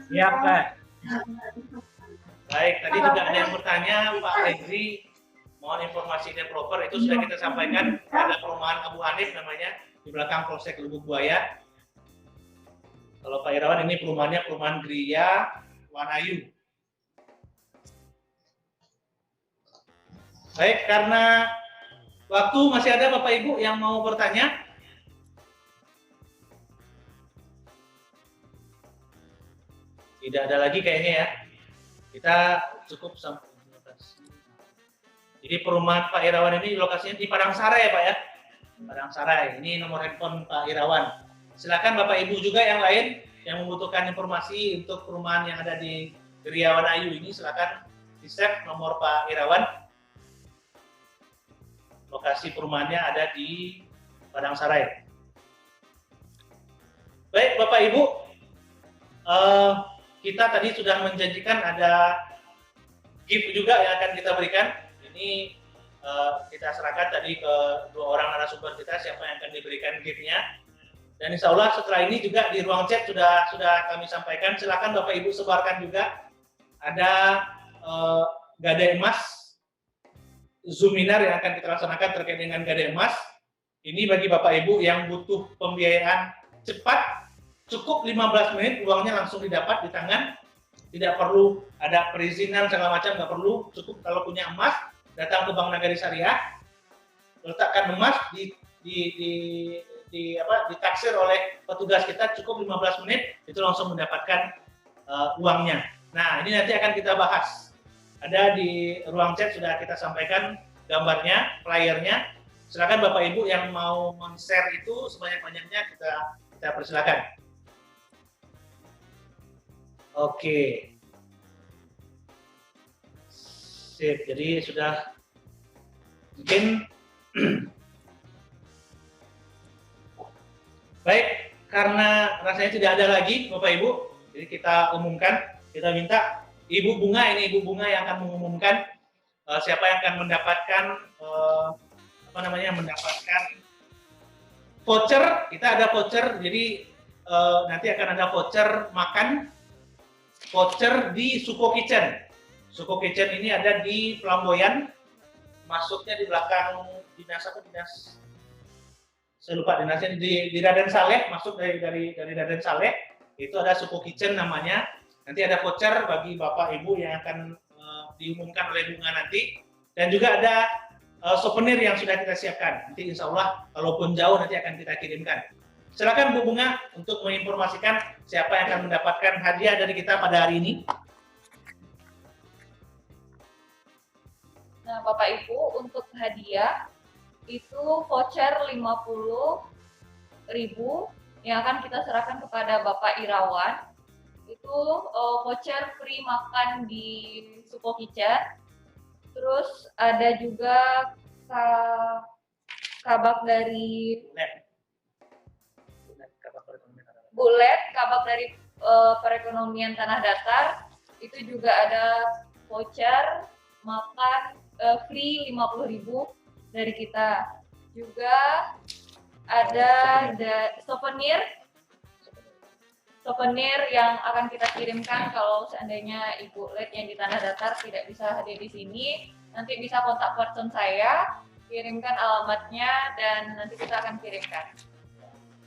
Iya Pak. Baik, tadi juga ada yang bertanya Pak Henry, mohon informasi developer itu sudah kita sampaikan, ada perumahan Abu Hanif namanya di belakang Polsek Lubuk Buaya. Kalau Pak Irawan ini perumahannya perumahan Gria Wanayu. Baik, karena waktu masih ada Bapak Ibu yang mau bertanya. Tidak ada lagi kayaknya ya. Kita cukup sampai lokasi. Jadi perumahan Pak Irawan ini lokasinya di Padang Sarai ya Pak ya. Padang Sarai. Ini nomor handphone Pak Irawan. Silakan Bapak Ibu juga yang lain yang membutuhkan informasi untuk perumahan yang ada di Gria Wanayu ini, silakan di-save nomor Pak Irawan. Lokasi perumahannya ada di Padang Sarai. Baik Bapak Ibu, kita tadi sudah menjanjikan ada gift juga yang akan kita berikan. Ini kita serahkan tadi ke dua orang narasumber kita siapa yang akan diberikan gift-nya. Dan insya Allah setelah ini juga di ruang chat sudah kami sampaikan. Silakan Bapak Ibu sebarkan juga. Ada gadai emas Zoominar yang akan kita laksanakan terkait dengan gadai emas. Ini bagi Bapak Ibu yang butuh pembiayaan cepat, cukup 15 menit uangnya langsung didapat di tangan. Tidak perlu ada perizinan segala macam, nggak perlu. Cukup kalau punya emas, datang ke Bank Nagari Syariah, letakkan emas ditaksir oleh petugas kita, cukup 15 menit itu langsung mendapatkan uangnya. Nah, ini nanti akan kita bahas. Ada di ruang chat sudah kita sampaikan gambarnya, flyernya. Silakan Bapak Ibu yang mau men-share itu sebanyak-banyaknya kita persilakan. Oke. Sip, jadi sudah mungkin baik, karena rasanya tidak ada lagi Bapak Ibu, jadi kita umumkan, kita minta Ibu Bunga, ini Ibu Bunga yang akan mengumumkan siapa yang akan mendapatkan mendapatkan voucher. Kita ada voucher, jadi nanti akan ada voucher makan voucher di Suko Kitchen. Suko Kitchen ini ada di Pelamboyan, masuknya di belakang dinas apa dinas? Saya lupa dinasnya di Raden Saleh, masuk dari Raden Saleh itu ada Suko Kitchen namanya. Nanti ada voucher bagi Bapak Ibu yang akan diumumkan oleh Bunga nanti, dan juga ada souvenir yang sudah kita siapkan. Nanti insya Allah kalaupun jauh nanti akan kita kirimkan. Silakan Bu Bunga untuk menginformasikan siapa yang akan mendapatkan hadiah dari kita pada hari ini. Nah, Bapak Ibu, untuk hadiah itu voucher 50.000 yang akan kita serahkan kepada Bapak Irawan. Itu voucher free makan di Suko Kitchen. Terus ada juga kabak dari Bulet, kabak dari perekonomian Tanah Datar. Itu juga ada voucher makan free 50.000 dari kita. Juga ada souvenir yang akan kita kirimkan kalau seandainya Ibu Let yang di Tanah Datar tidak bisa hadir di sini. Nanti bisa kontak person saya, kirimkan alamatnya, dan nanti kita akan kirimkan.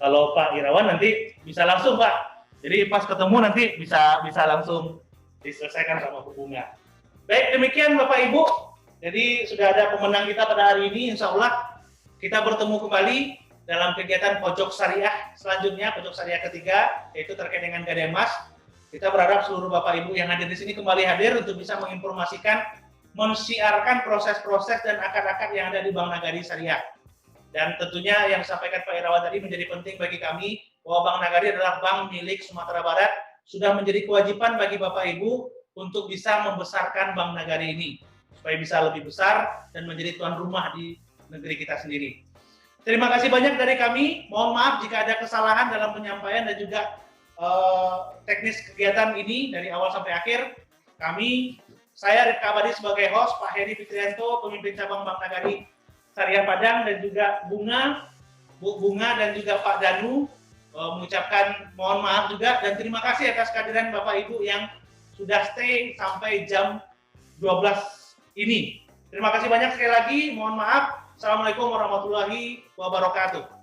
Kalau Pak Irawan nanti bisa langsung Pak. Jadi pas ketemu nanti bisa langsung diselesaikan sama Bu Bunga. Baik, demikian Bapak Ibu. Jadi sudah ada pemenang kita pada hari ini. Insya Allah kita bertemu kembali dalam kegiatan Pojok Syariah selanjutnya, Pojok Syariah ketiga, yaitu terkait dengan Gademas. Kita berharap seluruh Bapak Ibu yang hadir di sini kembali hadir untuk bisa menginformasikan, mensiarkan proses-proses dan akad-akad yang ada di Bank Nagari Syariah. Dan tentunya yang disampaikan Pak Irawan tadi menjadi penting bagi kami, bahwa Bank Nagari adalah bank milik Sumatera Barat, sudah menjadi kewajiban bagi Bapak Ibu untuk bisa membesarkan Bank Nagari ini, supaya bisa lebih besar dan menjadi tuan rumah di negeri kita sendiri. Terima kasih banyak dari kami, mohon maaf jika ada kesalahan dalam penyampaian dan juga teknis kegiatan ini dari awal sampai akhir. Saya Rifka Abadi sebagai host, Pak Heri Fitrianto, pemimpin cabang Bank Nagari Syariah Padang, dan juga Bu Bunga dan juga Pak Danu mengucapkan mohon maaf juga, dan terima kasih atas kehadiran Bapak Ibu yang sudah stay sampai jam 12 ini. Terima kasih banyak sekali lagi, mohon maaf. Assalamualaikum warahmatullahi wabarakatuh.